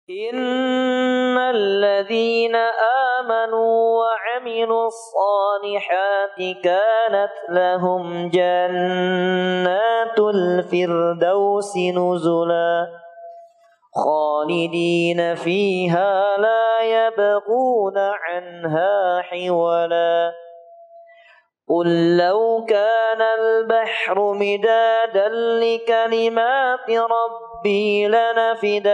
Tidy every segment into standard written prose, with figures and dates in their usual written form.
إن الذين آمنوا وعملوا الصالحات كانت لهم جنات الفردوس نزلا خالدين فيها لا يبغون عنها حولا قل لو كان البحر مدادا لكلمات ربي لنفد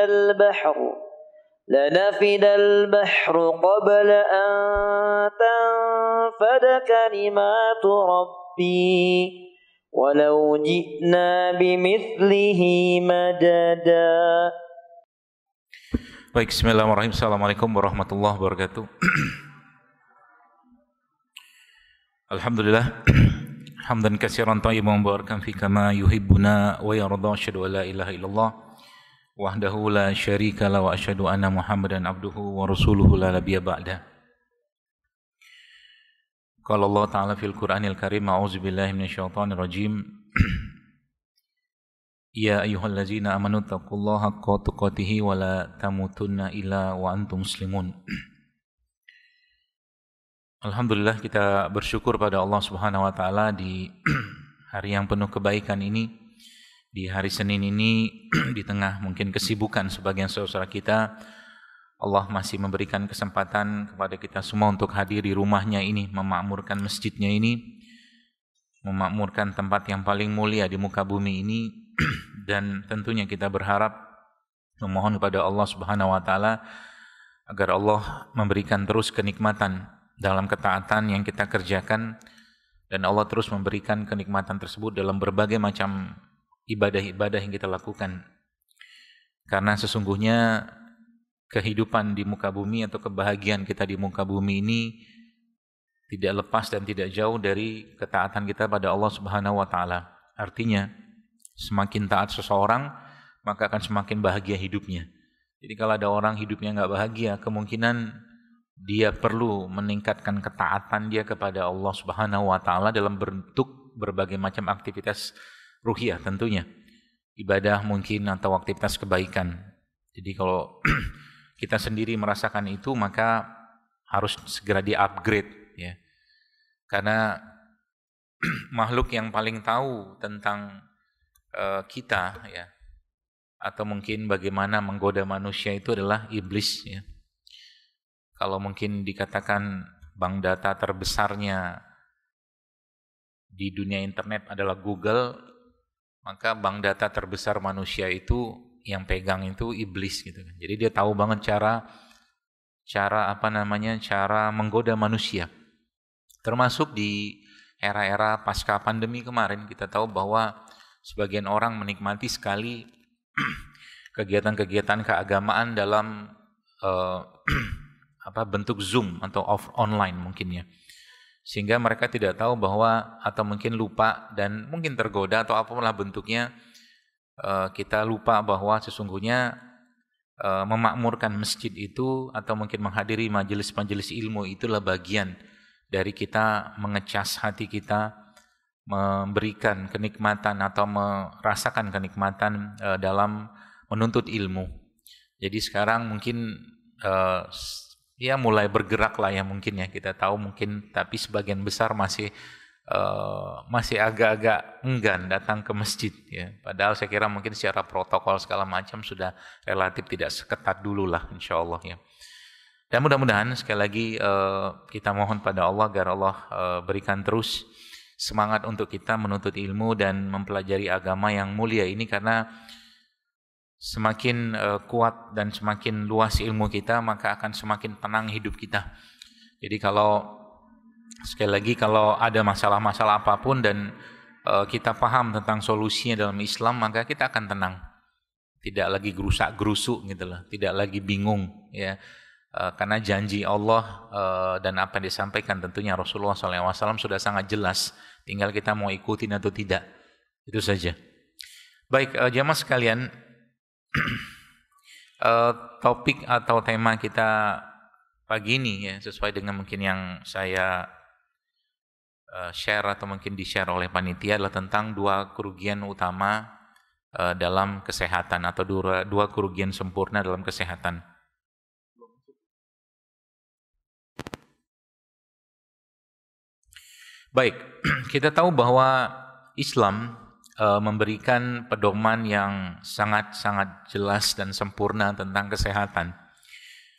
البحر قبل أن تنفد كلمات ربي ولو جئنا بمثله مددا. Baik, bismillahirrahmanirrahim. Assalamualaikum warahmatullahi wabarakatuh. Alhamdulillah hamdan katsiran thayyiban mubarakan fi kama yuhibbuna wa yarda. Asyhadu an la ilaha illallah wahdahu la syarika la wa asyhadu anna Muhammadan abduhu wa rasuluhu la nabiyya ba'da. Qala Allah Ta'ala fil Qur'anil Karim, a'udzu billahi minasyaitonir rajim. Ya ayyuhallazina amanu taqullaha haqqa tuqatih wa la tamutunna illa wa antum muslimun. Alhamdulillah, kita bersyukur pada Allah Subhanahu wa taala di hari yang penuh kebaikan ini, di hari Senin ini, di tengah mungkin kesibukan sebagian saudara kita, Allah masih memberikan kesempatan kepada kita semua untuk hadir di rumahnya ini, memakmurkan masjidnya ini, memakmurkan tempat yang paling mulia di muka bumi ini. Dan tentunya kita berharap, memohon kepada Allah Subhanahu wa taala agar Allah memberikan terus kenikmatan dalam ketaatan yang kita kerjakan, dan Allah terus memberikan kenikmatan tersebut dalam berbagai macam ibadah-ibadah yang kita lakukan. Karena sesungguhnya kehidupan di muka bumi atau kebahagiaan kita di muka bumi ini tidak lepas dan tidak jauh dari ketaatan kita pada Allah Subhanahu wa taala. Artinya, semakin taat seseorang, maka akan semakin bahagia hidupnya. Jadi kalau ada orang hidupnya nggak bahagia, kemungkinan dia perlu meningkatkan ketaatan dia kepada Allah Subhanahu wa taala dalam bentuk berbagai macam aktivitas ruhiyah tentunya. Ibadah mungkin atau aktivitas kebaikan. Jadi kalau kita sendiri merasakan itu, maka harus segera di-upgrade ya. Karena makhluk yang paling tahu tentang kita ya, atau mungkin bagaimana menggoda manusia itu adalah iblis ya. Kalau mungkin dikatakan bank data terbesarnya di dunia internet adalah Google, maka bank data terbesar manusia itu yang pegang itu iblis gitu kan. Jadi dia tahu banget cara menggoda manusia. Termasuk di era-era pasca pandemi kemarin, kita tahu bahwa sebagian orang menikmati sekali kegiatan-kegiatan keagamaan dalam bentuk Zoom atau online mungkin ya. Sehingga mereka tidak tahu bahwa, atau mungkin lupa dan mungkin tergoda atau apalah bentuknya, kita lupa bahwa sesungguhnya memakmurkan masjid itu atau mungkin menghadiri majelis-majelis ilmu itulah bagian dari kita mengecas hati kita, memberikan kenikmatan atau merasakan kenikmatan dalam menuntut ilmu. Jadi sekarang mungkin ya mulai bergerak lah ya mungkin ya, kita tahu mungkin, tapi sebagian besar masih agak-agak enggan datang ke masjid ya. Padahal saya kira mungkin secara protokol segala macam sudah relatif tidak seketat dulu lah insyaallah ya. Dan mudah-mudahan sekali lagi kita mohon pada Allah agar Allah berikan terus semangat untuk kita menuntut ilmu dan mempelajari agama yang mulia ini, karena semakin kuat dan semakin luas ilmu kita, maka akan semakin tenang hidup kita. Jadi sekali lagi kalau ada masalah-masalah apapun dan kita paham tentang solusinya dalam Islam, maka kita akan tenang. Tidak lagi gerusak-gerusuk gitu loh, tidak lagi bingung ya. Karena janji Allah dan apa yang disampaikan tentunya Rasulullah SAW sudah sangat jelas. Tinggal kita mau ikutin atau tidak. Itu saja. Baik, jamaah sekalian, topik atau tema kita pagi ini ya, sesuai dengan mungkin yang saya share atau mungkin di-share oleh panitia, adalah tentang dua kerugian utama dalam kesehatan atau dua kerugian sempurna dalam kesehatan. Baik, kita tahu bahwa Islam memberikan pedoman yang sangat-sangat jelas dan sempurna tentang kesehatan.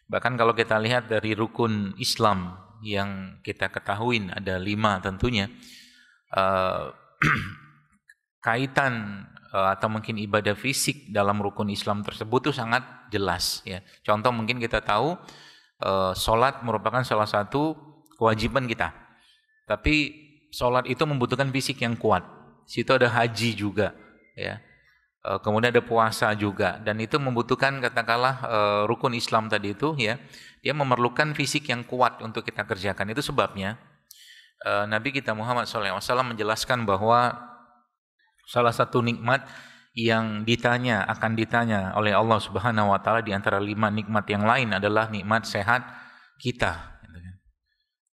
Bahkan kalau kita lihat dari rukun Islam yang kita ketahui ada 5 tentunya, kaitan atau mungkin ibadah fisik dalam rukun Islam tersebut itu sangat jelas. Ya. Contoh mungkin kita tahu sholat merupakan salah satu kewajiban kita. Tapi sholat itu membutuhkan fisik yang kuat. Situ ada haji juga, ya. Kemudian ada puasa juga, dan itu membutuhkan katakanlah rukun Islam tadi itu, ya. Dia memerlukan fisik yang kuat untuk kita kerjakan. Itu sebabnya Nabi kita Muhammad SAW menjelaskan bahwa salah satu nikmat yang akan ditanya oleh Allah Subhanahu Wa Taala di antara 5 nikmat yang lain adalah nikmat sehat kita.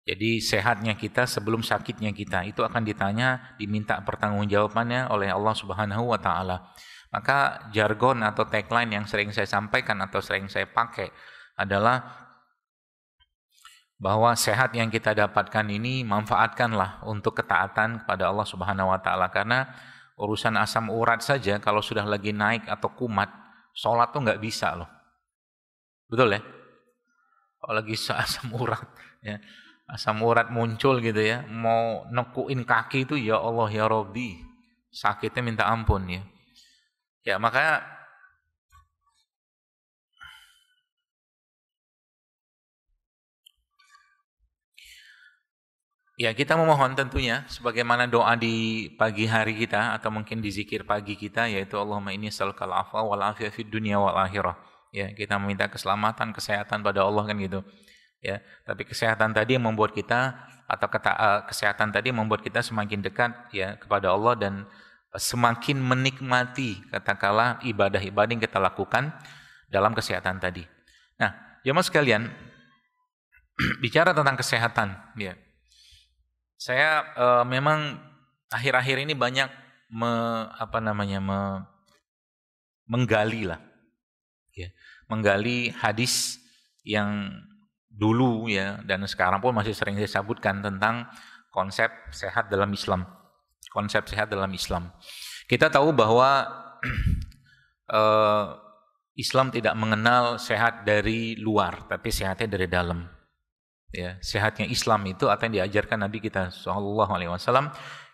Jadi sehatnya kita sebelum sakitnya kita itu akan ditanya, diminta pertanggungjawabannya oleh Allah Subhanahu Wa Taala. Maka jargon atau tagline yang sering saya sampaikan atau sering saya pakai adalah bahwa sehat yang kita dapatkan ini manfaatkanlah untuk ketaatan kepada Allah Subhanahu Wa Taala, karena urusan asam urat saja kalau sudah lagi naik atau kumat, sholat tuh nggak bisa loh, betul ya? Kalau lagi asam urat, ya. Asam urat muncul gitu ya, mau nekuin kaki itu ya Allah ya Rabbi, sakitnya minta ampun ya. Ya makanya ya kita memohon tentunya sebagaimana doa di pagi hari kita atau mungkin di zikir pagi kita, yaitu Allahumma inni as'alukal afwa wal afiyah fid dunya wal akhirah. Ya, kita meminta keselamatan, kesehatan pada Allah kan gitu. Ya, tapi kesehatan tadi yang membuat kita atau kesehatan tadi membuat kita semakin dekat ya kepada Allah dan semakin menikmati katakanlah ibadah-ibadah yang kita lakukan dalam kesehatan tadi. Nah, jemaah sekalian, bicara tentang kesehatan, ya. Saya memang akhir-akhir ini banyak menggali lah, ya, menggali hadis yang dulu ya dan sekarang pun masih sering saya sebutkan tentang konsep sehat dalam Islam. Konsep sehat dalam Islam. Kita tahu bahwa Islam tidak mengenal sehat dari luar, tapi sehatnya dari dalam. Ya, sehatnya Islam itu atau yang diajarkan Nabi kita SAW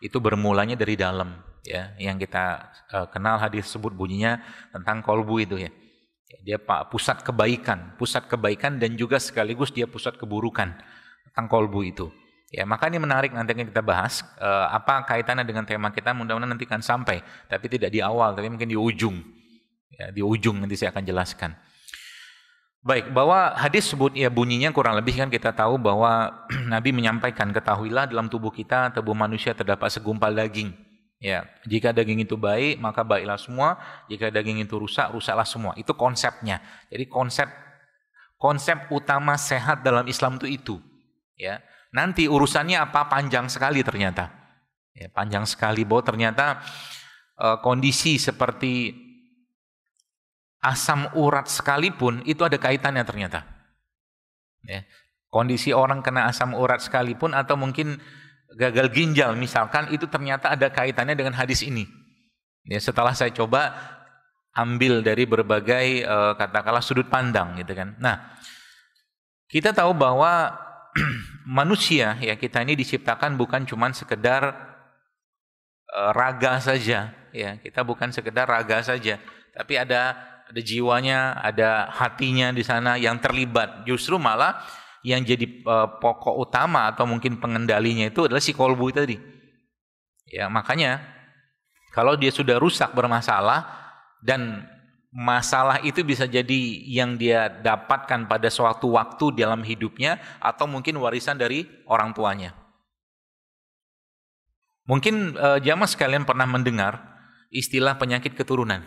itu bermulanya dari dalam. Ya, yang kita kenal hadis tersebut bunyinya tentang kolbu itu ya. Dia pusat kebaikan dan juga sekaligus dia pusat keburukan tentang kolbu itu. Ya, maka ini menarik nanti akan kita bahas apa kaitannya dengan tema kita, mudah-mudahan nanti akan sampai, tapi tidak di awal, tapi mungkin di ujung. Ya, di ujung nanti saya akan jelaskan. Baik, bahwa hadis sebut ya bunyinya kurang lebih kan kita tahu bahwa Nabi menyampaikan, ketahuilah dalam tubuh kita, tubuh manusia terdapat segumpal daging. Ya, jika daging itu baik, maka baiklah semua. Jika daging itu rusak, rusaklah semua. Itu konsepnya. Jadi konsep utama sehat dalam Islam itu. Ya, nanti urusannya apa panjang sekali ternyata. Ya, panjang sekali bahwa ternyata kondisi seperti asam urat sekalipun itu ada kaitannya ternyata. Ya, kondisi orang kena asam urat sekalipun atau mungkin gagal ginjal misalkan itu ternyata ada kaitannya dengan hadis ini. Ya, setelah saya coba ambil dari berbagai katakanlah sudut pandang gitu kan. Nah, kita tahu bahwa manusia ya kita ini diciptakan bukan cuma sekedar raga saja ya. Kita bukan sekedar raga saja, tapi ada jiwanya, ada hatinya di sana yang terlibat. Justru malah yang jadi pokok utama atau mungkin pengendalinya itu adalah si kolbu tadi. Ya, makanya kalau dia sudah rusak bermasalah dan masalah itu bisa jadi yang dia dapatkan pada suatu waktu dalam hidupnya atau mungkin warisan dari orang tuanya. Mungkin jamaah sekalian pernah mendengar istilah penyakit keturunan.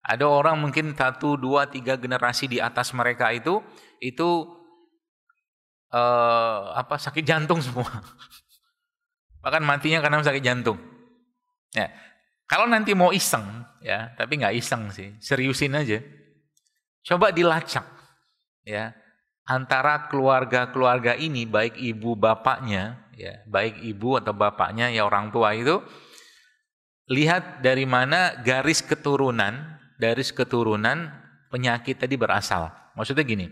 Ada orang mungkin 1, 2, 3 generasi di atas mereka itu sakit jantung semua. Bahkan matinya karena sakit jantung. Ya. Kalau nanti mau iseng, ya, tapi nggak iseng sih, seriusin aja. Coba dilacak, ya, antara keluarga-keluarga ini, baik ibu bapaknya, ya, baik ibu atau bapaknya, ya orang tua itu, lihat dari mana garis keturunan penyakit tadi berasal. Maksudnya gini.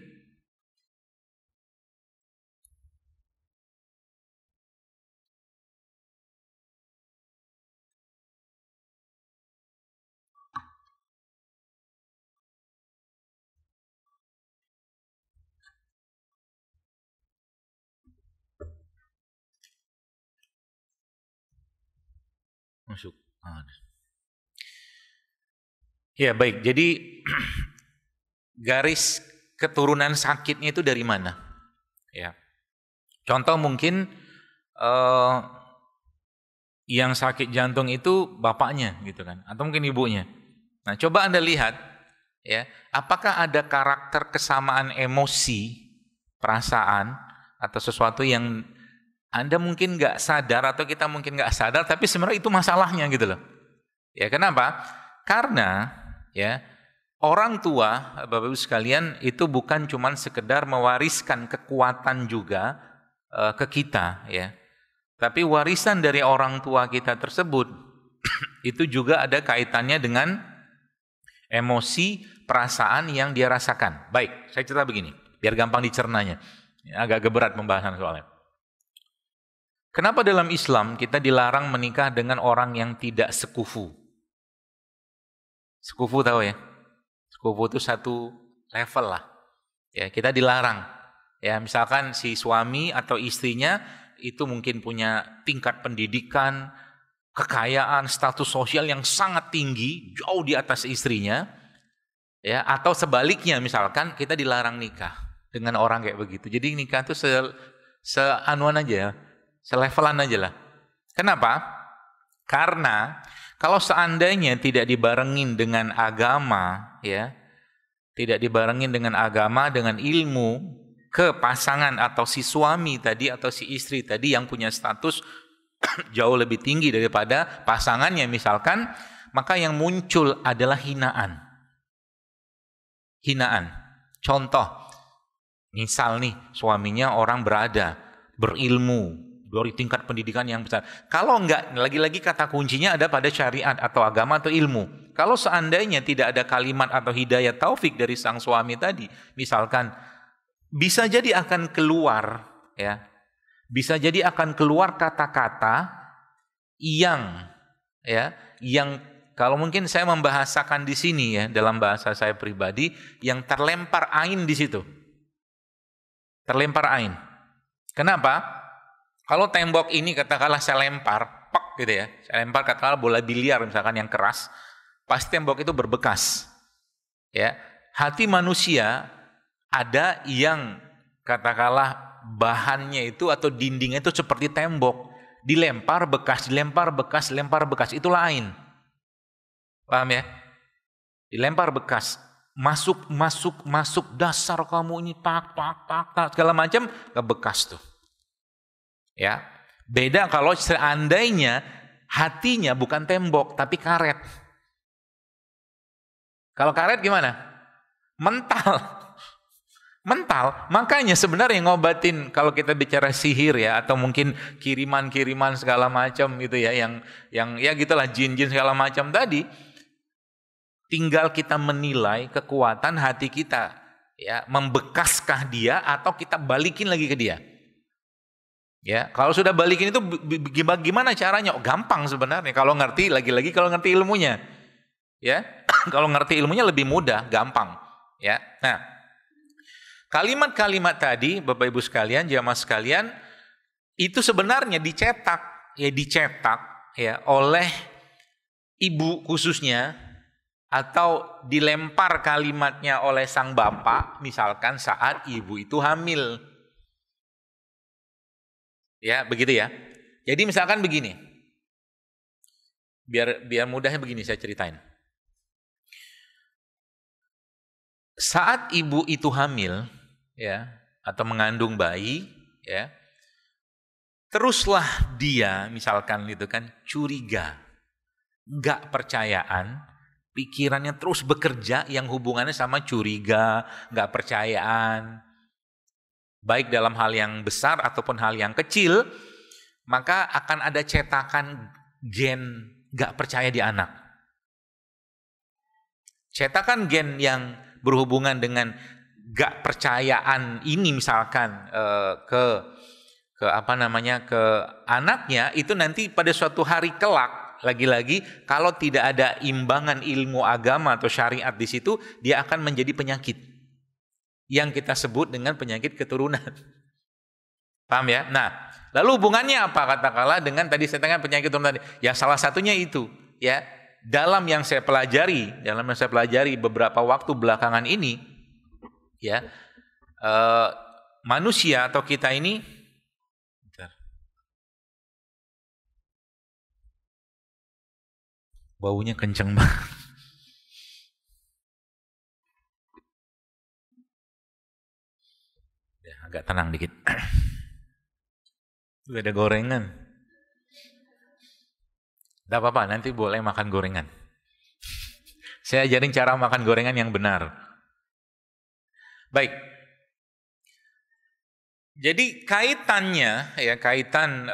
Masuk. Ya baik, jadi garis keturunan sakitnya itu dari mana? Ya, contoh mungkin yang sakit jantung itu bapaknya gitu kan, atau mungkin ibunya. Nah, coba Anda lihat, ya, apakah ada karakter kesamaan emosi, perasaan, atau sesuatu yang Anda mungkin nggak sadar atau kita mungkin nggak sadar, tapi sebenarnya itu masalahnya gitu loh. Ya, kenapa? Karena ya orang tua, Bapak Ibu sekalian, itu bukan cuma sekedar mewariskan kekuatan juga ke kita, ya. Tapi warisan dari orang tua kita tersebut itu juga ada kaitannya dengan emosi, perasaan yang dia rasakan. Baik, saya cerita begini, biar gampang dicernanya. Agak berat pembahasan soalnya. Kenapa dalam Islam kita dilarang menikah dengan orang yang tidak sekufu? Sekufu tahu ya? Sekufu itu satu level lah. Ya, kita dilarang. Ya, misalkan si suami atau istrinya itu mungkin punya tingkat pendidikan, kekayaan, status sosial yang sangat tinggi, jauh di atas istrinya. Ya, atau sebaliknya misalkan kita dilarang nikah dengan orang kayak begitu. Jadi nikah itu seanuan aja ya. Selevelan aja lah. Kenapa? Karena kalau seandainya tidak dibarengin dengan agama, ya, tidak dibarengin dengan agama, dengan ilmu ke pasangan atau si suami tadi atau si istri tadi yang punya status jauh lebih tinggi daripada pasangannya misalkan, maka yang muncul adalah hinaan. Hinaan. Contoh, misal nih suaminya orang berada, berilmu, dari tingkat pendidikan yang besar. Kalau enggak, lagi-lagi kata kuncinya ada pada syariat atau agama atau ilmu. Kalau seandainya tidak ada kalimat atau hidayah taufik dari sang suami tadi, misalkan bisa jadi akan keluar, ya, bisa jadi akan keluar kata-kata yang, ya, yang kalau mungkin saya membahasakan di sini ya dalam bahasa saya pribadi, yang terlempar ain di situ, terlempar ain. Kenapa? Kalau tembok ini katakanlah saya lempar, pak gitu ya, saya lempar katakanlah bola biliar misalkan yang keras, pasti tembok itu berbekas. Ya, hati manusia ada yang katakanlah bahannya itu atau dindingnya itu seperti tembok, dilempar bekas, dilempar bekas, lempar bekas, itu lain. Paham ya? Dilempar bekas, masuk dasar kamu ini pak segala macam ke bekas tuh. Ya, beda kalau seandainya hatinya bukan tembok tapi karet. Kalau karet gimana? Mental. Mental. Makanya sebenarnya ngobatin kalau kita bicara sihir ya atau mungkin kiriman-kiriman segala macam gitu ya yang ya gitulah jin-jin segala macam tadi, tinggal kita menilai kekuatan hati kita, ya, membekaskah dia atau kita balikin lagi ke dia. Ya, kalau sudah balikin itu gimana caranya? Oh, gampang sebenarnya kalau ngerti, lagi-lagi kalau ngerti ilmunya. Ya. Kalau ngerti ilmunya lebih mudah, gampang, ya. Nah, kalimat-kalimat tadi Bapak Ibu sekalian, jamaah sekalian, itu sebenarnya dicetak ya oleh ibu khususnya atau dilempar kalimatnya oleh sang bapak misalkan saat ibu itu hamil. Ya, begitu ya. Jadi misalkan begini. Biar mudahnya begini saya ceritain. Saat ibu itu hamil, ya, atau mengandung bayi, ya. Teruslah dia misalkan itu kan curiga. nggak percayaan, pikirannya terus bekerja yang hubungannya sama curiga, nggak percayaan, baik dalam hal yang besar ataupun hal yang kecil, maka akan ada cetakan gen nggak percaya di anak. Cetakan gen yang berhubungan dengan nggak percayaan ini misalkan ke anaknya, itu nanti pada suatu hari kelak, lagi-lagi kalau tidak ada imbangan ilmu agama atau syariat di situ, dia akan menjadi penyakit yang kita sebut dengan penyakit keturunan. Paham ya? Nah, lalu hubungannya apa katakanlah dengan tadi saya katakan penyakit keturunan tadi? Ya salah satunya itu, ya. Dalam yang saya pelajari beberapa waktu belakangan ini, ya, manusia atau kita ini, baunya kenceng banget. Ya, agak tenang dikit. Ada gorengan. Tidak apa-apa, nanti boleh makan gorengan. Saya ajarin cara makan gorengan yang benar. Baik. Jadi kaitannya, ya kaitan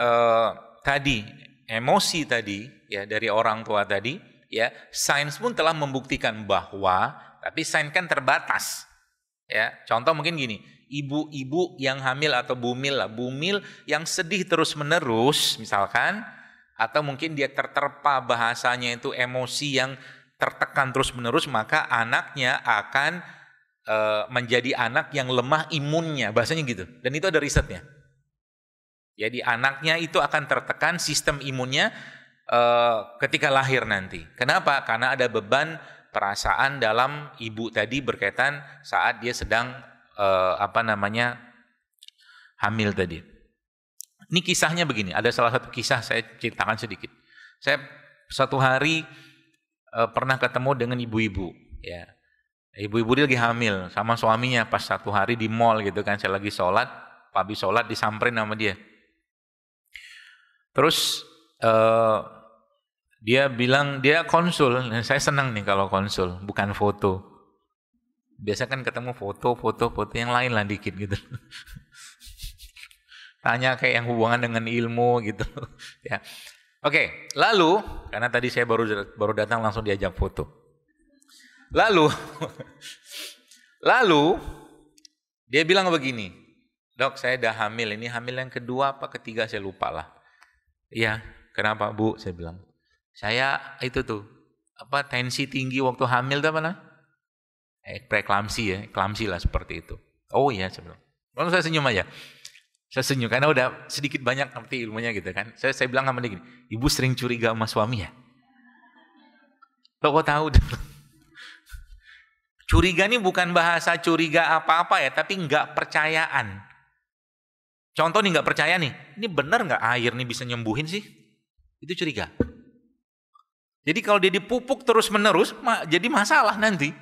tadi, emosi tadi, ya dari orang tua tadi, ya sains pun telah membuktikan bahwa, tapi sains kan terbatas. Ya, contoh mungkin gini, ibu-ibu yang hamil atau bumil yang sedih terus-menerus misalkan, atau mungkin dia terterpa bahasanya itu emosi yang tertekan terus-menerus, maka anaknya akan menjadi anak yang lemah imunnya, bahasanya gitu. Dan itu ada risetnya. Jadi anaknya itu akan tertekan sistem imunnya ketika lahir nanti. Kenapa? Karena ada beban perasaan dalam ibu tadi berkaitan saat dia sedang hamil tadi. Ini kisahnya begini, ada salah satu kisah saya ceritakan sedikit. Saya suatu hari pernah ketemu dengan ibu-ibu, ya. Ibu-ibu dia lagi hamil sama suaminya pas satu hari di mall gitu kan, saya lagi sholat, habis sholat disamperin sama dia. Terus dia bilang dia konsul, saya senang nih kalau konsul, bukan foto. Biasa kan ketemu foto yang lain lah dikit gitu. Tanya kayak yang hubungan dengan ilmu gitu, ya. Oke, lalu karena tadi saya baru datang langsung diajak foto. Lalu dia bilang begini, "Dok, saya dah hamil. Ini hamil yang kedua apa ketiga saya lupa lah." "Iya, kenapa, Bu?" Saya bilang. "Saya itu tuh tensi tinggi waktu hamil tuh apa namanya? Preeklamsi ya, eklamsi lah seperti itu." "Oh iya," saya bilang. Lalu saya senyum aja. Saya senyum karena udah sedikit banyak ngerti ilmunya gitu kan. Saya bilang sama dia gini, "Ibu sering curiga sama suami ya?" "Loh, kok tahu?" Curiga ini bukan bahasa curiga apa-apa ya, tapi nggak percayaan. Contoh nih nggak percaya nih, ini benar nggak air nih bisa nyembuhin sih? Itu curiga. Jadi kalau dia dipupuk terus-menerus, jadi masalah nanti.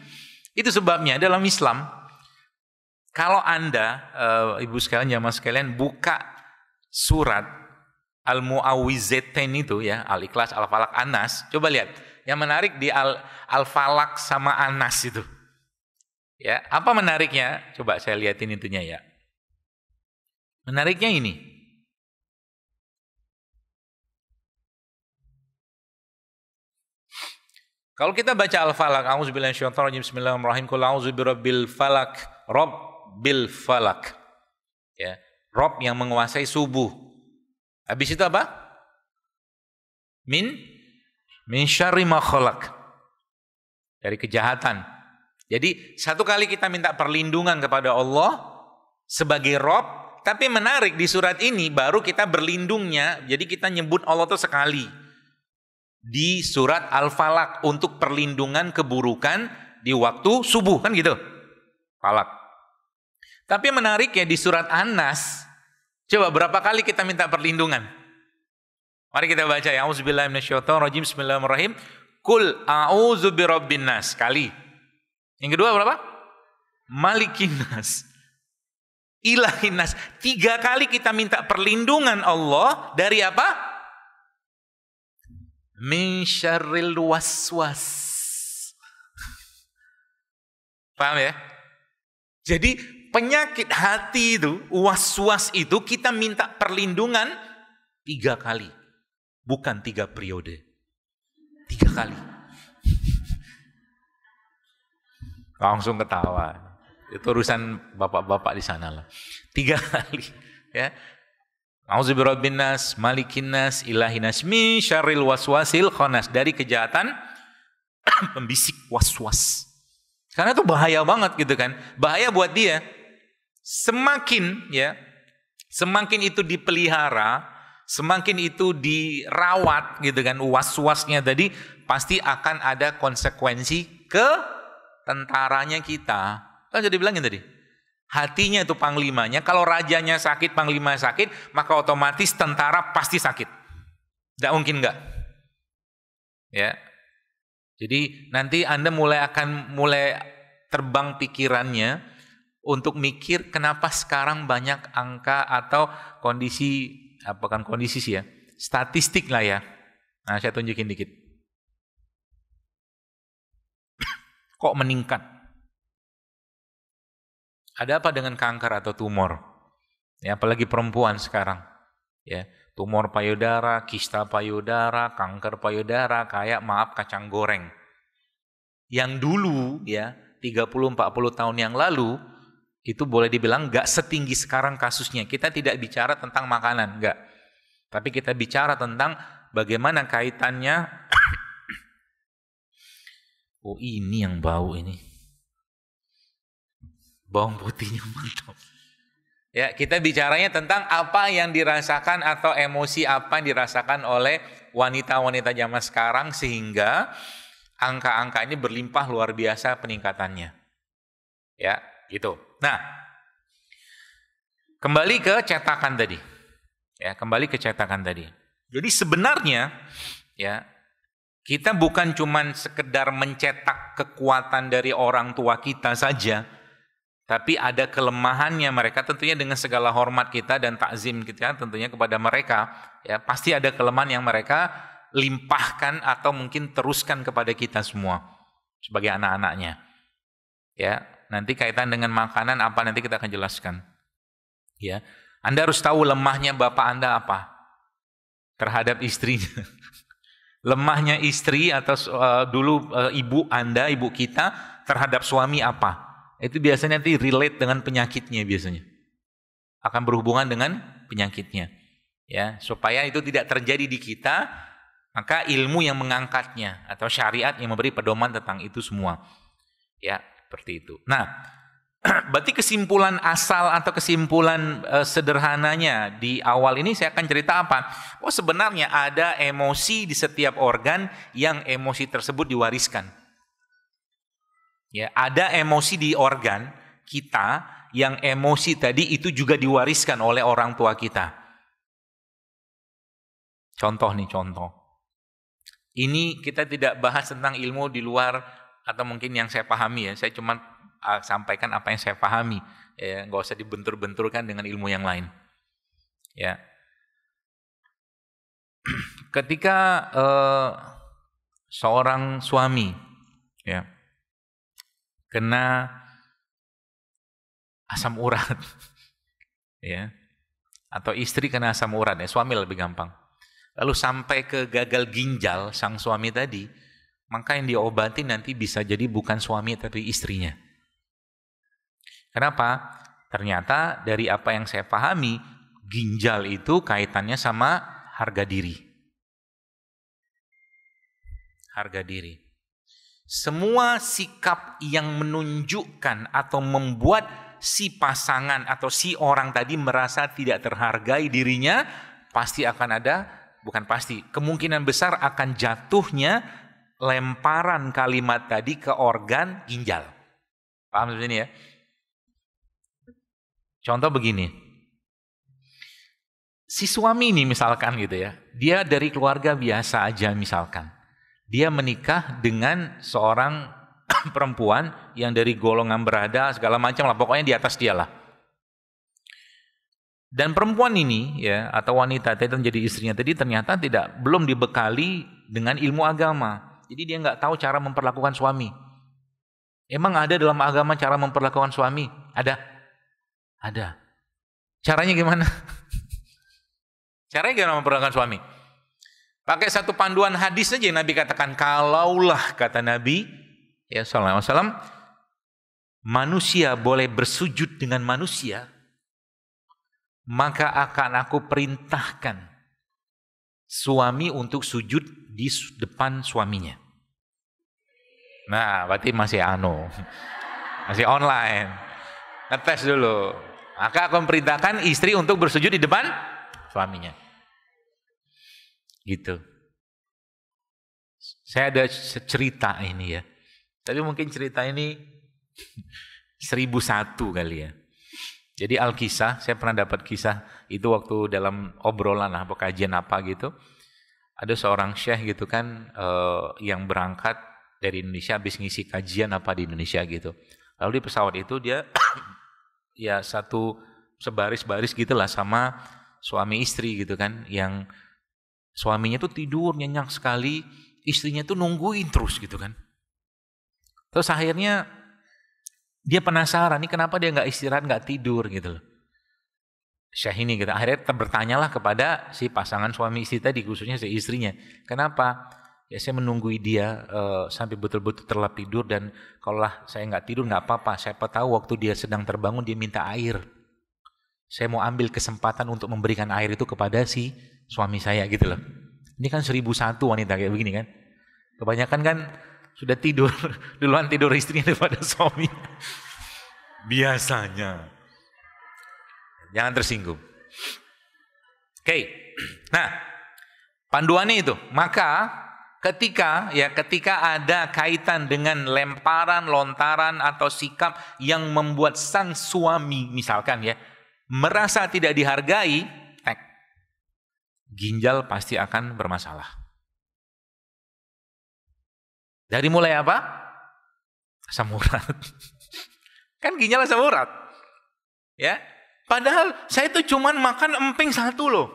Itu sebabnya dalam Islam, kalau Anda, ibu sekalian, jamaah sekalian, buka surat Al-Mu'awwidzatain itu ya, Al-Ikhlas, Al-Falaq, An-Nas, coba lihat. Yang menarik di Al-Falaq sama An-Nas itu. Ya, apa menariknya? Coba saya lihatin itunya ya. Menariknya ini. Kalau kita baca Al-Falaq, a'udzubillahi minasyaitonir rajim, bismillahirrahmanirrahim, qul a'udzu birabbil falaq, rabbil falaq. Ya, Rob yang menguasai subuh. Habis itu apa? Min syarri ma khalaq. Dari kejahatan. Jadi satu kali kita minta perlindungan kepada Allah sebagai Rob, tapi menarik di surat ini baru kita berlindungnya. Jadi kita nyebut Allah itu sekali di surat Al-Falaq untuk perlindungan keburukan di waktu subuh, kan gitu. Falaq. Tapi menarik ya di surat An-Nas, coba berapa kali kita minta perlindungan? Mari kita baca ya. Auzubillahi minasyaitonir rajim, bismillahirrahmanirrahim. Qul a'udzu birabbin nas, kali. Yang kedua berapa? Malikin nas, ilahin nas. 3 kali kita minta perlindungan Allah dari apa? Min syarril waswas. Paham ya? Jadi penyakit hati itu, waswas itu kita minta perlindungan 3 kali. Bukan 3 periode. 3 kali. Langsung ketawa. Itu urusan bapak-bapak di sana lah. 3 kali. Ya. A'udzubirabbin nas, malikin nas, ilahin nas, min syarril waswasil khannas. Dari kejahatan pembisik waswas. Karena itu bahaya banget gitu kan. Bahaya buat dia. Semakin itu dipelihara, semakin itu dirawat gitu kan, was-wasnya tadi pasti akan ada konsekuensi ke tentaranya kita. Kan jadi bilangin tadi. Hatinya itu panglimanya, kalau rajanya sakit, panglima sakit, maka otomatis tentara pasti sakit. Tidak mungkin enggak. Ya. Jadi nanti Anda akan mulai terbang pikirannya untuk mikir kenapa sekarang banyak angka atau kondisi, bukan kondisi sih ya, statistik lah ya. Nah, saya tunjukin dikit. Kok meningkat? Ada apa dengan kanker atau tumor? Ya, apalagi perempuan sekarang. Ya, tumor payudara, kista payudara, kanker payudara, kayak kacang goreng. Yang dulu ya, 30-40 tahun yang lalu, itu boleh dibilang nggak setinggi sekarang kasusnya. Kita tidak bicara tentang makanan, nggak. Tapi kita bicara tentang bagaimana kaitannya. Oh, ini yang bau ini. Bawang putihnya mantap. Ya, kita bicaranya tentang apa yang dirasakan atau emosi apa yang dirasakan oleh wanita-wanita zaman sekarang sehingga angka-angka ini berlimpah luar biasa peningkatannya. Ya, gitu. Nah, kembali ke cetakan tadi. Ya, kembali ke cetakan tadi. Jadi sebenarnya ya, kita bukan cuman sekedar mencetak kekuatan dari orang tua kita saja, tapi ada kelemahannya mereka, tentunya dengan segala hormat kita dan takzim kita tentunya kepada mereka, ya, pasti ada kelemahan yang mereka limpahkan atau mungkin teruskan kepada kita semua sebagai anak-anaknya. Ya. Nanti kaitan dengan makanan apa nanti kita akan jelaskan. Ya, Anda harus tahu lemahnya bapak Anda apa terhadap istrinya. Lemahnya istri atau dulu ibu Anda, ibu kita terhadap suami apa? Itu biasanya nanti relate dengan penyakitnya biasanya. Akan berhubungan dengan penyakitnya. Ya, supaya itu tidak terjadi di kita, maka ilmu yang mengangkatnya atau syariat yang memberi pedoman tentang itu semua. Ya. Seperti itu. Nah, berarti kesimpulan asal atau kesimpulan sederhananya di awal ini saya akan cerita apa? Oh, sebenarnya ada emosi di setiap organ yang emosi tersebut diwariskan. Ya, ada emosi di organ kita yang emosi tadi itu juga diwariskan oleh orang tua kita. Contoh. Ini kita tidak bahas tentang ilmu di luar atau mungkin yang saya pahami ya, saya cuma sampaikan apa yang saya pahami, ya, nggak usah dibentur-benturkan dengan ilmu yang lain. Ya, ketika seorang suami, ya, kena asam urat, ya, atau istri kena asam urat, ya, suami lebih gampang. Lalu sampai ke gagal ginjal sang suami tadi. Maka yang diobati nanti bisa jadi bukan suami tapi istrinya. Kenapa? Ternyata dari apa yang saya pahami, ginjal itu kaitannya sama harga diri. Harga diri. Semua sikap yang menunjukkan atau membuat si pasangan atau si orang tadi merasa tidak terhargai dirinya, pasti akan ada, bukan pasti, kemungkinan besar akan jatuhnya lemparan kalimat tadi ke organ ginjal. Paham seperti ini ya? Contoh begini. Si suami ini misalkan gitu ya, dia dari keluarga biasa aja misalkan. Dia menikah dengan seorang perempuan yang dari golongan berada segala macam lah, pokoknya di atas dia lah. Dan perempuan ini ya, atau wanita tadi menjadi istrinya tadi ternyata belum dibekali dengan ilmu agama. Jadi dia nggak tahu cara memperlakukan suami. Emang ada dalam agama cara memperlakukan suami? Ada? Ada. Caranya gimana? Caranya gimana memperlakukan suami? Pakai satu panduan hadis saja yang Nabi katakan, kalaulah kata Nabi ya sallallahu alaihi wasallam, manusia boleh bersujud dengan manusia, maka akan aku perintahkan suami untuk sujud di depan suaminya. Nah, berarti masih masih online. Ngetes dulu. Maka aku perintahkan istri untuk bersujud di depan suaminya. Gitu. Saya ada cerita ini ya. Tapi mungkin cerita ini 1001 kali ya. Jadi Alkisah, saya pernah dapat kisah itu waktu dalam obrolan apa kajian apa gitu. Ada seorang syekh gitu kan yang berangkat dari Indonesia habis ngisi kajian apa di Indonesia gitu. Lalu di pesawat itu dia ya satu sebaris-baris gitulah sama suami istri gitu kan, yang suaminya tuh tidur nyenyak sekali, istrinya tuh nungguin terus gitu kan. Terus akhirnya dia penasaran nih kenapa dia nggak istirahat, nggak tidur gitu loh. Syekh ini gitu. Akhirnya bertanyalah kepada si pasangan suami istri tadi, khususnya si istrinya. Kenapa? Ya saya menunggui dia sampai betul-betul terlelap tidur, dan kalau saya nggak tidur nggak apa-apa. Siapa tahu waktu dia sedang terbangun dia minta air. Saya mau ambil kesempatan untuk memberikan air itu kepada si suami saya gitu loh. Ini kan 1001 wanita kayak begini kan. Kebanyakan kan sudah tidur, duluan tidur istrinya daripada suami. Biasanya. Jangan tersinggung. Oke. Nah, panduannya itu. Maka ketika ada kaitan dengan lemparan, lontaran atau sikap yang membuat sang suami misalkan ya merasa tidak dihargai, ginjal pasti akan bermasalah. Dari mulai apa? Asam urat. Kan ginjal asam urat. Ya. Padahal saya itu cuman makan emping satu loh.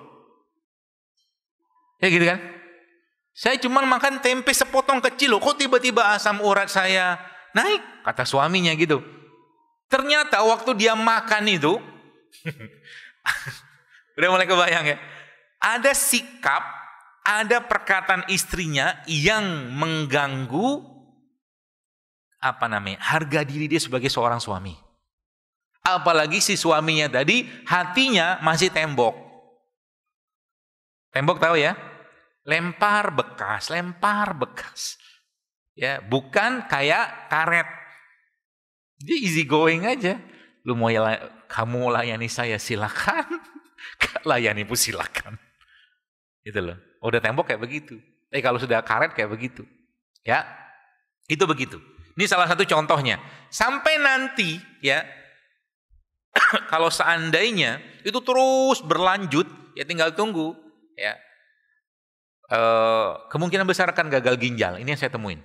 Ya gitu kan? Saya cuman makan tempe sepotong kecil loh. Kok tiba-tiba asam urat saya naik? Kata suaminya gitu. Ternyata waktu dia makan itu udah mulai kebayang ya. Ada sikap, ada perkataan istrinya yang mengganggu harga diri dia sebagai seorang suami. Apalagi si suaminya tadi hatinya masih tembok. Tembok tahu ya? Lempar bekas. Ya, bukan kayak karet. Dia easy going aja. Lu mau kamu layani saya silakan. Layani pun silakan. Gitu loh. Udah tembok kayak begitu. Kalau sudah karet kayak begitu. Ya. Itu begitu. Ini salah satu contohnya. Sampai nanti ya kalau seandainya itu terus berlanjut, ya tinggal tunggu ya. Kemungkinan besar akan gagal ginjal. Ini yang saya temuin.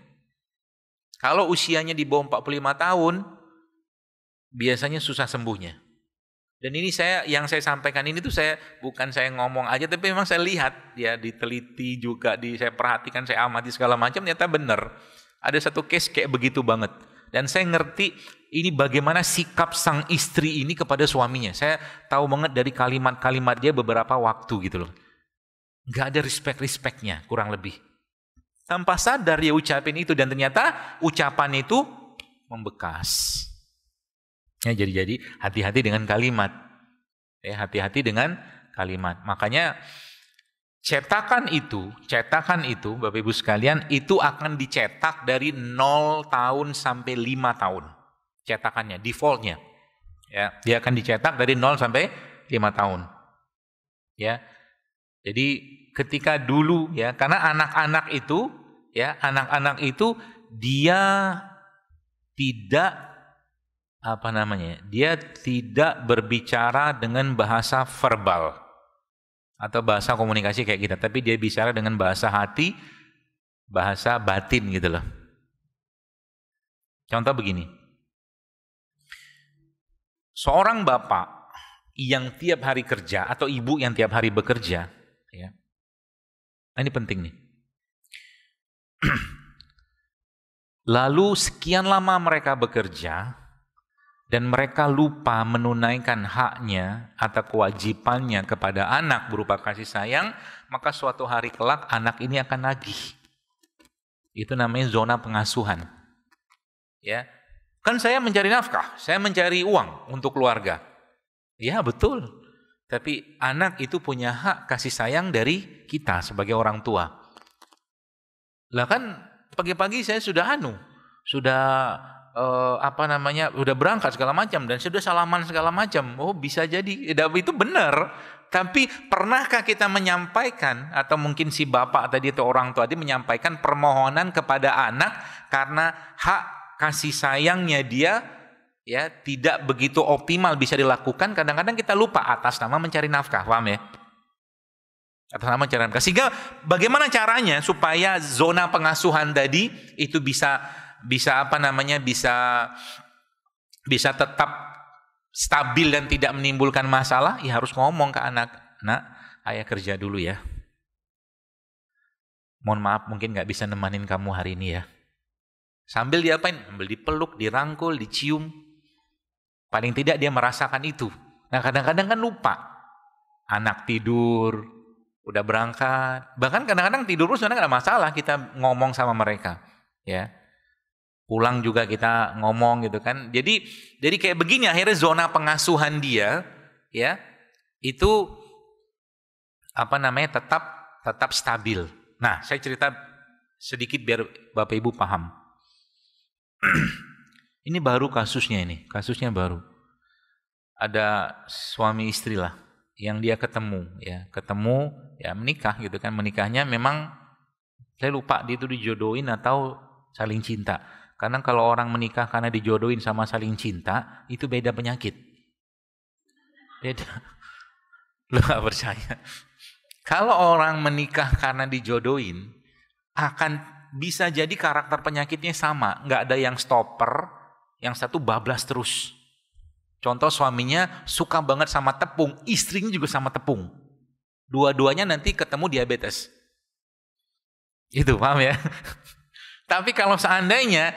Kalau usianya di bawah 45 tahun, biasanya susah sembuhnya. Dan ini yang saya sampaikan ini tuh bukan saya ngomong aja, tapi memang saya lihat ya, diteliti juga, saya perhatikan, saya amati segala macam, ternyata benar. Ada satu case kayak begitu banget. Dan saya ngerti ini bagaimana sikap sang istri ini kepada suaminya. Saya tahu banget dari kalimat-kalimat dia beberapa waktu gitu loh. Gak ada respect-respectnya kurang lebih. Tanpa sadar dia ucapin itu, dan ternyata ucapan itu membekas. Ya, jadi hati-hati dengan kalimat. Ya, hati-hati dengan kalimat. Makanya cetakan itu Bapak Ibu sekalian, itu akan dicetak dari 0 tahun sampai 5 tahun. Cetakannya, defaultnya. Ya, dia akan dicetak dari 0 sampai 5 tahun. Ya. Jadi ketika dulu ya, karena anak-anak itu dia tidak dia tidak berbicara dengan bahasa verbal atau bahasa komunikasi kayak kita, tapi dia bicara dengan bahasa hati, bahasa batin gitu loh. Contoh begini. Seorang bapak yang tiap hari kerja atau ibu yang tiap hari bekerja, ya. Ini penting nih. Lalu sekian lama mereka bekerja dan mereka lupa menunaikan haknya atau kewajibannya kepada anak berupa kasih sayang, maka suatu hari kelak anak ini akan nagih. Itu namanya zona pengasuhan. Ya. Kan saya mencari nafkah, saya mencari uang untuk keluarga. Ya, betul. Tapi anak itu punya hak kasih sayang dari kita sebagai orang tua. Lah kan pagi-pagi saya sudah udah berangkat segala macam dan sudah salaman segala macam. Oh, bisa jadi itu benar. Tapi pernahkah kita menyampaikan atau mungkin si bapak tadi atau orang tua tadi menyampaikan permohonan kepada anak karena hak kasih sayangnya dia ya tidak begitu optimal bisa dilakukan, kadang-kadang kita lupa atas nama mencari nafkah, paham ya? Atas nama mencari nafkah. Sehingga bagaimana caranya supaya zona pengasuhan tadi itu bisa tetap stabil dan tidak menimbulkan masalah? Ya harus ngomong ke anak, "Nak, ayah kerja dulu ya. Mohon maaf mungkin nggak bisa nemanin kamu hari ini ya." Sambil diapain? Sambil dipeluk, dirangkul, dicium. Paling tidak dia merasakan itu. Nah kadang-kadang kan lupa. Anak tidur, udah berangkat. Bahkan kadang-kadang tidur sebenarnya nggak masalah kita ngomong sama mereka. Ya, pulang juga kita ngomong gitu kan. Jadi kayak begini akhirnya zona pengasuhan dia, ya itu tetap stabil. Nah saya cerita sedikit biar Bapak Ibu paham. Ini baru kasusnya baru. Ada suami istri lah yang dia ketemu ya menikah gitu kan. Menikahnya memang saya lupa dia itu dijodohin atau saling cinta. Karena kalau orang menikah karena dijodohin sama saling cinta itu beda penyakit. Beda. Lu gak percaya? Kalau orang menikah karena dijodohin akan bisa jadi karakter penyakitnya sama, nggak ada yang stopper. Yang satu bablas terus. Contoh suaminya suka banget sama tepung, istrinya juga sama tepung. Dua-duanya nanti ketemu diabetes. Itu paham ya? Tapi kalau seandainya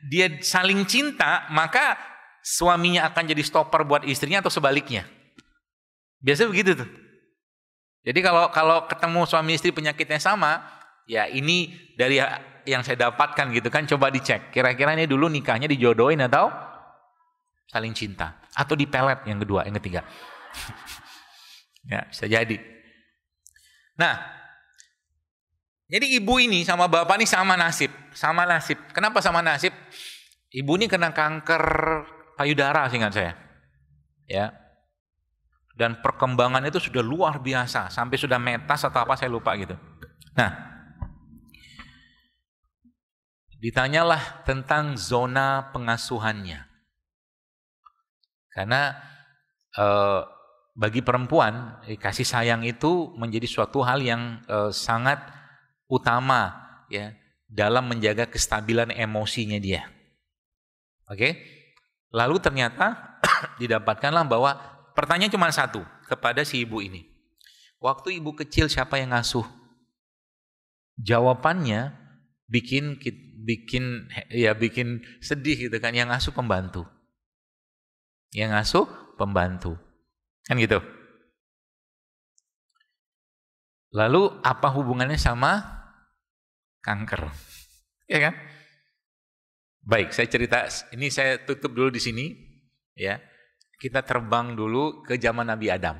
dia saling cinta, maka suaminya akan jadi stopper buat istrinya atau sebaliknya. Biasanya begitu tuh. Jadi kalau ketemu suami istri penyakitnya sama, ya ini dari yang saya dapatkan gitu kan, coba dicek. Kira-kira ini dulu nikahnya dijodohin atau saling cinta. Atau dipelet yang ketiga. Ya, bisa jadi. Nah, jadi ibu ini sama bapak ini sama nasib. Kenapa sama nasib? Ibu ini kena kanker payudara seingat saya. Ya. Dan perkembangan itu sudah luar biasa. Sampai sudah metas atau apa saya lupa gitu. Nah, ditanyalah tentang zona pengasuhannya. Karena bagi perempuan kasih sayang itu menjadi suatu hal yang sangat utama ya dalam menjaga kestabilan emosinya dia. Oke? Lalu ternyata didapatkanlah bahwa pertanyaan cuma satu kepada si ibu ini. Waktu ibu kecil siapa yang ngasuh? Jawabannya bikin sedih gitu kan, yang ngasuh pembantu. Yang ngasuh pembantu. Kan gitu. Lalu apa hubungannya sama kanker? Ya kan? Baik, saya cerita ini, saya tutup dulu di sini ya. Kita terbang dulu ke zaman Nabi Adam.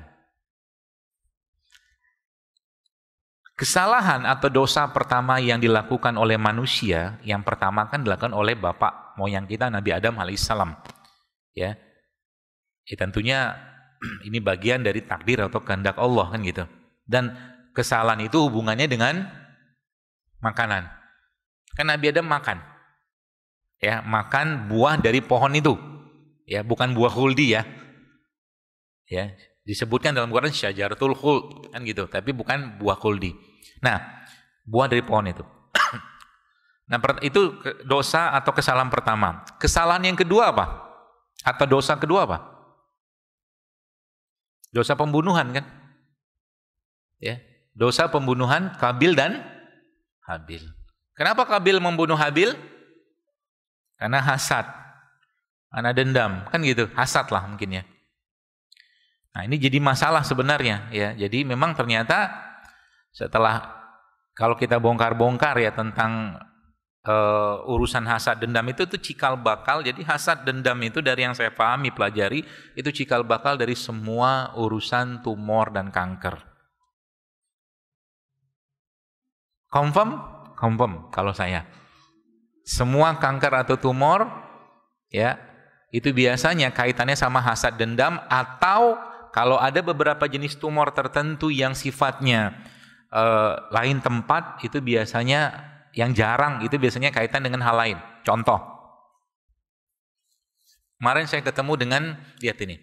Kesalahan atau dosa pertama yang dilakukan oleh manusia, yang pertama kan dilakukan oleh bapak moyang kita Nabi Adam alaihissalam. Ya. Tentunya ini bagian dari takdir atau kehendak Allah kan gitu. Dan kesalahan itu hubungannya dengan makanan. Kan Nabi Adam makan. Ya, makan buah dari pohon itu. Ya, bukan buah khuldi ya. Ya, disebutkan dalam Quran syajaratul khuld kan gitu, tapi bukan buah khuldi. Nah, buah dari pohon itu. Nah, itu dosa atau kesalahan pertama. Kesalahan yang kedua apa? Atau dosa kedua apa? Dosa pembunuhan kan? Ya, dosa pembunuhan Kabil dan Habil. Kenapa Kabil membunuh Habil? Karena hasad, karena dendam, kan gitu, hasad lah mungkin ya. Nah ini jadi masalah sebenarnya ya. Jadi memang ternyata setelah kalau kita bongkar-bongkar ya tentang urusan hasad dendam itu tuh cikal bakal. Jadi hasad dendam itu dari yang saya pahami pelajari itu cikal bakal dari semua urusan tumor dan kanker. Confirm kalau saya. Semua kanker atau tumor ya itu biasanya kaitannya sama hasad dendam, atau kalau ada beberapa jenis tumor tertentu yang sifatnya lain tempat, itu biasanya yang jarang, itu biasanya kaitan dengan hal lain. Contoh, kemarin saya ketemu dengan, lihat ini,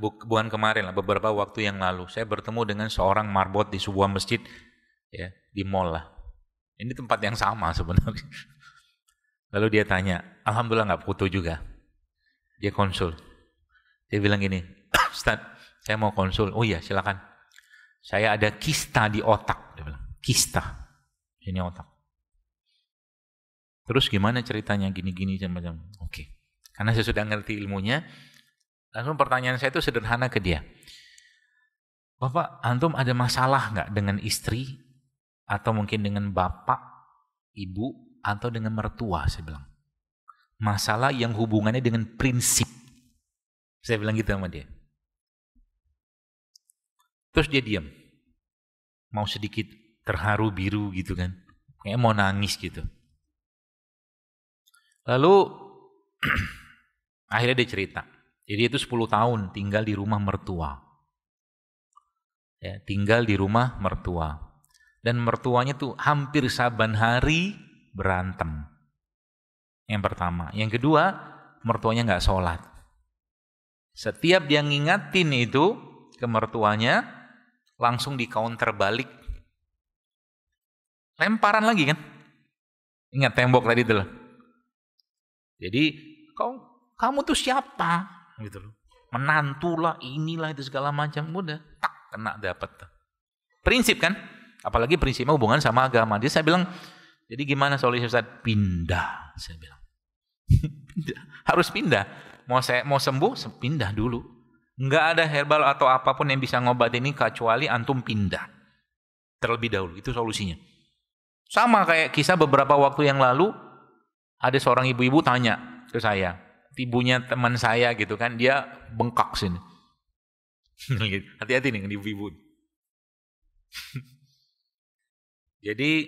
bukan kemarin lah, beberapa waktu yang lalu saya bertemu dengan seorang marbot di sebuah masjid ya, di mall lah. Ini tempat yang sama sebenarnya. Lalu dia tanya, alhamdulillah nggak foto juga. Dia konsul. Dia bilang gini, Ustaz, saya mau konsul. Oh iya, silakan. Saya ada kista di otak. Dia bilang, kista. Ini otak. Terus gimana ceritanya? Gini-gini macam. Oke. Karena saya sudah ngerti ilmunya, langsung pertanyaan saya itu sederhana ke dia. Bapak, antum ada masalah nggak dengan istri? Atau mungkin dengan bapak, ibu, atau dengan mertua, saya bilang. Masalah yang hubungannya dengan prinsip. Saya bilang gitu sama dia. Terus dia diam. Mau sedikit terharu biru gitu kan. Kayaknya mau nangis gitu. Lalu akhirnya dia cerita. Jadi itu 10 tahun tinggal di rumah mertua. Ya, tinggal di rumah mertua. Dan mertuanya tuh hampir saban hari berantem. Yang pertama. Yang kedua, mertuanya nggak sholat. Setiap dia ngingatin itu ke mertuanya, langsung di counter balik. Lemparan lagi kan? Ingat tembok tadi itu loh. Jadi, kamu tuh siapa? Gitu loh. Menantu lah, inilah itu segala macam. Udah, tak kena dapat. Prinsip kan? Apalagi prinsipnya hubungan sama agama. Dia saya bilang, jadi gimana solusi Ustaz? Pindah, saya bilang. Pindah. Harus pindah. Mau sembuh, pindah dulu. Enggak ada herbal atau apapun yang bisa ngobatin ini kecuali antum pindah. Terlebih dahulu, itu solusinya. Sama kayak kisah beberapa waktu yang lalu, ada seorang ibu-ibu tanya ke saya. Ibunya teman saya gitu kan, dia bengkak sini. Hati-hati nih dengan ibu-ibu. Jadi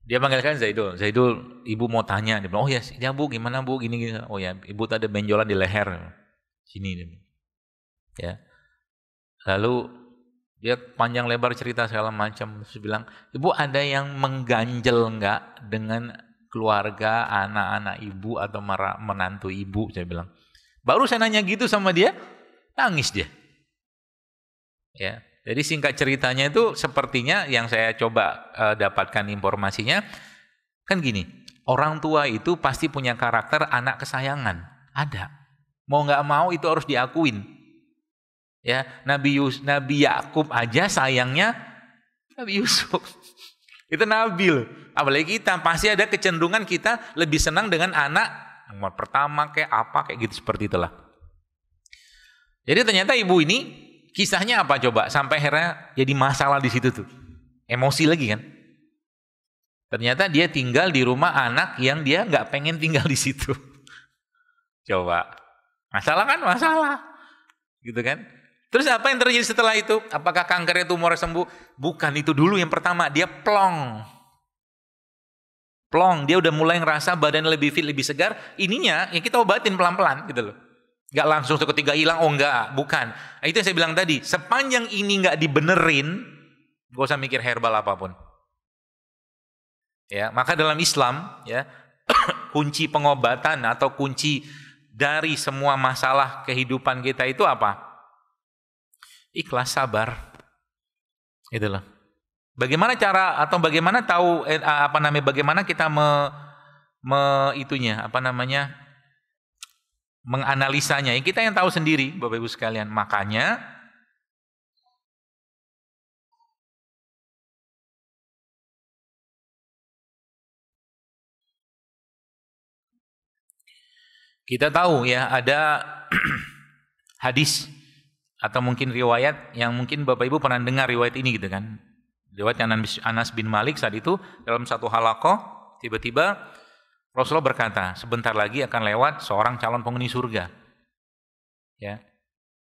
dia panggilkan Zaidul. Zaidul, ibu mau tanya. Dia bilang, oh ya bu, gimana bu, gini. Oh ya, ibu tuh ada benjolan di leher. Sini. Ya. Lalu dia panjang lebar cerita segala macam. Terus bilang, ibu ada yang mengganjel enggak dengan keluarga, anak-anak ibu atau menantu ibu? Saya bilang. Baru saya nanya gitu sama dia, nangis dia. Ya. Jadi singkat ceritanya itu sepertinya yang saya coba dapatkan informasinya, kan gini, orang tua itu pasti punya karakter anak kesayangan, ada. Mau nggak mau itu harus diakuin. Ya, Nabi Yakub aja sayangnya Nabi Yusuf. Itu Nabi loh. Apalagi kita pasti ada kecenderungan kita lebih senang dengan anak nomor pertama kayak apa kayak gitu, seperti itulah. Jadi ternyata ibu ini kisahnya apa coba? Sampai akhirnya jadi masalah di situ tuh. Emosi lagi kan? Ternyata dia tinggal di rumah anak yang dia nggak pengen tinggal di situ. Coba. Masalah kan? Masalah. Gitu kan? Terus apa yang terjadi setelah itu? Apakah kankernya tumor sembuh? Bukan itu dulu yang pertama. Dia plong. Dia udah mulai ngerasa badan lebih fit, lebih segar. Ininya yang kita obatin pelan-pelan gitu loh. Gak langsung seketika hilang, oh enggak, bukan. Nah, itu yang saya bilang tadi, sepanjang ini enggak dibenerin, gak usah mikir herbal apapun. Ya, maka dalam Islam, ya, kunci pengobatan atau kunci dari semua masalah kehidupan kita itu apa? Ikhlas, sabar. Itulah. Bagaimana cara atau bagaimana tahu bagaimana kita menganalisanya, kita yang tahu sendiri Bapak Ibu sekalian. Makanya Kita tahu ya ada hadis atau mungkin riwayat yang mungkin Bapak Ibu pernah dengar riwayat ini gitu kan. Riwayat Anas bin Malik saat itu dalam satu halaqah tiba-tiba Rasulullah berkata, sebentar lagi akan lewat seorang calon penghuni surga. Ya.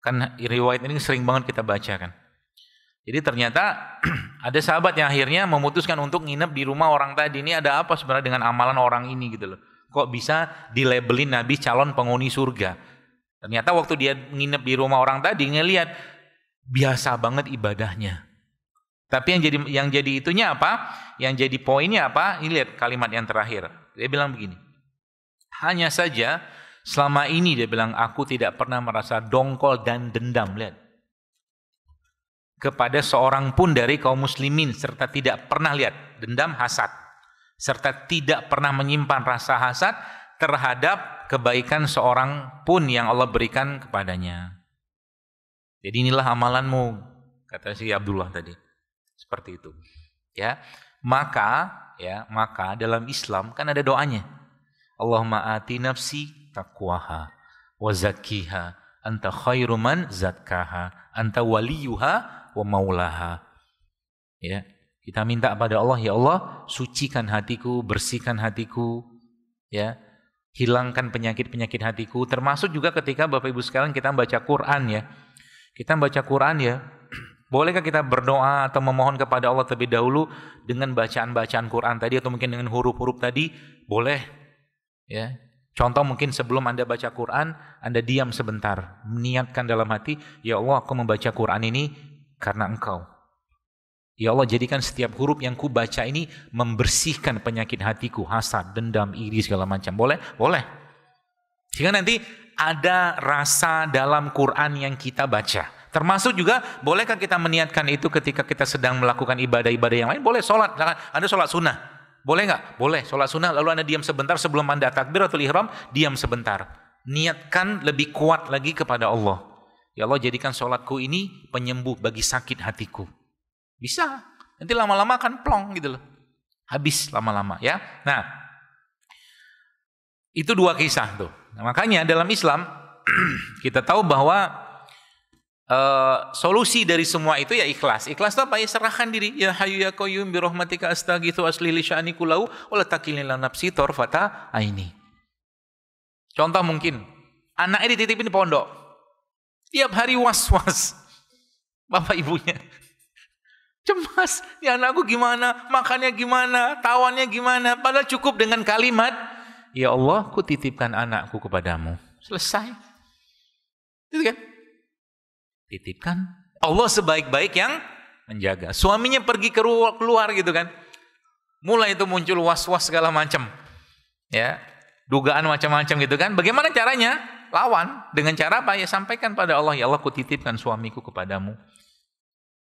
Kan riwayat ini sering banget kita baca kan. Jadi ternyata ada sahabat yang akhirnya memutuskan untuk nginep di rumah orang tadi. Ini ada apa sebenarnya dengan amalan orang ini gitu loh. Kok bisa dilabelin Nabi calon penghuni surga? Ternyata waktu dia nginep di rumah orang tadi ngelihat biasa banget ibadahnya. Tapi yang jadi itunya apa? Yang jadi poinnya apa? Ini lihat kalimat yang terakhir. Dia bilang begini. Hanya saja selama ini dia bilang aku tidak pernah merasa dongkol dan dendam. Lihat. Kepada seorang pun dari kaum muslimin serta tidak pernah lihat dendam hasad. Serta tidak pernah menyimpan rasa hasad terhadap kebaikan seorang pun yang Allah berikan kepadanya. Jadi inilah amalanmu, kata si Abdullah tadi. Seperti itu. Ya. Maka dalam Islam kan ada doanya. Allahumma ati nafsi taqwaha wa zakkiha anta khairu man zakkaha anta waliyuha wa maulaha. Ya. Kita minta pada Allah, ya Allah, sucikan hatiku, bersihkan hatiku, ya, hilangkan penyakit-penyakit hatiku. Termasuk juga ketika Bapak Ibu sekalian kita baca Quran ya. Kita baca Quran ya. Bolehkah kita berdoa atau memohon kepada Allah terlebih dahulu dengan bacaan-bacaan Quran tadi atau mungkin dengan huruf-huruf tadi? Boleh. Ya. Contoh mungkin sebelum Anda baca Quran, Anda diam sebentar, niatkan dalam hati, ya Allah, aku membaca Quran ini karena Engkau. Ya Allah, jadikan setiap huruf yang ku baca ini membersihkan penyakit hatiku, hasad, dendam, iri, segala macam. Boleh? Boleh. Sehingga nanti ada rasa dalam Quran yang kita baca. Termasuk juga, bolehkah kita meniatkan itu ketika kita sedang melakukan ibadah-ibadah yang lain? Boleh, sholat. Anda sholat sunnah. Boleh nggak? Boleh, sholat sunnah. Lalu Anda diam sebentar sebelum Anda takbiratul ihram, diam sebentar. Niatkan lebih kuat lagi kepada Allah. Ya Allah, jadikan sholatku ini penyembuh bagi sakit hatiku. Bisa. Nanti lama-lama akan plong gitu loh. Habis lama-lama ya. Nah, itu dua kisah tuh. Nah, makanya dalam Islam kita tahu bahwa solusi dari semua itu ya ikhlas. Ikhlas itu apa? Ya serahkan diri. Ya hayyu ya qayyum bi rahmatika astaghitsu asli li sya'ni kullahu wa la takilni la nafsi tarfata aini. Contoh mungkin anaknya dititipin di pondok. Tiap hari was-was. Bapak ibunya cemas, ya anakku gimana, makannya gimana, tawannya gimana. Padahal cukup dengan kalimat, ya Allah, ku titipkan anakku kepadamu. Selesai. Itu kan? Titipkan. Allah sebaik-baik yang menjaga. Suaminya pergi keluar gitu kan. Mulai itu muncul was-was segala macam. Ya, dugaan macam-macam gitu kan. Bagaimana caranya? Lawan. Dengan cara apa? Ya sampaikan pada Allah, ya Allah, ku titipkan suamiku kepadamu.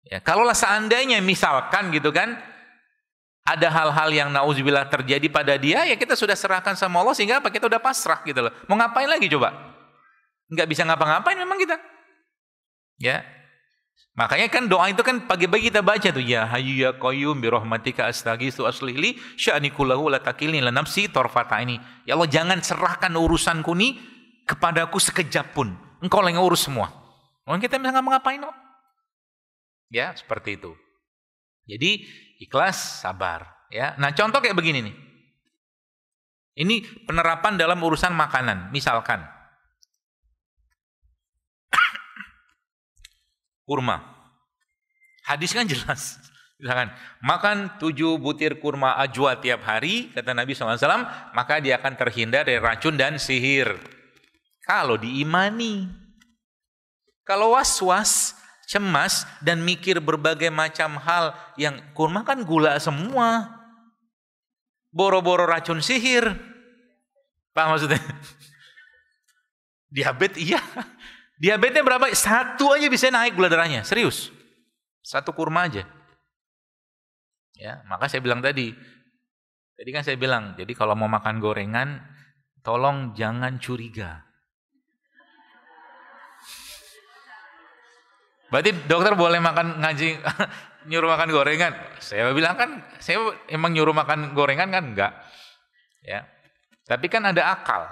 Ya, kalaulah seandainya misalkan gitu kan, ada hal-hal yang nauzubillah terjadi pada dia, ya kita sudah serahkan sama Allah sehingga apa? Kita udah pasrah gitu loh. Mau ngapain lagi coba? Enggak bisa ngapa-ngapain memang kita. Ya. Makanya kan doa itu kan pagi-pagi kita baca tuh, ya hayyu ya qayyum bi rahmatika astaghitsu aslih li sya'ni kullahu la takilni la nafsi tarfata ini. Ya Allah, jangan serahkan urusanku ini kepadaku sekejap pun. Engkau yang ngurus semua. Orang kita bisa ngapa-ngapain kok. Ya, seperti itu. Jadi ikhlas, sabar. Ya, nah contoh kayak begini nih. Ini penerapan dalam urusan makanan. Misalkan, kurma. Hadis kan jelas. Misalkan, makan 7 butir kurma ajwa tiap hari, kata Nabi SAW, maka dia akan terhindar dari racun dan sihir. Kalau diimani. Kalau was-was, cemas dan mikir berbagai macam hal yang kurma kan gula semua. Boro-boro racun sihir. Paham maksudnya? Diabetes iya. Diabetesnya berapa? 1 aja bisa naik gula darahnya, serius. 1 kurma aja. Ya, maka saya bilang tadi kan saya bilang, jadi kalau mau makan gorengan tolong jangan curiga. Berarti dokter boleh makan ngaji nyuruh makan gorengan? Saya bilang kan, saya emang nyuruh makan gorengan kan enggak. Ya. Tapi kan ada akal.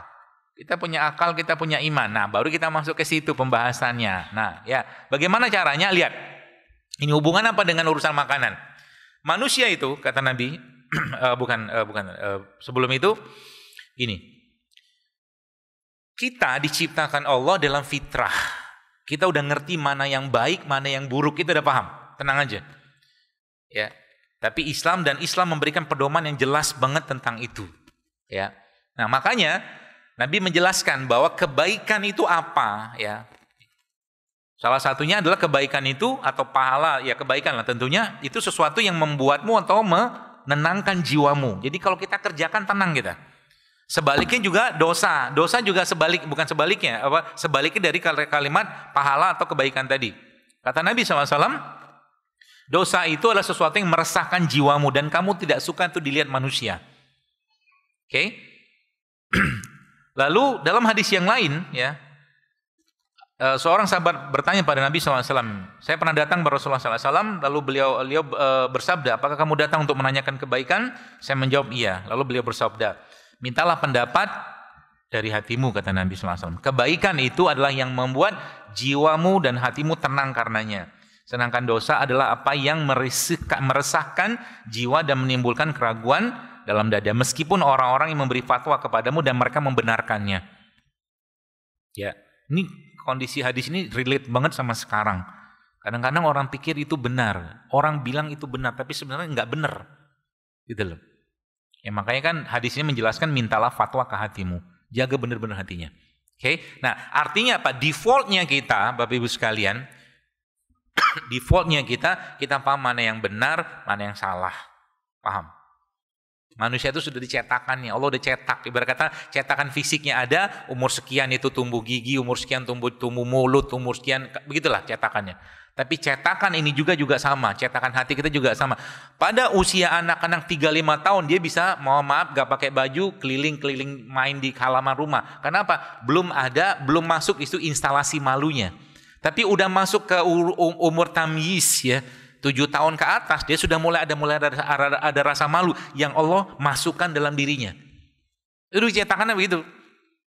Kita punya akal, kita punya iman. Nah, baru kita masuk ke situ pembahasannya. Nah, ya, bagaimana caranya? Lihat. Ini hubungan apa dengan urusan makanan? Manusia itu, kata Nabi, sebelum itu, gini. Kita diciptakan Allah dalam fitrah. Kita udah ngerti mana yang baik, mana yang buruk, kita udah paham. Tenang aja. Ya. Tapi Islam memberikan pedoman yang jelas banget tentang itu. Ya. Nah, makanya Nabi menjelaskan bahwa kebaikan itu apa, ya. Salah satunya adalah kebaikan itu atau pahala, ya kebaikan lah tentunya, itu sesuatu yang membuatmu atau menenangkan jiwamu. Jadi kalau kita kerjakan tenang kita. Sebaliknya juga dosa. Dosa juga bukan sebaliknya, sebaliknya dari kalimat pahala atau kebaikan tadi. Kata Nabi SAW, dosa itu adalah sesuatu yang meresahkan jiwamu dan kamu tidak suka itu dilihat manusia. Oke? Lalu dalam hadis yang lain, ya, seorang sahabat bertanya pada Nabi SAW, saya pernah datang kepada Rasulullah SAW, lalu beliau bersabda, apakah kamu datang untuk menanyakan kebaikan? Saya menjawab iya. Lalu beliau bersabda, mintalah pendapat dari hatimu, kata Nabi SAW. Kebaikan itu adalah yang membuat jiwamu dan hatimu tenang karenanya. Sedangkan dosa adalah apa yang meresahkan jiwa dan menimbulkan keraguan dalam dada, meskipun orang-orang yang memberi fatwa kepadamu dan mereka membenarkannya. Ya, ini kondisi hadis ini relate banget sama sekarang. Kadang-kadang orang pikir itu benar, orang bilang itu benar, tapi sebenarnya nggak benar, gitu loh. Ya makanya kan hadis ini menjelaskan mintalah fatwa ke hatimu, jaga benar-benar hatinya. Oke, nah artinya apa? Defaultnya kita, Bapak Ibu sekalian, defaultnya kita paham mana yang benar, mana yang salah, paham? Manusia itu sudah dicetakannya, Allah udah cetak. Ibarat kata cetakan fisiknya ada, umur sekian itu tumbuh gigi, umur sekian tumbuh mulut, umur sekian, begitulah cetakannya. Tapi cetakan ini juga sama, cetakan hati kita juga sama. Pada usia anak-anak 35 tahun dia bisa, mohon maaf, gak pakai baju, keliling-keliling main di halaman rumah. Kenapa? Belum masuk itu instalasi malunya. Tapi udah masuk ke umur tamyiz, ya. 7 tahun ke atas dia sudah mulai ada rasa malu yang Allah masukkan dalam dirinya. Itu cetakannya begitu.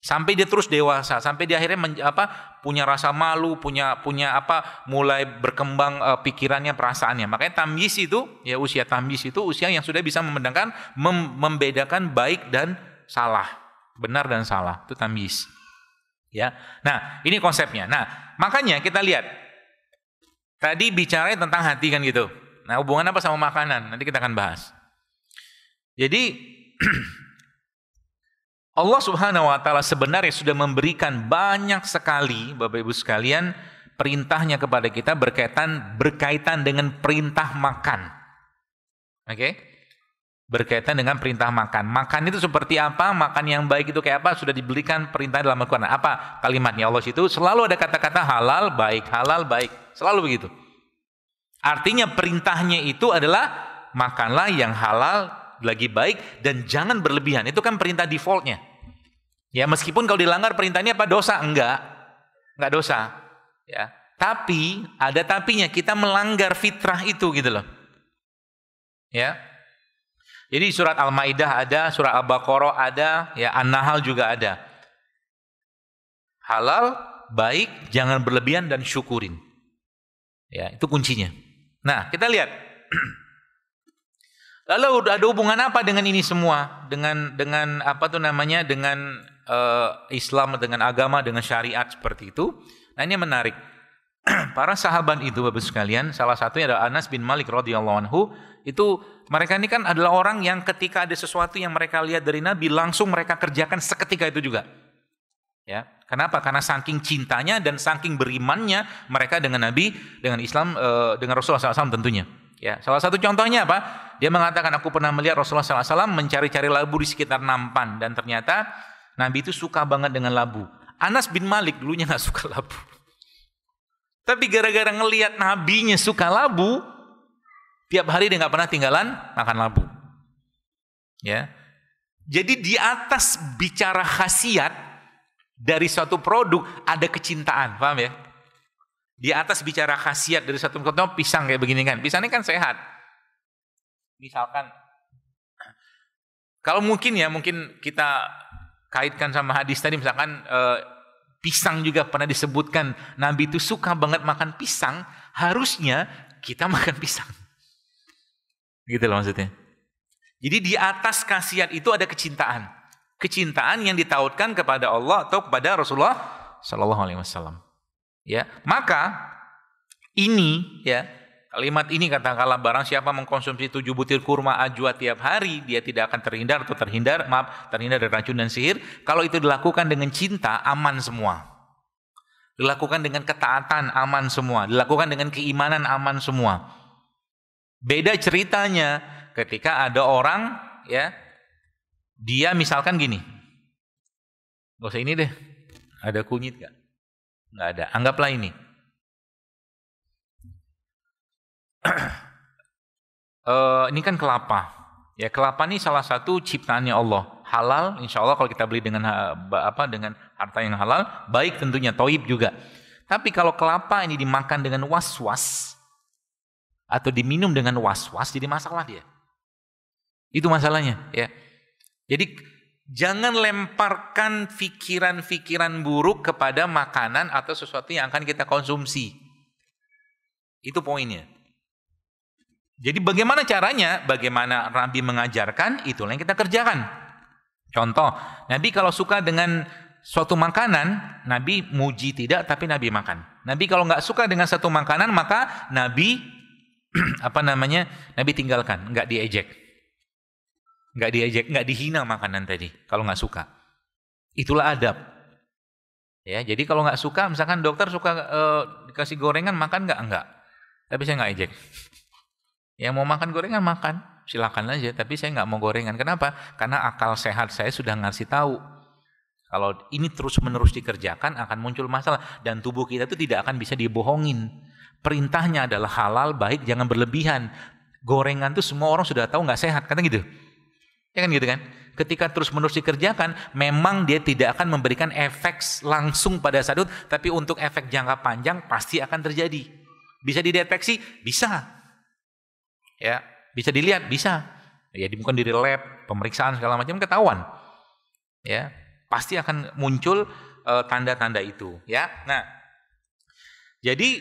Sampai dia terus dewasa, sampai dia akhirnya punya rasa malu, mulai berkembang pikirannya, perasaannya. Makanya tamyiz itu, ya usia tamyiz itu usia yang sudah bisa membedakan baik dan salah, benar dan salah. Itu tamyiz. Ya. Nah, ini konsepnya. Nah, makanya kita lihat tadi bicaranya tentang hati kan gitu. Nah, hubungan apa sama makanan? Nanti kita akan bahas. Jadi Allah Subhanahu wa taala sebenarnya sudah memberikan banyak sekali, Bapak Ibu sekalian, perintahnya kepada kita berkaitan dengan perintah makan. Oke? Berkaitan dengan perintah makan. Makan itu seperti apa? Makan yang baik itu kayak apa? Sudah diberikan perintah dalam Al-Qur'an. Apa kalimatnya Allah itu? Selalu ada kata-kata halal, baik, halal, baik. Selalu begitu. Artinya perintahnya itu adalah makanlah yang halal, lagi baik, dan jangan berlebihan. Itu kan perintah defaultnya. Ya, meskipun kalau dilanggar perintahnya apa? Dosa? Enggak dosa. Ya, tapi ada tapinya, kita melanggar fitrah itu gitu loh. Ya. Jadi surat Al-Maidah ada, surat Al-Baqarah ada, ya An-Nahl juga ada. Halal, baik, jangan berlebihan dan syukurin. Ya, itu kuncinya. Nah, kita lihat. Lalu ada hubungan apa dengan ini semua? Dengan apa tuh namanya? Dengan Islam, dengan agama, dengan syariat seperti itu. Nah, ini menarik. Para sahabat itu, Bapak sekalian, salah satunya adalah Anas bin Malik radhiyallahu anhu. Itu mereka ini kan adalah orang yang ketika ada sesuatu yang mereka lihat dari Nabi, langsung mereka kerjakan seketika itu juga. Ya, kenapa? Karena saking cintanya dan saking berimannya mereka dengan Nabi, dengan Islam, dengan Rasulullah SAW tentunya. Ya, salah satu contohnya apa? Dia mengatakan, aku pernah melihat Rasulullah SAW mencari-cari labu di sekitar nampan, dan ternyata Nabi itu suka banget dengan labu. Anas bin Malik dulunya nggak suka labu, tapi gara-gara ngelihat Nabinya suka labu, tiap hari dia nggak pernah tinggalan makan labu. Ya, jadi di atas bicara khasiat dari suatu produk ada kecintaan, paham ya? Di atas bicara khasiat dari suatu produk, pisang kayak begini kan, pisang ini kan sehat. Misalkan, kalau mungkin kita kaitkan sama hadis tadi, misalkan pisang juga pernah disebutkan Nabi itu suka banget makan pisang, harusnya kita makan pisang. Gitu loh maksudnya. Jadi di atas khasiat itu ada kecintaan. Kecintaan yang ditautkan kepada Allah atau kepada Rasulullah sallallahu alaihi wasallam. Ya, maka ini ya, kalimat ini katakanlah barang siapa mengkonsumsi 7 butir kurma ajwa tiap hari, dia tidak akan terhindar dari racun dan sihir. Kalau itu dilakukan dengan cinta, aman semua. Dilakukan dengan ketaatan, aman semua. Dilakukan dengan keimanan, aman semua. Beda ceritanya ketika ada orang ya, dia misalkan gini. Gak usah ini deh. Ada kunyit gak? Gak ada. Anggaplah ini. Ini kan kelapa. Ya, kelapa ini salah satu ciptaannya Allah. Halal, insya Allah kalau kita beli dengan dengan harta yang halal, baik tentunya, toib juga. Tapi kalau kelapa ini dimakan dengan was-was atau diminum dengan was-was, jadi masalah dia. Itu masalahnya, ya. Jadi jangan lemparkan pikiran-pikiran buruk kepada makanan atau sesuatu yang akan kita konsumsi. Itu poinnya. Jadi bagaimana caranya? Bagaimana Nabi mengajarkan, itulah yang kita kerjakan. Contoh, Nabi kalau suka dengan suatu makanan, Nabi muji tidak, tapi Nabi makan. Nabi kalau nggak suka dengan satu makanan, maka Nabi Nabi tinggalkan, nggak diejek. Nggak dihina makanan tadi kalau nggak suka. Itulah adab. Ya, jadi kalau nggak suka, misalkan dokter suka dikasih gorengan, makan nggak? Enggak. Tapi saya nggak ejek. Yang mau makan gorengan makan, silakan aja. Tapi saya nggak mau gorengan. Kenapa? Karena akal sehat saya sudah ngasih tahu. Kalau ini terus-menerus dikerjakan akan muncul masalah dan tubuh kita itu tidak akan bisa dibohongin. Perintahnya adalah halal, baik, jangan berlebihan. Gorengan itu semua orang sudah tahu nggak sehat, kata gitu. Ya kan gitu kan? Ketika terus-menerus dikerjakan, memang dia tidak akan memberikan efek langsung pada saat itu, tapi untuk efek jangka panjang pasti akan terjadi. Bisa dideteksi? Bisa. Ya, bisa dilihat, bisa. Ya, bukan di lab, pemeriksaan segala macam ketahuan. Ya, pasti akan muncul tanda-tanda itu, ya. Nah, jadi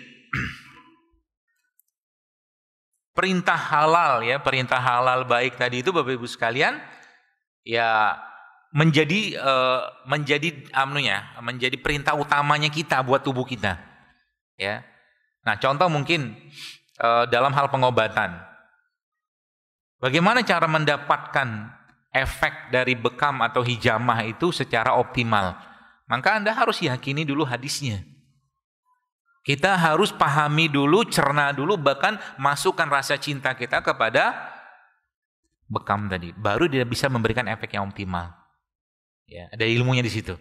perintah halal ya, perintah halal baik tadi itu Bapak Ibu sekalian ya menjadi perintah utamanya kita buat tubuh kita. Ya. Nah, contoh mungkin dalam hal pengobatan. Bagaimana cara mendapatkan efek dari bekam atau hijamah itu secara optimal? Maka Anda harus yakini dulu hadisnya. Kita harus pahami dulu, cerna dulu, bahkan masukkan rasa cinta kita kepada bekam tadi. Baru dia bisa memberikan efek yang optimal. Ya, ada ilmunya di situ.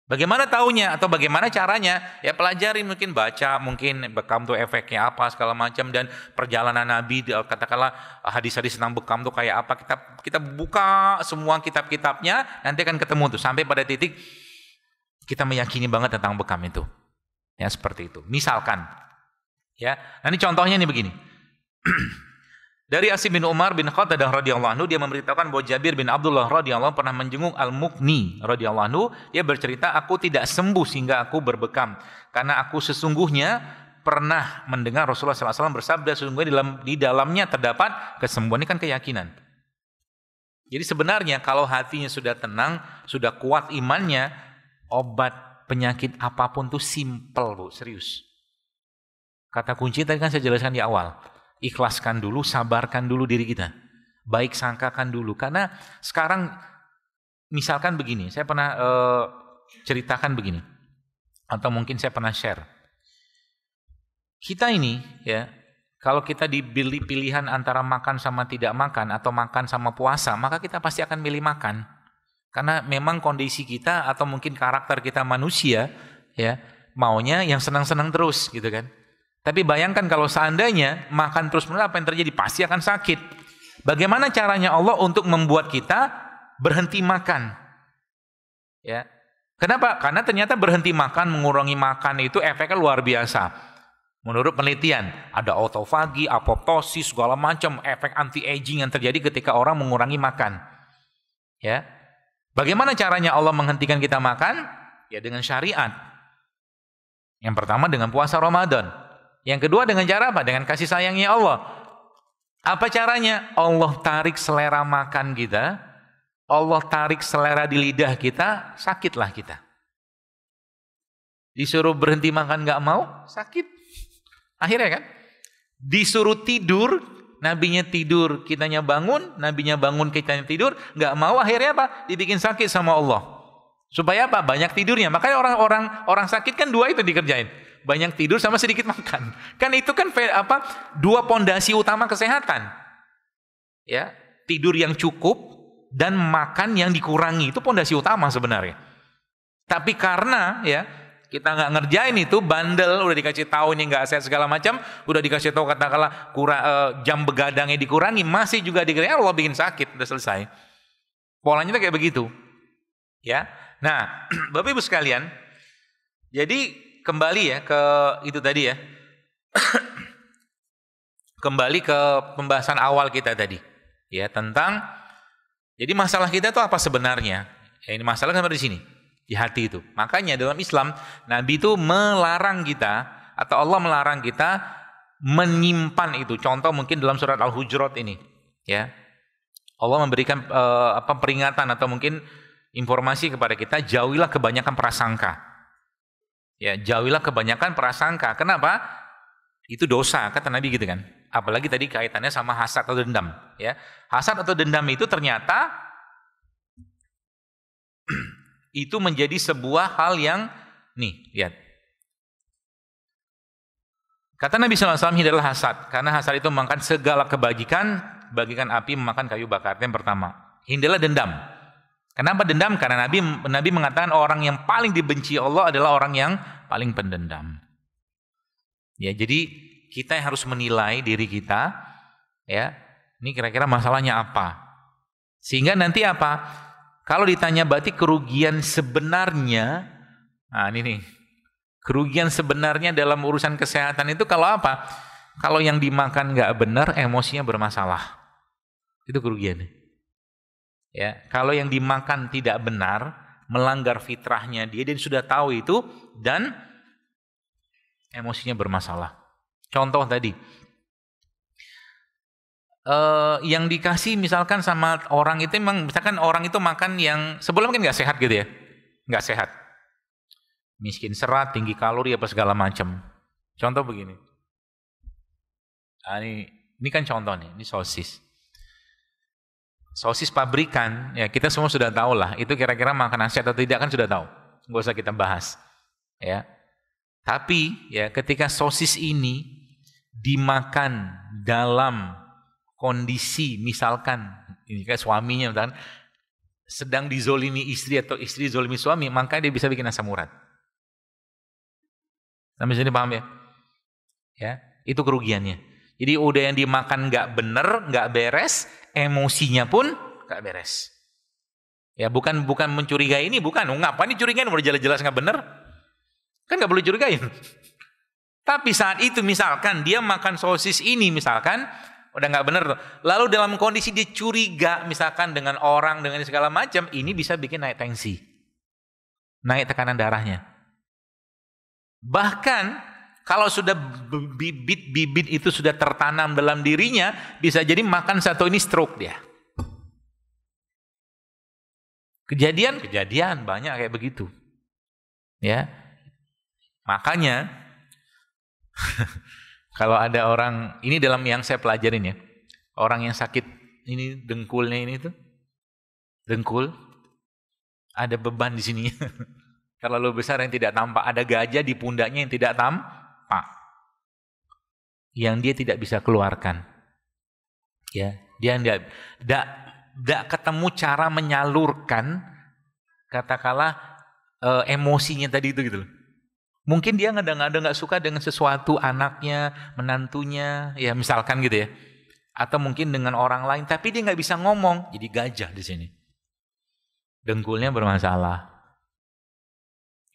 Bagaimana taunya atau bagaimana caranya? Ya pelajari, mungkin baca, mungkin bekam tuh efeknya apa segala macam, dan perjalanan Nabi, katakanlah hadis-hadis tentang bekam tuh kayak apa, kita buka semua kitab-kitabnya, nanti akan ketemu tuh sampai pada titik kita meyakini banget tentang bekam itu. Ya seperti itu. Misalkan, ya, nanti contohnya nih begini. Dari Asim bin Umar bin Khattadah radhiyallahu anhu, dia memberitahukan bahwa Jabir bin Abdullah radhiyallahu anhu pernah menjenguk Al-Muqni radhiyallahu anhu. Dia bercerita, aku tidak sembuh sehingga aku berbekam, karena aku sesungguhnya pernah mendengar Rasulullah SAW bersabda, sesungguhnya di dalamnya terdapat kesembuhan. Ini kan keyakinan. Jadi sebenarnya kalau hatinya sudah tenang, sudah kuat imannya, obat penyakit apapun tuh simple, Bu, serius. Kata kunci tadi kan saya jelaskan di awal. Ikhlaskan dulu, sabarkan dulu diri kita. Baik sangkakan dulu. Karena sekarang misalkan begini, saya pernah ceritakan begini. Atau mungkin saya pernah share. Kita ini ya, kalau kita dibeli pilihan antara makan sama tidak makan atau makan sama puasa, maka kita pasti akan milih makan. Karena memang kondisi kita atau mungkin karakter kita manusia ya, maunya yang senang-senang terus gitu kan. Tapi bayangkan kalau seandainya makan terus-menerus, apa yang terjadi? Pasti akan sakit. Bagaimana caranya Allah untuk membuat kita berhenti makan? Ya. Kenapa? Karena ternyata berhenti makan, mengurangi makan itu efeknya luar biasa. Menurut penelitian, ada autofagi, apoptosis, segala macam efek anti-aging yang terjadi ketika orang mengurangi makan. Ya. Bagaimana caranya Allah menghentikan kita makan? Ya dengan syariat. Yang pertama dengan puasa Ramadan. Yang kedua dengan cara apa? Dengan kasih sayangnya Allah. Apa caranya? Allah tarik selera makan kita. Allah tarik selera di lidah kita, sakitlah kita. Disuruh berhenti makan gak mau, sakit. Akhirnya kan? Disuruh tidur, nabinya tidur, kitanya bangun, nabinya bangun, kitanya tidur, gak mau, akhirnya apa? Dibikin sakit sama Allah. Supaya apa? Banyak tidurnya. Makanya orang sakit kan dua itu dikerjain. Banyak tidur sama sedikit makan. Kan itu kan dua pondasi utama kesehatan. Ya, tidur yang cukup dan makan yang dikurangi itu pondasi utama sebenarnya. Tapi karena ya kita nggak ngerjain itu, bandel, udah dikasih tahu ini nggak sehat segala macam, udah dikasih tahu katakanlah jam begadangnya dikurangi, masih juga dikerjain, Allah bikin sakit, udah selesai. Polanya tuh kayak begitu. Ya. Nah, Bapak Ibu sekalian, jadi kembali ya ke itu tadi ya. Kembali ke pembahasan awal kita tadi. Ya, tentang jadi masalah kita itu apa sebenarnya? Ya, ini masalah kan di sini, di hati itu. Makanya dalam Islam, Nabi itu melarang kita atau Allah melarang kita menyimpan itu. Contoh mungkin dalam surat Al-Hujurat ini, ya. Allah memberikan peringatan atau mungkin informasi kepada kita, jauhilah kebanyakan prasangka. Ya, jauhilah kebanyakan prasangka. Kenapa? Itu dosa, kata Nabi gitu kan. Apalagi tadi kaitannya sama hasad atau dendam, ya. Hasad atau dendam itu ternyata itu menjadi sebuah hal yang nih, lihat. Kata Nabi SAW, adalah hasad, karena hasad itu memakan segala kebajikan, bagikan api memakan kayu bakar. Yang pertama, hindarilah dendam. Kenapa dendam? Karena Nabi mengatakan orang yang paling dibenci Allah adalah orang yang paling pendendam. Ya, jadi kita yang harus menilai diri kita, ya, ini kira-kira masalahnya apa. Sehingga nanti apa? Kalau ditanya berarti kerugian sebenarnya, nah ini nih, kerugian sebenarnya dalam urusan kesehatan itu kalau apa? Kalau yang dimakan nggak benar, emosinya bermasalah. Itu kerugiannya. Ya, kalau yang dimakan tidak benar, melanggar fitrahnya dia sudah tahu itu dan emosinya bermasalah. Contoh tadi, yang dikasih misalkan sama orang itu memang, misalkan orang itu makan yang sebelum kan nggak sehat gitu ya, nggak sehat, miskin serat, tinggi kalori apa segala macam. Contoh begini, nah, ini kan contoh nih, ini sosis. Sosis pabrikan, ya kita semua sudah tahu lah, itu kira-kira makanan sehat atau tidak kan sudah tahu, nggak usah kita bahas, ya. Tapi ya ketika sosis ini dimakan dalam kondisi misalkan, ini kayak suaminya misalkan sedang dizolimi istri atau istri zolimi suami, maka dia bisa bikin asam urat. Sampai sini paham ya? Ya, itu kerugiannya. Jadi udah yang dimakan nggak bener, nggak beres, emosinya pun nggak beres. Ya bukan mencurigai ini, bukan. Ngapain dicurigain? Udah jelas-jelas nggak bener, kan nggak perlu curigain. Tapi saat itu misalkan dia makan sosis ini misalkan udah nggak bener, lalu dalam kondisi dia curiga misalkan dengan orang dengan segala macam, ini bisa bikin naik tensi, naik tekanan darahnya. Bahkan kalau sudah bibit-bibit itu sudah tertanam dalam dirinya, bisa jadi makan satu ini stroke dia. Kejadian banyak kayak begitu. Ya. Makanya kalau ada orang, ini dalam yang saya pelajarin ya. Orang yang sakit ini dengkulnya ini tuh. Dengkul ada beban di sini. Terlalu besar yang tidak tampak, ada gajah di pundaknya yang tidak tampak, yang dia tidak bisa keluarkan. Ya, dia tidak ketemu cara menyalurkan katakanlah emosinya tadi itu gitu loh. Mungkin dia nggak suka dengan sesuatu, anaknya, menantunya, ya misalkan gitu ya. Atau mungkin dengan orang lain, tapi dia nggak bisa ngomong, jadi gajah di sini. Dengkulnya bermasalah.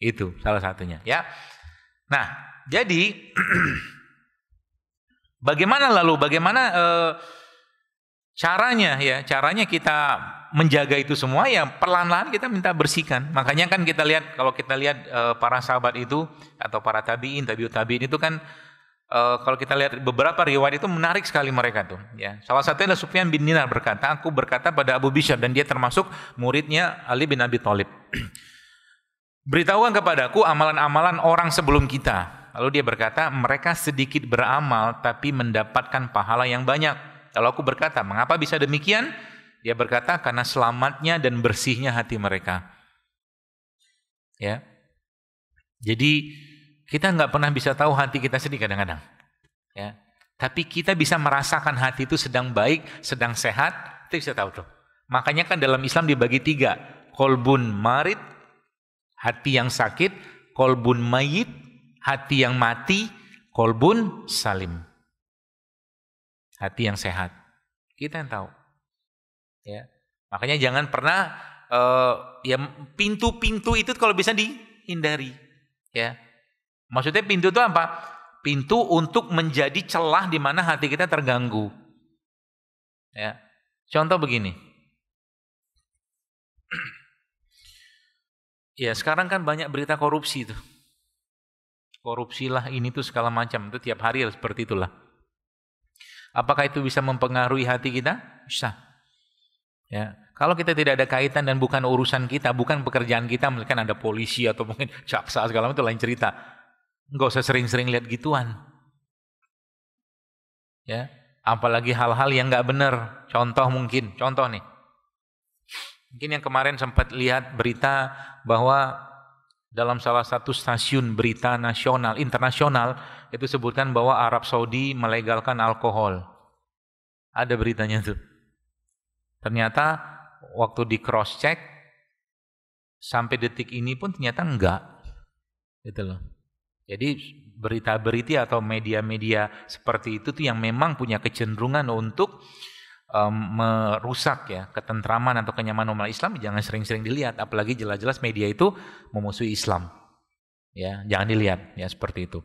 Itu salah satunya, ya. Nah, jadi bagaimana Caranya kita menjaga itu semua ya perlahan-lahan kita minta bersihkan. Makanya kan kita lihat, kalau kita lihat para sahabat itu atau para tabi'in, tabi'ut tabi'in itu kan kalau kita lihat beberapa riwayat itu menarik sekali mereka tuh. Ya, salah satunya adalah Sufyan bin Dinar berkata, aku berkata pada Abu Bishr, dan dia termasuk muridnya Ali bin Abi Thalib. Beritahukan kepadaku amalan-amalan orang sebelum kita. Lalu dia berkata, mereka sedikit beramal tapi mendapatkan pahala yang banyak. Lalu aku berkata, mengapa bisa demikian? Dia berkata, karena selamatnya dan bersihnya hati mereka. Ya, jadi kita nggak pernah bisa tahu hati kita sedih kadang-kadang. Ya, tapi kita bisa merasakan hati itu sedang baik, sedang sehat, itu bisa tahu tuh. Makanya kan dalam Islam dibagi 3, kolbun marid, hati yang sakit, kolbun mayit, hati yang mati, kolbun salim, hati yang sehat. Kita yang tahu. Ya, makanya jangan pernah ya pintu-pintu itu kalau bisa dihindari. Ya, maksudnya pintu itu apa? Pintu untuk menjadi celah di mana hati kita terganggu. Ya, contoh begini. Ya, sekarang kan banyak berita korupsi itu. Korupsi lah ini tuh segala macam, itu tiap hari seperti itulah. Apakah itu bisa mempengaruhi hati kita? Bisa. Ya, kalau kita tidak ada kaitan dan bukan urusan kita, bukan pekerjaan kita, misalkan ada polisi atau mungkin jaksa segala macam, itu lain cerita. Enggak usah sering-sering lihat gituan. Ya, apalagi hal-hal yang enggak benar. Contoh nih. Mungkin yang kemarin sempat lihat berita bahwa dalam salah satu stasiun berita nasional, internasional, itu sebutkan bahwa Arab Saudi melegalkan alkohol. Ada beritanya tuh. Ternyata waktu di cross check sampai detik ini pun ternyata enggak. Gitu loh. Jadi berita-berita atau media-media seperti itu tuh yang memang punya kecenderungan untuk merusak ya ketentraman atau kenyamanan umat Islam, jangan sering-sering dilihat, apalagi jelas-jelas media itu memusuhi Islam. Ya, jangan dilihat ya seperti itu.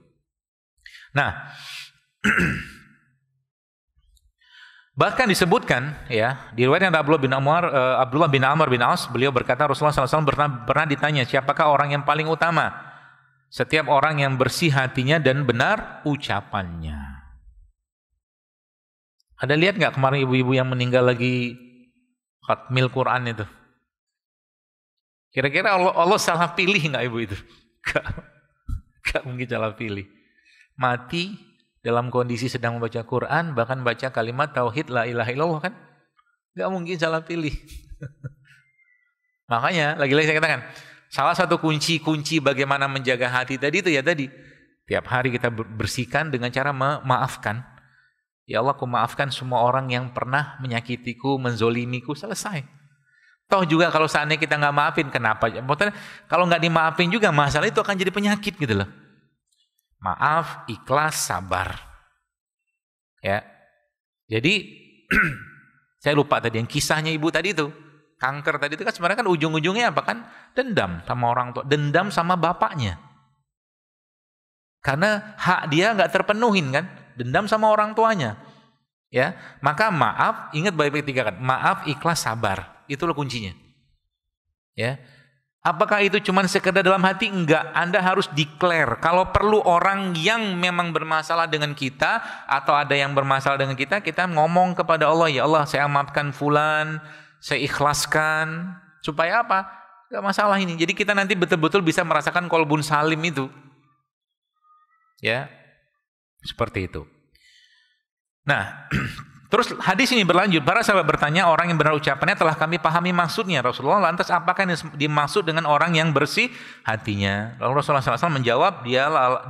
Nah, bahkan disebutkan ya di riwayat Abdullah bin Amr bin As, beliau berkata Rasulullah SAW pernah ditanya, siapakah orang yang paling utama? Setiap orang yang bersih hatinya dan benar ucapannya. Ada lihat nggak kemarin ibu-ibu yang meninggal lagi khatmil Quran itu? Kira-kira Allah salah pilih nggak ibu itu? Gak mungkin salah pilih. Mati dalam kondisi sedang membaca Quran, bahkan baca kalimat tauhid la ilaha illallah kan? Gak mungkin salah pilih. Makanya lagi-lagi saya katakan, salah satu kunci bagaimana menjaga hati tadi itu ya tadi. Tiap hari kita bersihkan dengan cara memaafkan. Ya Allah, aku maafkan semua orang yang pernah menyakitiku, menzolimiku, selesai. Toh juga kalau seandainya kita nggak maafin, kenapa? Kalau nggak dimaafin juga masalah itu akan jadi penyakit gitu loh. Maaf, ikhlas, sabar. Ya. Jadi saya lupa tadi yang kisahnya ibu tadi itu. Kanker tadi itu kan sebenarnya kan ujung-ujungnya apa kan? Dendam sama orang tua, dendam sama bapaknya. Karena hak dia nggak terpenuhin kan? Dendam sama orang tuanya. Ya, maka maaf, ingat baik-baik 3 kan. Maaf, ikhlas, sabar. Itulah kuncinya. Ya. Apakah itu cuma sekedar dalam hati? Enggak, Anda harus declare. Kalau perlu orang yang memang bermasalah dengan kita atau ada yang bermasalah dengan kita ngomong kepada Allah, ya Allah, saya maafkan fulan, saya ikhlaskan. Supaya apa? Enggak masalah ini. Jadi kita nanti betul-betul bisa merasakan kolbun salim itu. Ya. Seperti itu. Nah, terus hadis ini berlanjut. Para sahabat bertanya, orang yang benar ucapannya telah kami pahami maksudnya. Rasulullah, lantas apakah yang dimaksud dengan orang yang bersih hatinya? Lalu Rasulullah SAW menjawab,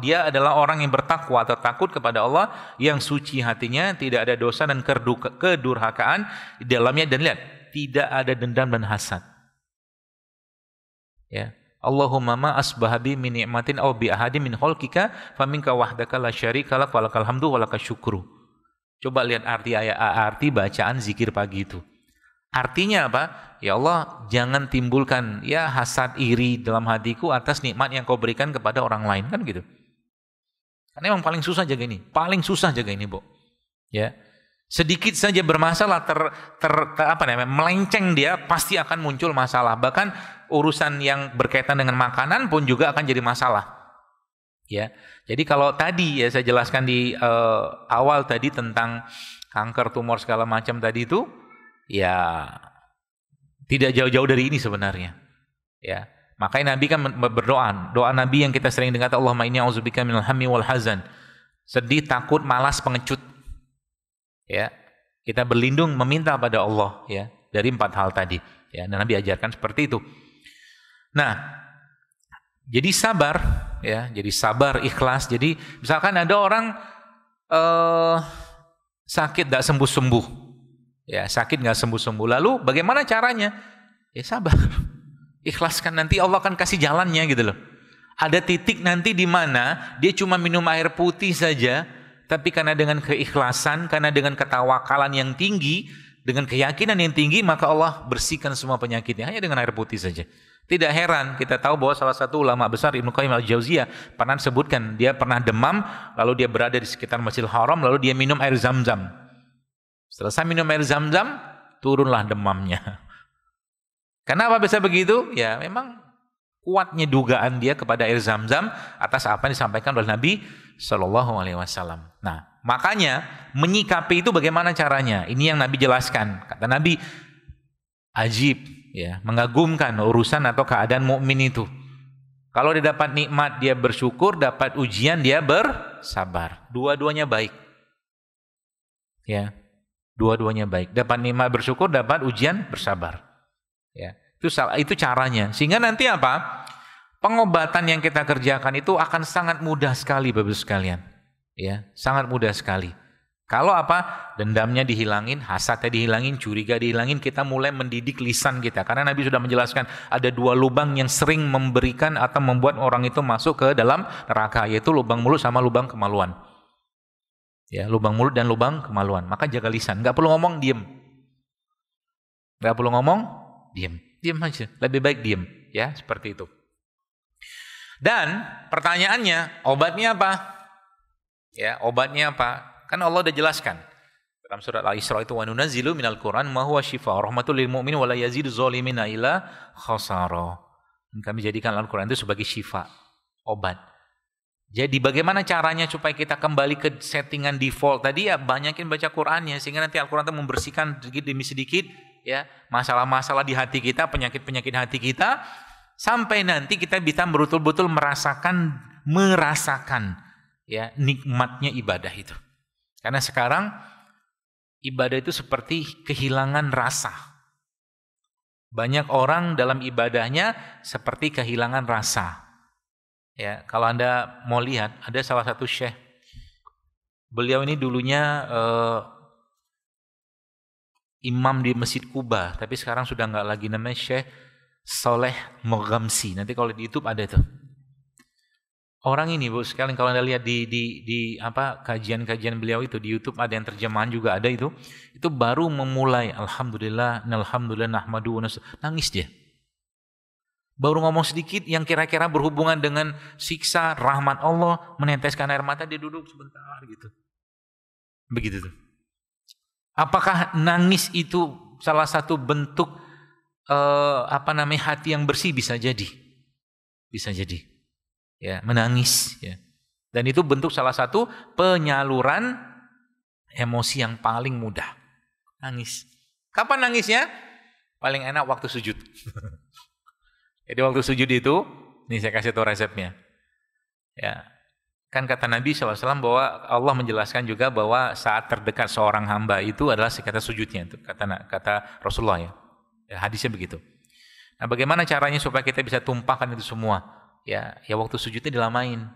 dia adalah orang yang bertakwa atau takut kepada Allah, yang suci hatinya, tidak ada dosa dan kedurhakaan di dalamnya, dan lihat, tidak ada dendam dan hasad. Ya. Allahumma ma asbahabi min ni'matin aw bi ahadin min khalqika faminka wahdaka la syarika lak walakal hamdu walakal syukru. Coba lihat arti bacaan zikir pagi itu. Artinya apa? Ya Allah, jangan timbulkan ya hasad iri dalam hatiku atas nikmat yang kau berikan kepada orang lain, kan gitu. Karena memang paling susah jaga ini, Bu. Ya. Sedikit saja bermasalah melenceng dia pasti akan muncul masalah. Bahkan urusan yang berkaitan dengan makanan pun juga akan jadi masalah. Ya. Jadi kalau tadi ya saya jelaskan di awal tadi tentang kanker, tumor segala macam tadi itu ya tidak jauh-jauh dari ini sebenarnya. Ya. Makanya Nabi kan berdoa. Doa Nabi yang kita sering dengar, Allahumma inni a'udzubika minal hammi wal hazan. Sedih, takut, malas, pengecut. Ya, kita berlindung meminta pada Allah ya dari 4 hal tadi ya, dan Nabi ajarkan seperti itu. Nah, jadi sabar ya, jadi sabar, ikhlas. Jadi misalkan ada orang sakit enggak sembuh-sembuh. Ya, sakit enggak sembuh-sembuh. Lalu bagaimana caranya? Ya sabar. Ikhlaskan, nanti Allah akan kasih jalannya gitu loh. Ada titik nanti di mana dia cuma minum air putih saja, tapi karena dengan keikhlasan, karena dengan ketawakalan yang tinggi, dengan keyakinan yang tinggi, maka Allah bersihkan semua penyakitnya hanya dengan air putih saja. Tidak heran kita tahu bahwa salah satu ulama besar Ibnu Qayyim al-Jauziyah pernah sebutkan dia pernah demam, lalu dia berada di sekitar Masjidil Haram, lalu dia minum air Zam-Zam. Selesai minum air Zam-Zam, turunlah demamnya. Kenapa bisa begitu? Ya memang kuatnya dugaan dia kepada air Zam-Zam atas apa yang disampaikan oleh Nabi Shallallahu Alaihi Wasallam. Nah, makanya menyikapi itu bagaimana caranya? Ini yang Nabi jelaskan. Kata Nabi, ajib, ya, mengagumkan urusan atau keadaan mukmin itu. Kalau dia dapat nikmat dia bersyukur, dapat ujian dia bersabar. Dua-duanya baik. Ya, dua-duanya baik. Dapat nikmat bersyukur, dapat ujian bersabar. Ya, itu caranya. Sehingga nanti apa? Pengobatan yang kita kerjakan itu akan sangat mudah sekali Bapak sekalian. Ya, sangat mudah sekali. Kalau apa? Dendamnya dihilangin, hasadnya dihilangin, curiga dihilangin, kita mulai mendidik lisan kita. Karena Nabi sudah menjelaskan ada 2 lubang yang sering memberikan atau membuat orang itu masuk ke dalam neraka, yaitu lubang mulut sama lubang kemaluan. Ya, lubang mulut dan lubang kemaluan. Maka jaga lisan, enggak perlu ngomong, diam. Enggak perlu ngomong, diam. Diam aja, lebih baik diam, ya, seperti itu. Dan pertanyaannya, obatnya apa? Ya, obatnya apa? Kan Allah sudah jelaskan dalam surat Al-Isra itu, wa nunazzilu minal Qur'an ma huwa syifaa rahmatul lil mu'minin wa la yazidu zalimina illa khasara. Kami jadikan Al-Qur'an itu sebagai syifa, obat. Jadi bagaimana caranya supaya kita kembali ke settingan default tadi? Ya banyakin baca Qur'annya, sehingga nanti Al-Qur'an itu membersihkan sedikit demi sedikit ya masalah-masalah di hati kita, penyakit-penyakit hati kita, sampai nanti kita bisa betul-betul merasakan ya nikmatnya ibadah itu. Karena sekarang ibadah itu seperti kehilangan rasa. Banyak orang dalam ibadahnya seperti kehilangan rasa. Ya, kalau Anda mau lihat, ada salah satu syekh. Beliau ini dulunya imam di Masjid Kuba, tapi sekarang sudah enggak lagi, namanya Syekh Soleh Moghamsi. Nanti kalau di YouTube ada itu. Orang ini Bu sekalian, kalau Anda lihat di apa kajian-kajian beliau itu di YouTube, ada yang terjemahan juga ada itu. Itu baru memulai alhamdulillah nahmadu wa nangis dia. Baru ngomong sedikit yang kira-kira berhubungan dengan siksa rahmat Allah, meneteskan air mata, dia duduk sebentar gitu. Begitu tuh. Apakah nangis itu salah satu bentuk hati yang bersih? Bisa jadi. Bisa jadi. Ya, menangis ya. Dan itu bentuk salah satu penyaluran emosi yang paling mudah. Nangis. Kapan nangisnya? Paling enak waktu sujud. Jadi waktu sujud itu, nih saya kasih tahu resepnya. Ya. Kan kata Nabi SAW bahwa Allah menjelaskan juga bahwa saat terdekat seorang hamba itu adalah sekata sujudnya. Itu kata Rasulullah ya. Hadisnya begitu. Nah, bagaimana caranya supaya kita bisa tumpahkan itu semua? Ya waktu sujudnya dilamain.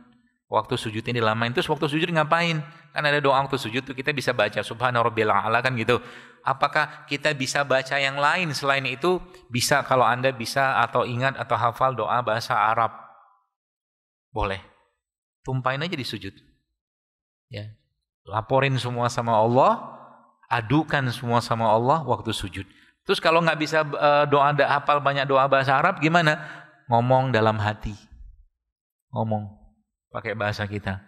Waktu sujudnya dilamain. Terus waktu sujud ngapain? Kan ada doa waktu sujud tuh kita bisa baca Subhana Rabbiyal A'la kan gitu. Apakah kita bisa baca yang lain selain itu? Bisa, kalau Anda bisa atau ingat atau hafal doa bahasa Arab. Boleh. Tumpahin aja di sujud. Ya. Laporin semua sama Allah, adukan semua sama Allah waktu sujud. Terus kalau nggak bisa doa, hafal banyak doa bahasa Arab, gimana? Ngomong dalam hati. Ngomong pakai bahasa kita.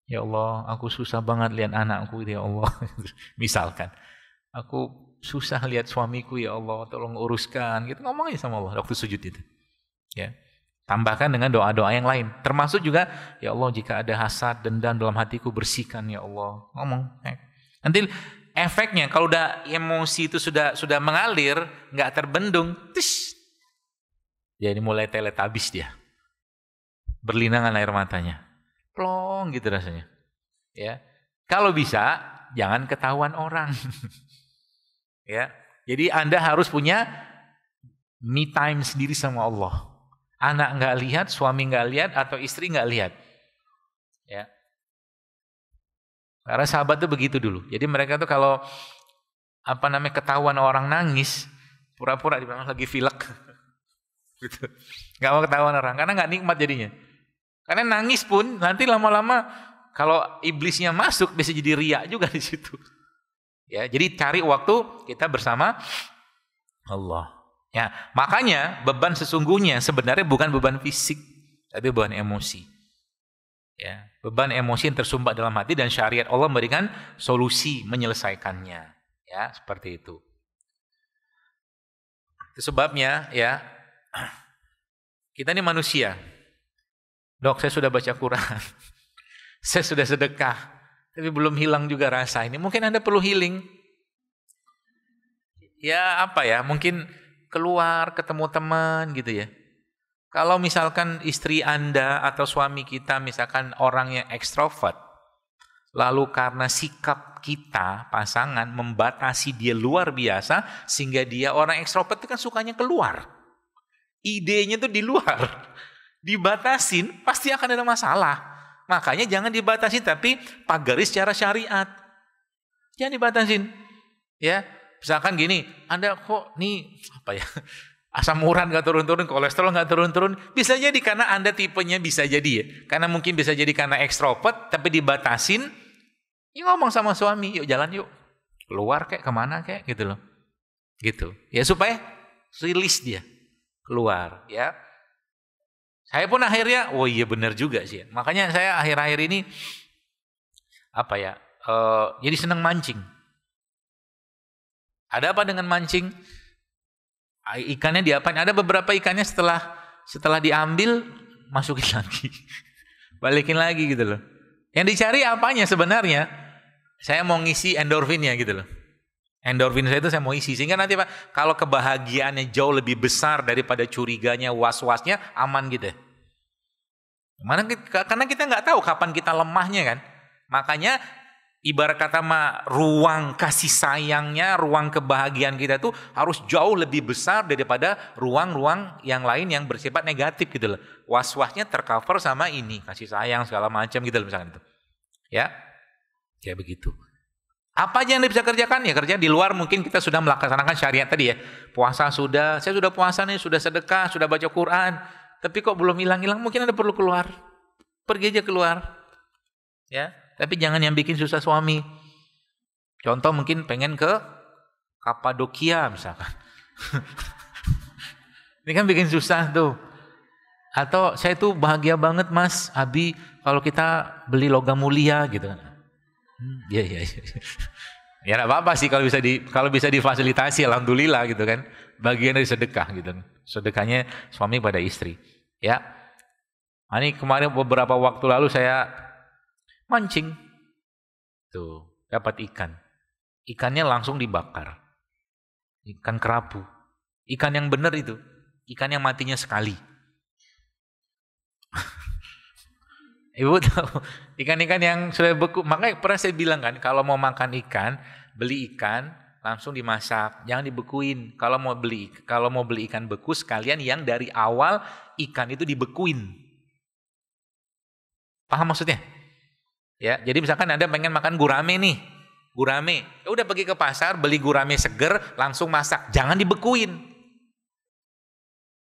Ya Allah, aku susah banget lihat anakku, ya Allah. Misalkan, aku susah lihat suamiku, ya Allah, tolong uruskan. Gitu ngomong aja sama Allah waktu sujud itu. Ya. Tambahkan dengan doa-doa yang lain. Termasuk juga, ya Allah, jika ada hasad, dendam dalam hatiku, bersihkan, ya Allah. Ngomong. Nanti efeknya kalau udah emosi itu sudah mengalir, nggak terbendung, jadi mulai teletabis dia. Berlinangan air matanya. Plong gitu rasanya. Ya. Kalau bisa jangan ketahuan orang. Ya. Jadi Anda harus punya me time sendiri sama Allah. Anak enggak lihat, suami enggak lihat atau istri enggak lihat. Ya. Karena sahabat tuh begitu dulu. Jadi mereka tuh kalau ketahuan orang nangis, pura-pura dibilang lagi pilek. Gitu. Enggak mau ketahuan orang karena enggak nikmat jadinya. Karena nangis pun nanti lama-lama kalau iblisnya masuk bisa jadi riya juga di situ. Ya, jadi cari waktu kita bersama Allah. Ya, makanya beban sesungguhnya sebenarnya bukan beban fisik, tapi beban emosi. Ya, beban emosi yang tersumbat dalam hati dan syariat Allah memberikan solusi menyelesaikannya. Ya, seperti itu. Itu sebabnya ya kita ini manusia. Dok, saya sudah baca Quran, saya sudah sedekah, tapi belum hilang juga rasa ini. Mungkin Anda perlu healing. Ya mungkin keluar ketemu teman gitu ya. Kalau misalkan istri Anda atau suami kita misalkan orang yang ekstrovert, lalu karena sikap kita pasangan membatasi dia luar biasa, sehingga dia orang ekstrovert itu kan sukanya keluar. Idenya tuh di luar. Dibatasin pasti akan ada masalah. Makanya jangan dibatasin tapi pagari secara syariat. Jangan dibatasin. Ya, misalkan gini, Anda kok nih asam urat enggak turun-turun, kolesterol enggak turun-turun, bisa jadi karena Anda tipenya bisa jadi ya. Karena mungkin bisa jadi karena ekstrovert tapi dibatasin. Ya ngomong sama suami, yuk jalan yuk. Keluar kek kemana kek gitu loh. Gitu. Ya supaya rilis dia. Keluar, ya. Saya pun akhirnya, oh iya benar juga sih. Makanya saya akhir-akhir ini jadi senang mancing. Ada apa dengan mancing? Ikannya diapain? Ada beberapa ikannya setelah diambil masukin lagi, balikin lagi gitu loh. Yang dicari apanya sebenarnya? Saya mau ngisi endorfinnya gitu loh. Endorfin saya itu saya mau isi sehingga nanti Pak kalau kebahagiaannya jauh lebih besar daripada curiganya, was-wasnya, aman gitu. Karena kita nggak tahu kapan kita lemahnya kan. Makanya ibarat kata ruang kasih sayangnya, ruang kebahagiaan kita tuh harus jauh lebih besar daripada ruang-ruang yang lain yang bersifat negatif gitu loh. Was-wasnya tercover sama ini, kasih sayang segala macam gitu loh misalkan itu. Ya. Kayak begitu. Apa aja yang bisa kerjakan? Ya kerja di luar mungkin kita sudah melaksanakan syariat tadi ya. Puasa sudah, saya sudah puasa nih, sudah sedekah, sudah baca Quran. Tapi kok belum hilang-hilang, mungkin Anda perlu keluar. Pergi aja keluar. Ya, tapi jangan yang bikin susah suami. Contoh mungkin pengen ke Kapadokia misalkan. Ini kan bikin susah tuh. Atau saya tuh bahagia banget Mas, Abi kalau kita beli logam mulia gitu kan. Iya. Ya enggak apa-apa sih kalau bisa difasilitasi alhamdulillah gitu kan. Bagian dari sedekah gitu. Sedekahnya suami pada istri. Ya. Ini kemarin beberapa waktu lalu saya mancing. Tuh, dapat ikan. Ikannya langsung dibakar. Ikan kerapu. Ikan yang benar itu. Ikan yang matinya sekali. Ibu tahu ikan-ikan yang sudah beku. Makanya pernah saya bilang kan, kalau mau makan ikan, beli ikan langsung dimasak, jangan dibekuin. Kalau mau beli ikan beku sekalian yang dari awal ikan itu dibekuin. Paham maksudnya? Ya, jadi misalkan Anda pengen makan gurame nih, gurame, ya udah pergi ke pasar beli gurame seger, langsung masak, jangan dibekuin.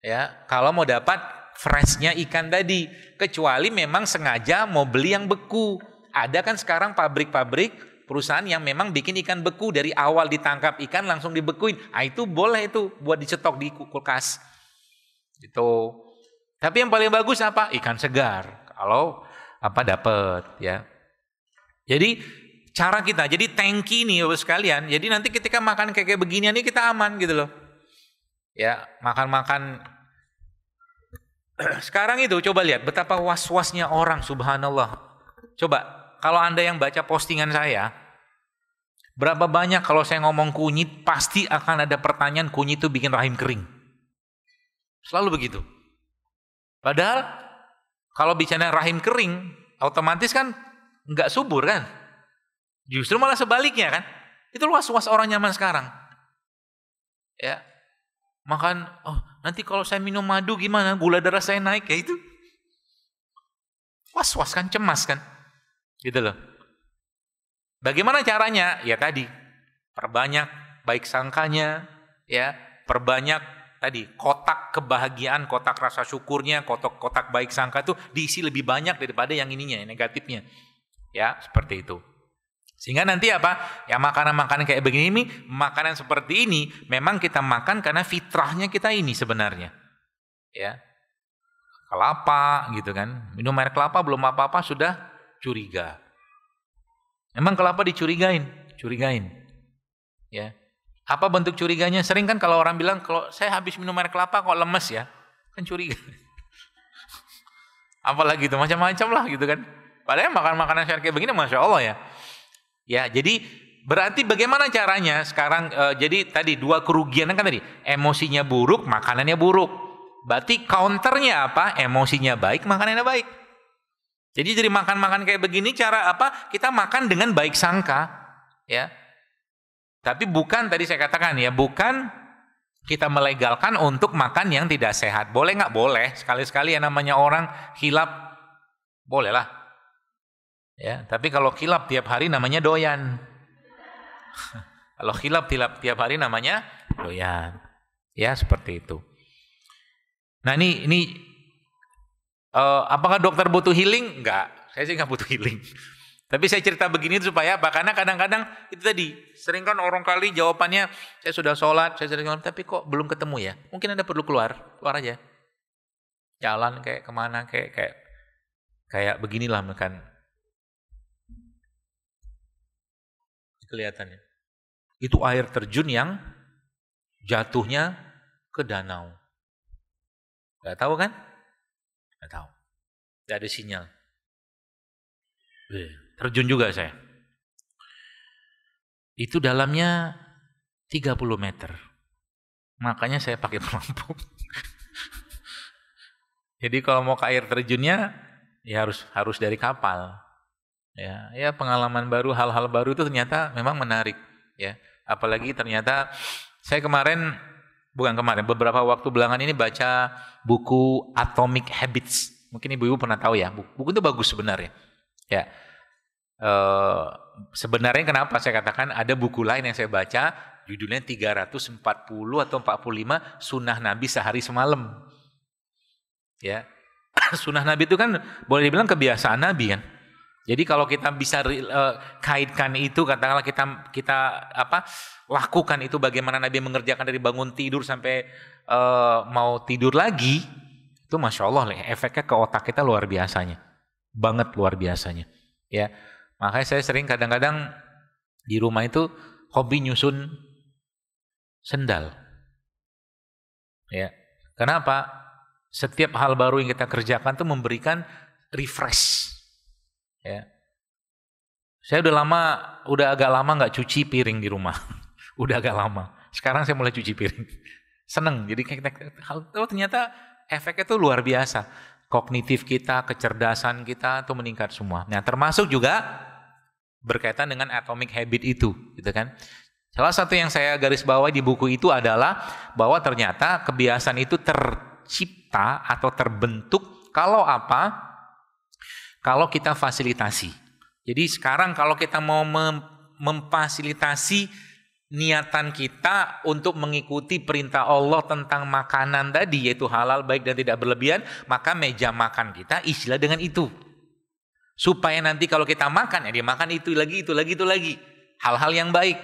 Ya, kalau mau dapat freshnya ikan tadi, kecuali memang sengaja mau beli yang beku. Ada kan sekarang pabrik-pabrik perusahaan yang memang bikin ikan beku dari awal ditangkap ikan langsung dibekuin. Itu boleh itu buat dicetok di kulkas. Gitu. Tapi yang paling bagus apa? Ikan segar. Kalau dapat ya. Jadi cara kita, jadi tangki nih Bapak sekalian. Jadi nanti ketika makan kayak beginian nih kita aman gitu loh. Ya, makan-makan. Sekarang itu coba lihat betapa was-wasnya orang, subhanallah. Coba kalau Anda yang baca postingan saya, berapa banyak kalau saya ngomong kunyit pasti akan ada pertanyaan kunyit itu bikin rahim kering. Selalu begitu. Padahal kalau bicara rahim kering, otomatis kan nggak subur kan? Justru malah sebaliknya kan? Itu was-was orang zaman sekarang. Ya, makan. Oh, nanti kalau saya minum madu gimana? Gula darah saya naik ya itu. Was-was kan, cemas kan, gitu loh. Bagaimana caranya? Ya tadi, perbanyak baik sangkanya, ya, perbanyak tadi kotak kebahagiaan, kotak rasa syukurnya, kotak baik sangka itu diisi lebih banyak daripada yang ininya, yang negatifnya. Ya, seperti itu. Sehingga nanti apa? Ya makanan-makanan kayak begini, makanan seperti ini memang kita makan karena fitrahnya kita ini sebenarnya. Ya. Kelapa gitu kan. Minum air kelapa belum apa-apa sudah curiga. Memang kelapa dicurigain. Ya. Apa bentuk curiganya? Sering kan kalau orang bilang, kalau saya habis minum air kelapa kok lemes ya, kan curiga. Apalagi itu macam-macam lah gitu kan. Padahal makan makanan kayak begini, masya Allah ya. Ya, jadi berarti bagaimana caranya sekarang? Jadi tadi dua kerugian kan tadi, emosinya buruk, makanannya buruk. Berarti counternya apa? Emosinya baik, makanannya baik. Jadi makan kayak begini cara apa? Kita makan dengan baik sangka, ya. Tapi bukan tadi saya katakan ya, bukan kita melegalkan untuk makan yang tidak sehat. Boleh nggak? Boleh. Sekali-sekali yang namanya orang khilaf, bolehlah. Ya, tapi kalau khilaf tiap hari namanya doyan. Kalau khilaf tiap hari namanya doyan. Ya, seperti itu. Nah ini apakah dokter butuh healing? Enggak. Saya sih nggak butuh healing. Tapi saya cerita begini supaya apa? Karena kadang-kadang itu tadi, sering kan orang kali jawabannya, saya sudah sholat, tapi kok belum ketemu ya? Mungkin Anda perlu keluar aja. Jalan kayak kemana, kayak beginilah makan. Kelihatannya. Itu air terjun yang jatuhnya ke danau. Gak tahu kan? Gak tahu. Gak ada sinyal. Terjun juga saya. Itu dalamnya 30 meter. Makanya saya pakai pelampung. Jadi kalau mau ke air terjunnya ya harus dari kapal. Ya pengalaman baru, hal-hal baru itu ternyata memang menarik, ya. Apalagi ternyata saya beberapa waktu belakangan ini baca buku Atomic Habits. Mungkin ibu-ibu pernah tahu ya. Buku itu bagus sebenarnya. Ya. Sebenarnya kenapa saya katakan ada buku lain yang saya baca judulnya 340 atau 45 sunnah Nabi sehari semalam. Ya. Sunnah Nabi itu kan boleh dibilang kebiasaan Nabi kan. Jadi kalau kita bisa kaitkan itu, katakanlah kita lakukan itu, bagaimana Nabi mengerjakan dari bangun tidur sampai mau tidur lagi, itu masya Allah efeknya ke otak kita luar biasanya, banget luar biasanya. Ya. Makanya saya sering kadang-kadang di rumah itu hobi nyusun sendal. Ya. Kenapa? Setiap hal baru yang kita kerjakan itu memberikan refresh. Ya. Saya udah agak lama nggak cuci piring di rumah. Udah agak lama. Sekarang saya mulai cuci piring. Seneng. Jadi ternyata efeknya itu luar biasa. Kognitif kita, kecerdasan kita itu meningkat semua. Nah, termasuk juga berkaitan dengan atomic habit itu, gitu kan? Salah satu yang saya garis bawahi di buku itu adalah bahwa ternyata kebiasaan itu tercipta atau terbentuk kalau apa? Kalau kita fasilitasi. Jadi sekarang kalau kita mau memfasilitasi niatan kita untuk mengikuti perintah Allah tentang makanan tadi, yaitu halal, baik dan tidak berlebihan, maka meja makan kita isilah dengan itu. Supaya nanti kalau kita makan, ya dimakan itu lagi. Hal-hal yang baik.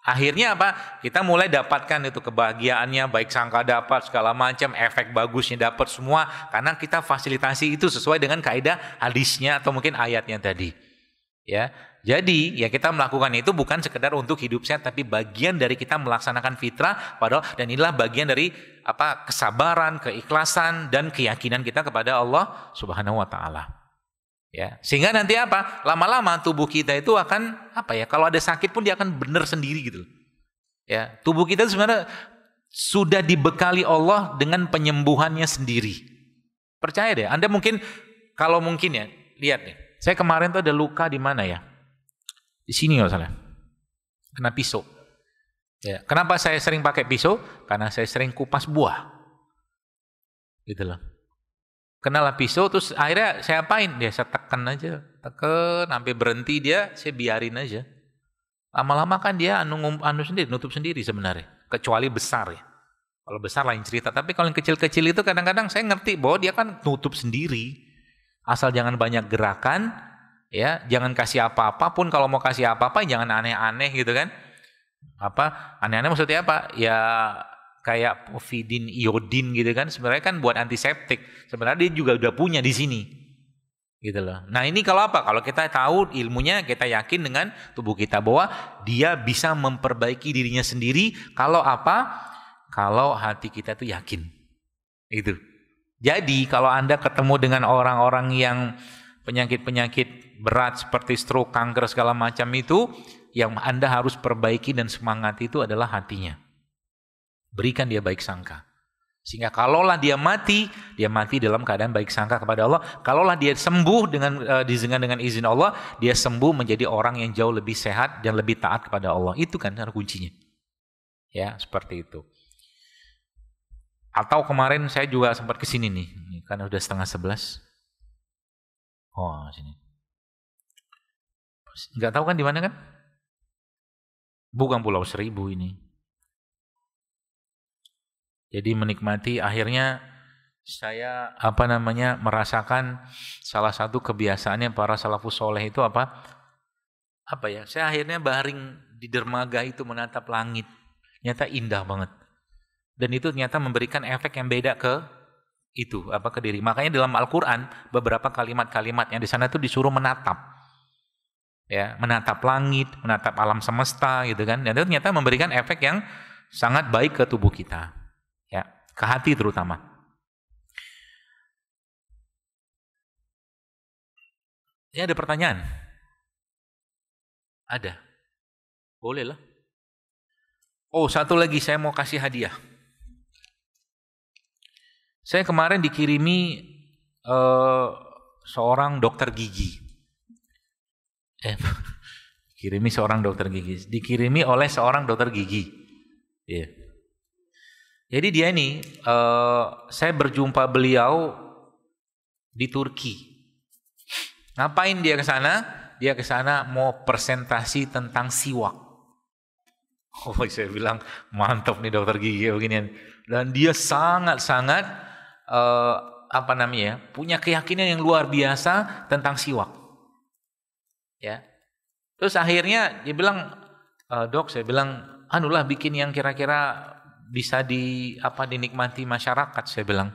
Akhirnya apa? Kita mulai dapatkan itu kebahagiaannya, baik sangka dapat, segala macam, efek bagusnya dapat semua. Karena kita fasilitasi itu sesuai dengan kaidah hadisnya atau mungkin ayatnya tadi. Ya. Jadi ya kita melakukan itu bukan sekedar untuk hidup sehat, tapi bagian dari kita melaksanakan fitrah, padahal dan inilah bagian dari kesabaran, keikhlasan dan keyakinan kita kepada Allah Subhanahu wa taala. Ya, sehingga nanti lama-lama tubuh kita itu akan kalau ada sakit pun dia akan benar sendiri gitu. Ya, tubuh kita sebenarnya sudah dibekali Allah dengan penyembuhannya sendiri. Percaya deh, Anda mungkin kalau mungkin ya, lihat nih. Saya kemarin tuh ada luka di mana ya? Di sini nggak salah. Kena pisau. Ya, kenapa saya sering pakai pisau? Karena saya sering kupas buah. Gitu loh. Kenalah pisau, terus akhirnya saya apain? Saya tekan aja. Tekan, sampai berhenti dia, saya biarin aja. Lama-lama kan dia sendiri, nutup sendiri sebenarnya. Kecuali besar ya. Kalau besar lain cerita. Tapi kalau yang kecil-kecil itu kadang-kadang saya ngerti bahwa dia kan nutup sendiri. Asal jangan banyak gerakan, ya, jangan kasih apa-apa pun, kalau mau kasih apa-apa jangan aneh-aneh gitu kan. Aneh-aneh maksudnya apa? Ya kayak povidin, iodin gitu kan. Sebenarnya kan buat antiseptik. Sebenarnya dia juga udah punya di sini. Gitu loh. Nah, ini kalau kalau kita tahu ilmunya, kita yakin dengan tubuh kita bahwa dia bisa memperbaiki dirinya sendiri kalau kalau hati kita tuh yakin. Itu. Jadi kalau Anda ketemu dengan orang-orang yang penyakit-penyakit berat seperti stroke, kanker segala macam itu, yang Anda harus perbaiki dan semangat itu adalah hatinya. Berikan dia baik sangka. Sehingga kalaulah dia mati dalam keadaan baik sangka kepada Allah. Kalaulah dia sembuh dengan izin Allah, dia sembuh menjadi orang yang jauh lebih sehat dan lebih taat kepada Allah. Itu kan cara kuncinya. Ya, seperti itu. Atau kemarin saya juga sempat ke sini nih, karena udah 10:30. Oh, sini. Enggak tahu kan di mana kan? Bukan Pulau Seribu ini. Jadi menikmati, akhirnya saya merasakan salah satu kebiasaannya para salafus soleh itu saya akhirnya baring di dermaga itu menatap langit. Ternyata indah banget. Dan itu ternyata memberikan efek yang beda ke diri. Makanya dalam Al-Qur'an beberapa kalimat-kalimat yang di sana itu disuruh menatap. Ya, menatap langit, menatap alam semesta gitu kan. Dan itu ternyata memberikan efek yang sangat baik ke tubuh kita. Ya, ke hati terutama. Ini ada pertanyaan? Ada. Boleh lah. Oh, satu lagi saya mau kasih hadiah. Saya kemarin dikirimi seorang dokter gigi. Dikirimi oleh seorang dokter gigi. Yeah. Jadi dia ini, saya berjumpa beliau di Turki. Ngapain dia ke sana? Dia ke sana mau presentasi tentang siwak. Oh, saya bilang mantap nih dokter gigi beginian. Dan dia sangat-sangat punya keyakinan yang luar biasa tentang siwak. Ya. Terus akhirnya dia bilang, "Dok," saya bilang, bikin yang kira-kira bisa dinikmati masyarakat," saya bilang.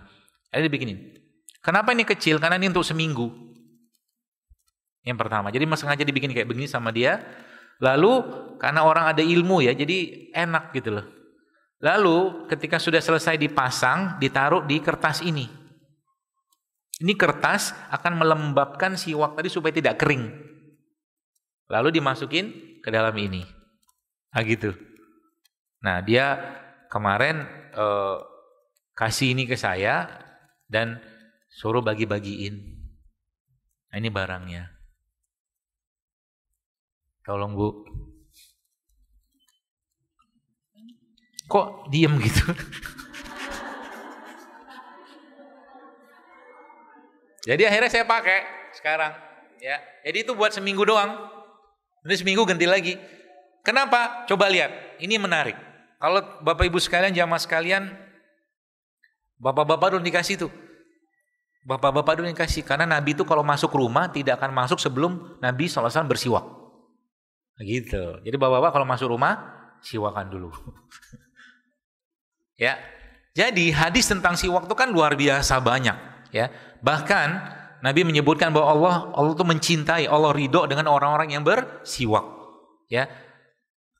Akhirnya dibikinin. Kenapa ini kecil? Karena ini untuk seminggu. Yang pertama. Jadi sengaja dibikin kayak begini sama dia. Lalu karena orang ada ilmu ya, jadi enak gitu loh. Lalu ketika sudah selesai dipasang, ditaruh di kertas ini. Ini kertas akan melembabkan siwak tadi supaya tidak kering. Lalu dimasukin ke dalam ini. Nah gitu. Nah dia kemarin kasih ini ke saya dan suruh bagi-bagiin. Nah, ini barangnya. Tolong Bu. Kok diem gitu? Jadi akhirnya saya pakai sekarang. Ya, jadi itu buat seminggu doang. Nanti seminggu ganti lagi. Kenapa? Coba lihat. Ini menarik. Kalau Bapak Ibu sekalian, jamaah sekalian, bapak-bapak udah dikasih tuh. Bapak-bapak udah dikasih. Karena Nabi itu kalau masuk rumah tidak akan masuk sebelum Nabi SAW bersiwak. Gitu. Jadi bapak-bapak kalau masuk rumah siwakan dulu. Ya. Jadi hadis tentang siwak itu kan luar biasa banyak, ya. Bahkan Nabi menyebutkan bahwa Allah tuh mencintai, Allah ridho dengan orang-orang yang bersiwak. Ya.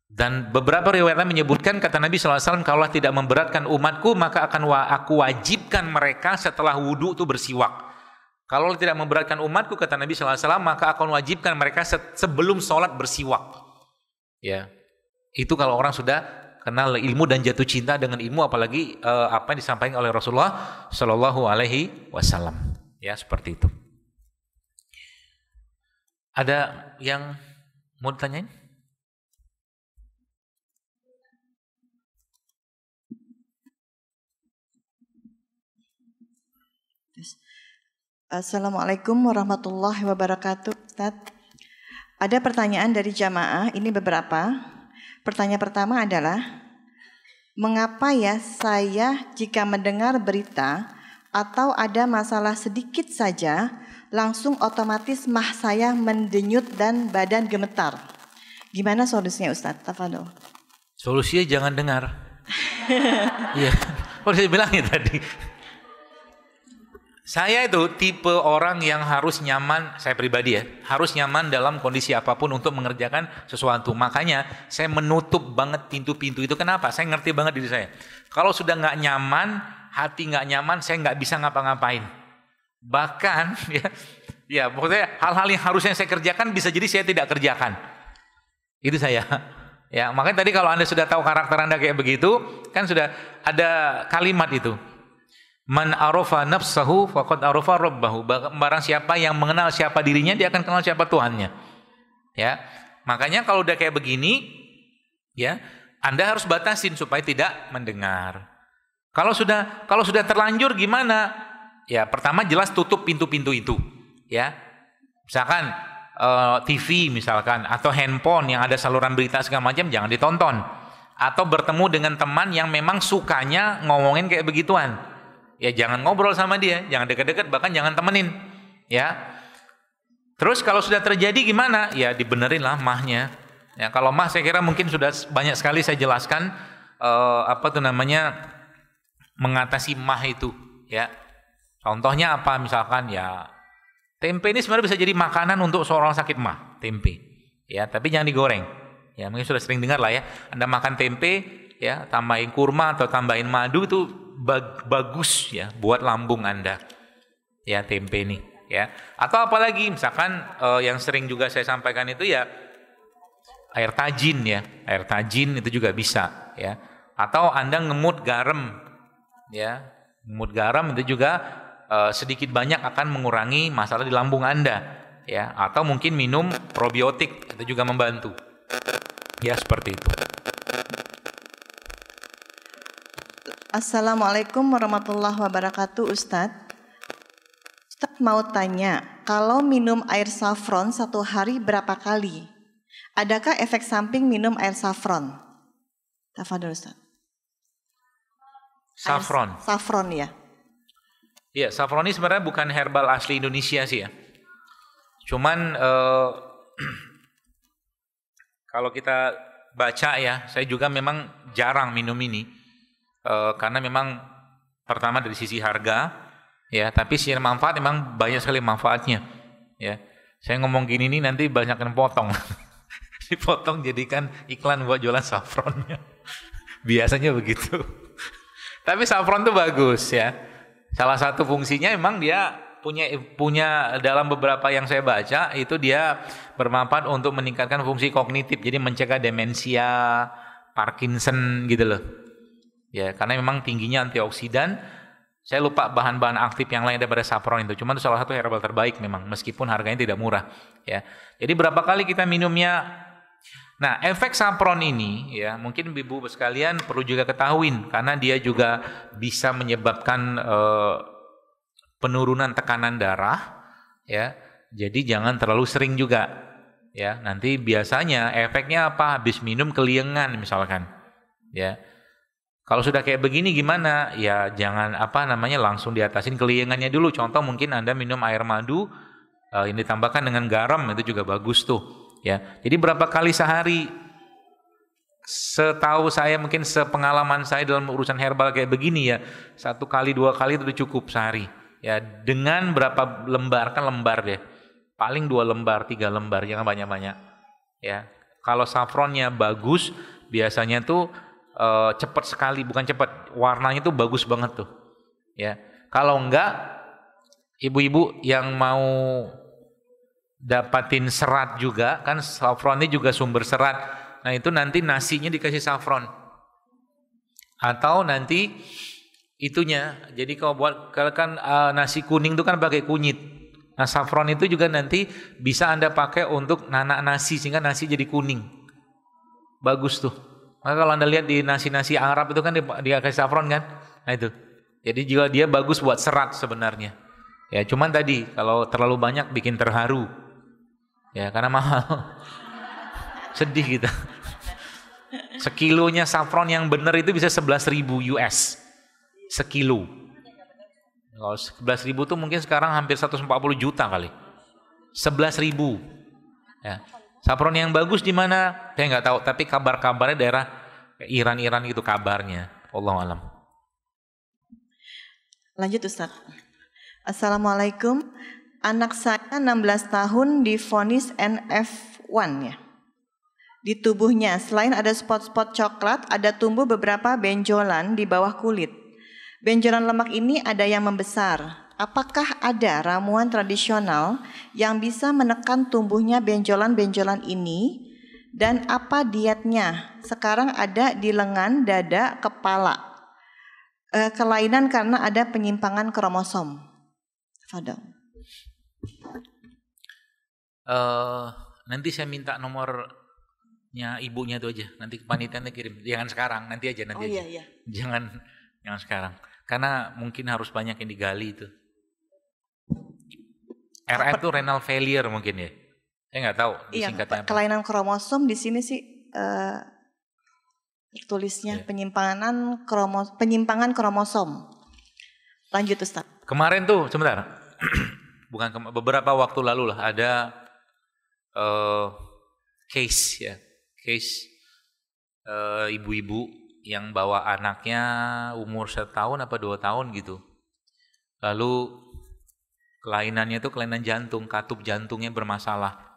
Dan beberapa riwayat menyebutkan, kata Nabi SAW, kalau Allah tidak memberatkan umatku, maka akan aku wajibkan mereka setelah wudu itu bersiwak. Kalau Allah tidak memberatkan umatku, kata Nabi SAW, maka akan wajibkan mereka sebelum sholat bersiwak. Ya, itu kalau orang sudah kenal ilmu dan jatuh cinta dengan ilmu, apalagi apa yang disampaikan oleh Rasulullah Shallallahu Alaihi Wasallam. Ya, seperti itu. Ada yang mau ditanyain? Assalamualaikum warahmatullahi wabarakatuh, Ustaz. Ada pertanyaan dari jamaah, ini beberapa. Pertanyaan pertama adalah, mengapa ya saya jika mendengar berita atau ada masalah sedikit saja, langsung otomatis mah saya mendenyut dan badan gemetar? Gimana solusinya, Ustaz? Tafadhol. Solusinya jangan dengar. Iya, kok saya bilangin tadi. Saya itu tipe orang yang harus nyaman, saya pribadi ya, harus nyaman dalam kondisi apapun untuk mengerjakan sesuatu. Makanya saya menutup banget pintu-pintu itu. Kenapa? Saya ngerti banget diri saya. Kalau sudah nggak nyaman, hati nggak nyaman, saya nggak bisa ngapa-ngapain. Bahkan ya maksudnya hal-hal yang harusnya saya kerjakan bisa jadi saya tidak kerjakan. Itu saya. Ya, makanya tadi kalau Anda sudah tahu karakter Anda kayak begitu, kan sudah ada kalimat itu. Man arafa nafsahu faqad arafa rabbahu. Barang siapa yang mengenal siapa dirinya, dia akan kenal siapa Tuhannya. Ya. Makanya kalau udah kayak begini, ya, Anda harus batasin supaya tidak mendengar. Kalau sudah terlanjur gimana? Ya, pertama jelas tutup pintu-pintu itu, ya. Misalkan TV misalkan atau handphone yang ada saluran berita segala macam jangan ditonton. Atau bertemu dengan teman yang memang sukanya ngomongin kayak begituan. Ya jangan ngobrol sama dia, jangan dekat-dekat, bahkan jangan temenin, ya. Terus kalau sudah terjadi gimana? Ya dibenerin lah mahnya. Ya kalau mah saya kira mungkin sudah banyak sekali saya jelaskan mengatasi mah itu, ya. Contohnya apa? Misalkan ya tempe ini sebenarnya bisa jadi makanan untuk seorang sakit mah, tempe. Ya, tapi jangan digoreng. Ya, mungkin sudah sering dengar lah ya. Anda makan tempe, ya, tambahin kurma atau tambahin madu itu bagus ya buat lambung Anda. Ya, tempe ini, ya. Atau apalagi misalkan yang sering juga saya sampaikan itu ya air tajin ya. Air tajin itu juga bisa, ya. Atau Anda ngemut garam, ya. Ngemut garam itu juga sedikit banyak akan mengurangi masalah di lambung Anda, ya. Atau mungkin minum probiotik itu juga membantu. Ya, seperti itu. Assalamualaikum warahmatullahi wabarakatuh, Ustadz. Ustadz mau tanya, kalau minum air saffron satu hari berapa kali? Adakah efek samping minum air saffron? Tafadhol, Ustadz. Saffron. Saffron ya. Iya, saffron ini sebenarnya bukan herbal asli Indonesia sih ya. Cuman kalau kita baca ya, saya juga memang jarang minum ini. Karena memang pertama dari sisi harga, ya, tapi secara manfaat memang banyak sekali manfaatnya, ya. Saya ngomong gini nih nanti banyak yang potong, dipotong jadikan iklan buat jualan saffronnya, biasanya begitu. Tapi saffron itu bagus ya. Salah satu fungsinya memang dia punya dalam beberapa yang saya baca itu dia bermanfaat untuk meningkatkan fungsi kognitif, jadi mencegah demensia, Parkinson gitu loh. Ya, karena memang tingginya antioksidan. Saya lupa bahan-bahan aktif yang lain daripada saffron itu. Cuma itu salah satu herbal terbaik memang, meskipun harganya tidak murah. Ya, jadi berapa kali kita minumnya? Nah, efek saffron ini, ya, mungkin ibu sekalian perlu juga ketahuin, karena dia juga bisa menyebabkan penurunan tekanan darah. Ya, jadi jangan terlalu sering juga. Ya, nanti biasanya efeknya apa? Habis minum keliengan misalkan. Ya. Kalau sudah kayak begini gimana? Ya jangan langsung diatasin keliengannya dulu. Contoh mungkin Anda minum air madu ini ditambahkan dengan garam, itu juga bagus tuh, ya. Jadi berapa kali sehari? Setahu saya, mungkin sepengalaman saya dalam urusan herbal kayak begini ya, 1 kali 2 kali itu cukup sehari, Ya, dengan berapa lembar, kan lembar deh. Paling 2 lembar, 3 lembar, jangan banyak-banyak. Ya. Kalau saffronnya bagus, biasanya tuh cepat sekali, bukan cepat, warnanya tuh bagus banget tuh. Ya. Kalau enggak, ibu-ibu yang mau dapatin serat juga, kan saffron ini juga sumber serat. Nah, itu nanti nasinya dikasih saffron. Atau nanti itunya, jadi kalau kan nasi kuning itu kan pakai kunyit. Nah, saffron itu juga nanti bisa Anda pakai untuk nanak nasi sehingga nasi jadi kuning. Bagus tuh. Maka kalau Anda lihat di nasi-nasi Arab itu kan dia kasih saffron kan? Nah itu. Jadi juga dia bagus buat serat sebenarnya. Ya, cuman tadi kalau terlalu banyak bikin terharu. Ya, karena mahal. Sedih kita. Sekilonya saffron yang benar itu bisa 11.000 US. Sekilo. Kalau 11.000 tuh mungkin sekarang hampir 140 juta kali. 11.000. Ya. Saffron yang bagus di mana? Saya nggak tahu, tapi kabar-kabarnya daerah Iran gitu kabarnya. Wallahu alam. Lanjut Ustaz. Assalamualaikum. Anak saya 16 tahun divonis NF1 ya. Di tubuhnya selain ada spot-spot coklat, ada tumbuh beberapa benjolan di bawah kulit. Benjolan lemak ini ada yang membesar. Apakah ada ramuan tradisional yang bisa menekan tumbuhnya benjolan-benjolan ini? Dan apa dietnya? Sekarang ada di lengan, dada, kepala. Kelainan karena ada penyimpangan kromosom. Fadal. Nanti saya minta nomornya ibunya itu aja. Nanti panitianya kirim. Jangan sekarang, nanti aja. Iya. Jangan sekarang. Karena mungkin harus banyak yang digali itu. RF itu renal failure mungkin ya. Saya nggak tahu singkatnya apa. Kelainan kromosom di sini sih tertulisnya penyimpangan kromosom. Lanjut Ustaz. Kemarin tuh sebentar. Beberapa waktu lalu lah ada case ibu-ibu yang bawa anaknya umur 1 tahun apa 2 tahun gitu. Lalu kelainannya itu kelainan jantung, katup jantungnya bermasalah.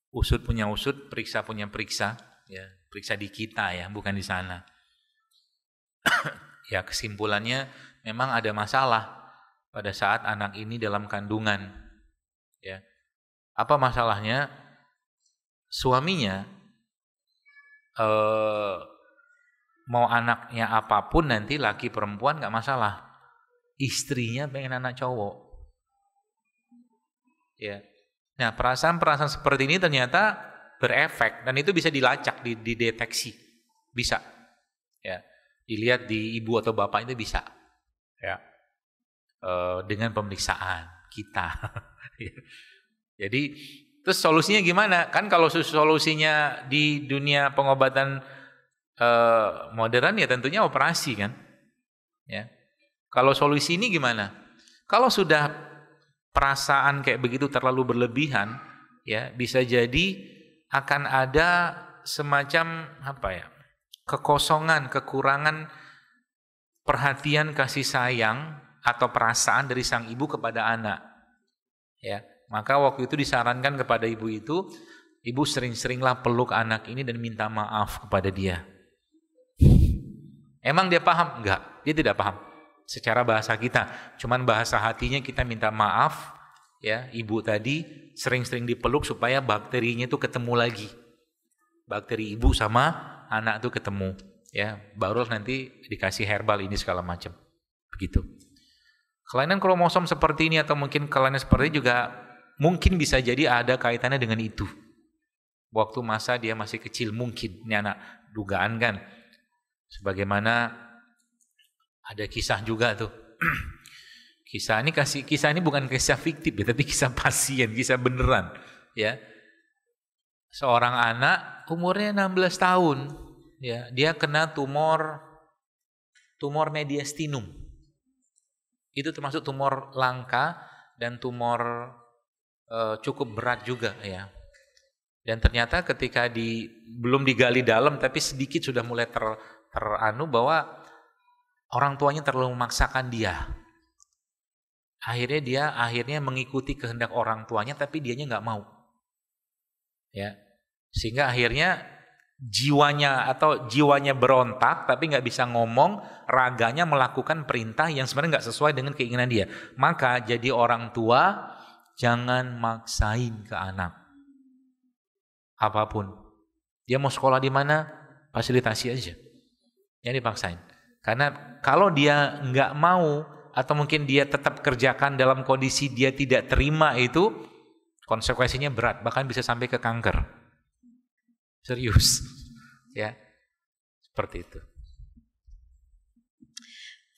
Usut punya usut, periksa punya periksa, ya, periksa di kita ya, bukan di sana. Ya, kesimpulannya memang ada masalah pada saat anak ini dalam kandungan. Ya. Apa masalahnya? Suaminya mau anaknya apapun nanti laki perempuan nggak masalah. Istrinya pengen anak cowok. Ya. Nah, perasaan-perasaan seperti ini ternyata berefek dan itu bisa dilacak, dideteksi. Bisa. Ya. Dilihat di ibu atau bapak itu bisa. Ya. Dengan pemeriksaan kita. Jadi terus solusinya gimana? Kan kalau solusinya di dunia pengobatan modern ya tentunya operasi kan. Ya. Kalau solusi ini gimana? Kalau sudah perasaan kayak begitu terlalu berlebihan, ya bisa jadi akan ada semacam kekosongan, kekurangan perhatian kasih sayang atau perasaan dari sang ibu kepada anak. Ya. Maka waktu itu disarankan kepada ibu itu, ibu sering-seringlah peluk anak ini dan minta maaf kepada dia. Emang dia paham? Enggak, dia tidak paham. Secara bahasa kita, cuman bahasa hatinya kita minta maaf, ya ibu tadi sering-sering dipeluk supaya bakterinya itu ketemu lagi. Bakteri ibu sama anak itu ketemu, ya baru nanti dikasih herbal ini segala macam. Begitu. Kelainan kromosom seperti ini atau mungkin kelainan seperti ini juga mungkin bisa jadi ada kaitannya dengan itu. Waktu masa dia masih kecil mungkin. Ini anak dugaan kan. Sebagaimana ada kisah juga tuh. Kisah ini bukan kisah fiktif ya, tapi kisah pasien, kisah beneran, ya. Seorang anak umurnya 16 tahun, ya, dia kena tumor mediastinum. Itu termasuk tumor langka dan tumor cukup berat juga ya. Dan ternyata ketika belum digali dalam tapi sedikit sudah mulai teranu bahwa orang tuanya terlalu memaksakan dia. Akhirnya mengikuti kehendak orang tuanya, tapi dianya nggak mau. Ya, sehingga akhirnya jiwanya berontak, tapi nggak bisa ngomong, raganya melakukan perintah yang sebenarnya nggak sesuai dengan keinginan dia. Maka jadi orang tua jangan maksain ke anak. Apapun. Dia mau sekolah di mana, fasilitasi aja. Jangan dipaksain. Karena kalau dia nggak mau, atau mungkin dia tetap kerjakan dalam kondisi dia tidak terima itu, konsekuensinya berat, bahkan bisa sampai ke kanker. Serius. Ya. Seperti itu.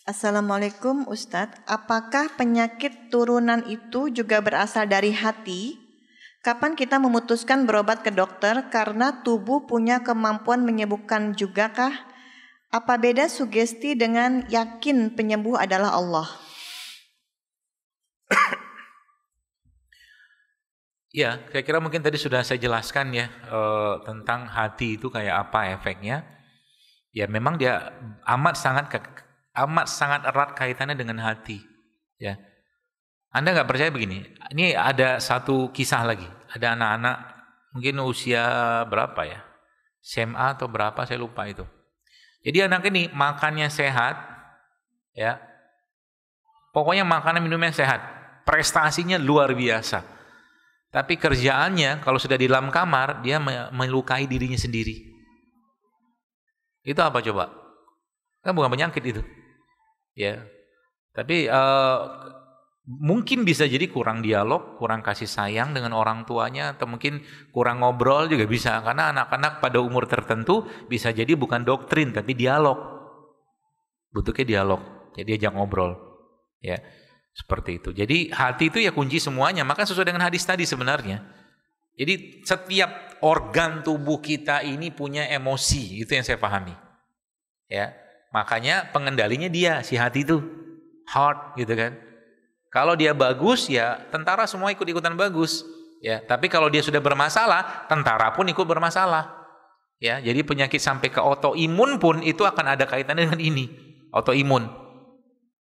Assalamualaikum Ustadz, apakah penyakit turunan itu juga berasal dari hati? Kapan kita memutuskan berobat ke dokter karena tubuh punya kemampuan menyembuhkan juga kah? Apa beda sugesti dengan yakin penyembuh adalah Allah? Ya, saya kira mungkin tadi sudah saya jelaskan ya tentang hati itu kayak apa efeknya. Ya memang dia amat sangat erat kaitannya dengan hati. Ya, Anda nggak percaya begini? Ini ada satu kisah lagi. Ada anak-anak mungkin usia berapa ya? SMA atau berapa saya lupa itu. Jadi anak ini makannya sehat, ya. Pokoknya makanan minumnya sehat, prestasinya luar biasa. Tapi kerjaannya kalau sudah di dalam kamar dia melukai dirinya sendiri. Itu apa coba? Kan bukan penyakit itu, ya. Tapi mungkin bisa jadi kurang dialog, kurang kasih sayang dengan orang tuanya, atau mungkin kurang ngobrol juga bisa. Karena anak-anak pada umur tertentu bisa jadi bukan doktrin tapi dialog. Butuhnya dialog, jadi diajak ngobrol. Ya, seperti itu. Jadi hati itu ya kunci semuanya. Maka sesuai dengan hadis tadi sebenarnya. Jadi setiap organ tubuh kita ini punya emosi, itu yang saya pahami. Ya, makanya pengendalinya dia si hati itu, heart gitu kan. Kalau dia bagus ya tentara semua ikut-ikutan bagus. Ya, tapi kalau dia sudah bermasalah, tentara pun ikut bermasalah. Ya, jadi penyakit sampai ke autoimun pun itu akan ada kaitannya dengan ini, autoimun.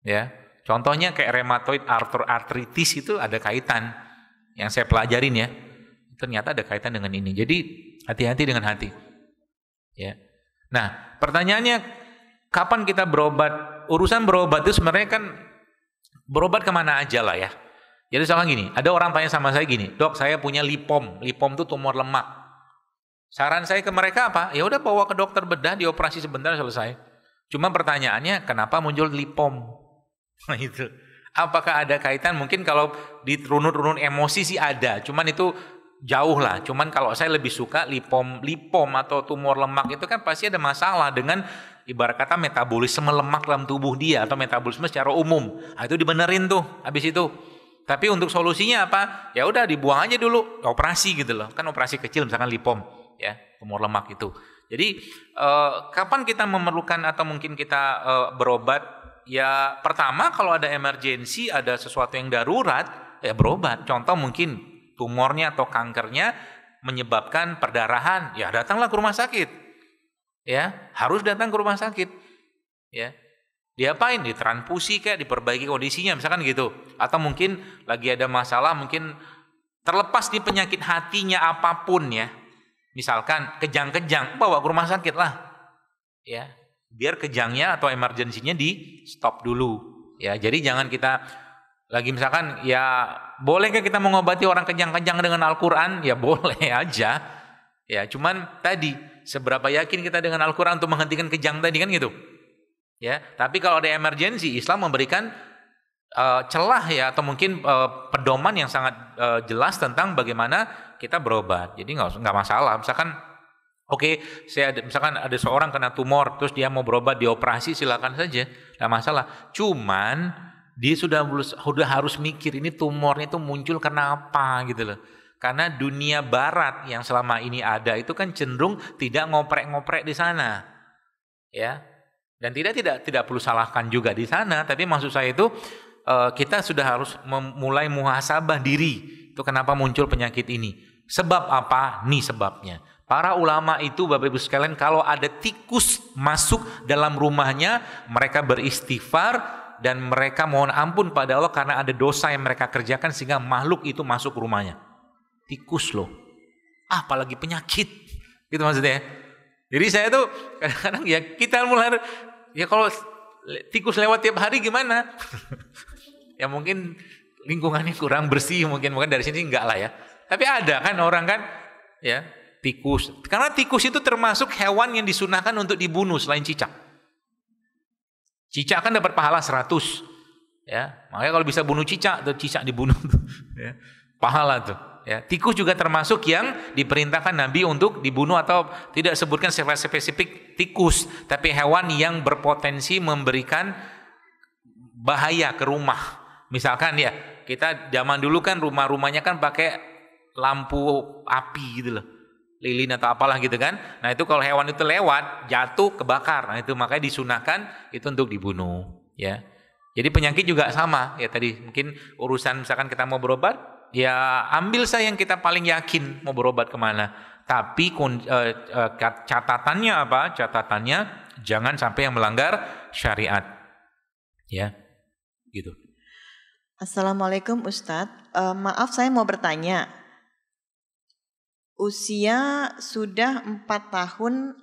Ya, contohnya kayak rheumatoid arthritis itu ada kaitan. Yang saya pelajarin ya, ternyata ada kaitan dengan ini. Jadi hati-hati dengan hati. Ya. Nah, pertanyaannya kapan kita berobat? Urusan berobat itu sebenarnya kan berobat kemana aja lah ya. Jadi misalkan gini, ada orang tanya sama saya gini, dok saya punya lipom itu tumor lemak. Saran saya ke mereka apa? Ya udah bawa ke dokter bedah, dioperasi sebentar selesai. Cuma pertanyaannya kenapa muncul lipom? Nah itu, apakah ada kaitan? Mungkin kalau di runut-runut emosi sih ada, cuman itu jauh lah. Cuman kalau saya lebih suka lipom atau tumor lemak itu kan pasti ada masalah dengan ibarat kata metabolisme lemak dalam tubuh dia atau metabolisme secara umum. Nah, itu dibenerin tuh habis itu. Tapi untuk solusinya apa? Ya udah dibuang aja dulu, operasi gitu loh. Kan operasi kecil misalkan lipom ya, tumor lemak itu. Jadi kapan kita memerlukan atau mungkin kita berobat? Ya pertama kalau ada emergensi, ada sesuatu yang darurat, ya berobat. Contoh mungkin tumornya atau kankernya menyebabkan perdarahan, ya datanglah ke rumah sakit. Ya, harus datang ke rumah sakit. Ya. Diapain? Ditransfusi kayak diperbaiki kondisinya misalkan gitu. Atau mungkin lagi ada masalah, mungkin terlepas di penyakit hatinya apapun ya. Misalkan kejang-kejang, bawa ke rumah sakit lah. Ya. Biar kejangnya atau emergensinya di stop dulu. Ya, jadi jangan kita lagi misalkan ya bolehkah kita mengobati orang kejang-kejang dengan Al-Qur'an? Ya boleh aja. Ya, cuman tadi seberapa yakin kita dengan Al-Qur'an untuk menghentikan kejang tadi kan gitu. Ya, tapi kalau ada emergensi, Islam memberikan celah ya atau mungkin pedoman yang sangat jelas tentang bagaimana kita berobat. Jadi nggak masalah. Misalkan misalkan ada seorang kena tumor terus dia mau berobat dioperasi silakan saja, nggak masalah. Cuman dia sudah harus mikir ini tumornya itu muncul kenapa gitu loh. Karena dunia barat yang selama ini ada itu kan cenderung tidak ngoprek-ngoprek di sana. Ya. Dan tidak perlu salahkan juga di sana, tapi maksud saya itu kita sudah harus mulai muhasabah diri. Itu kenapa muncul penyakit ini? Sebab apa? Nih sebabnya. Para ulama itu Bapak Ibu sekalian, kalau ada tikus masuk dalam rumahnya, mereka beristighfar dan mereka mohon ampun pada Allah karena ada dosa yang mereka kerjakan sehingga makhluk itu masuk rumahnya. Tikus loh. Apalagi penyakit. Gitu maksudnya. Jadi saya tuh kadang-kadang ya kita mulai, ya kalau tikus lewat tiap hari gimana? Ya mungkin lingkungannya kurang bersih, mungkin dari sini enggak lah ya. Tapi ada kan orang kan ya tikus. Karena tikus itu termasuk hewan yang disunahkan untuk dibunuh selain cicak. Cicak kan dapat pahala 100. Ya, makanya kalau bisa bunuh cicak, tuh cicak dibunuh ya. Pahala tuh. Ya, tikus juga termasuk yang diperintahkan Nabi untuk dibunuh, atau tidak sebutkan secara spesifik tikus, tapi hewan yang berpotensi memberikan bahaya ke rumah. Misalkan ya, kita zaman dulu kan rumah-rumahnya kan pakai lampu api gitu loh, lilin atau apalah gitu kan. Nah itu kalau hewan itu lewat, jatuh, kebakar. Nah itu makanya disunahkan itu untuk dibunuh. Ya, jadi penyakit juga sama. Ya tadi mungkin urusan misalkan kita mau berobat, ya ambil saya yang kita paling yakin mau berobat kemana. Tapi catatannya apa? Catatannya jangan sampai yang melanggar syariat. Ya, gitu. Assalamualaikum Ustadz. Maaf saya mau bertanya. Usia sudah 4 tahun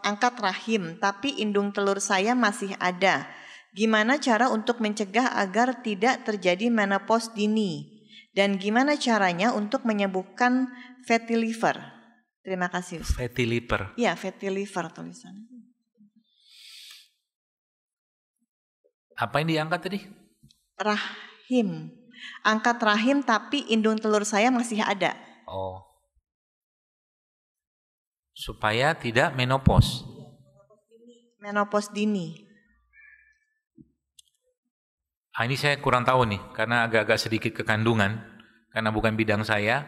angkat rahim, tapi indung telur saya masih ada. Gimana cara untuk mencegah agar tidak terjadi menopause dini? Dan gimana caranya untuk menyembuhkan fatty liver? Terima kasih Ustaz. Fatty liver? Iya, fatty liver tulisannya. Apa yang diangkat tadi? Rahim. Angkat rahim tapi indung telur saya masih ada. Oh. Supaya tidak menopause. Menopause dini. Ini saya kurang tahu nih, karena agak-agak sedikit kekandungan, karena bukan bidang saya.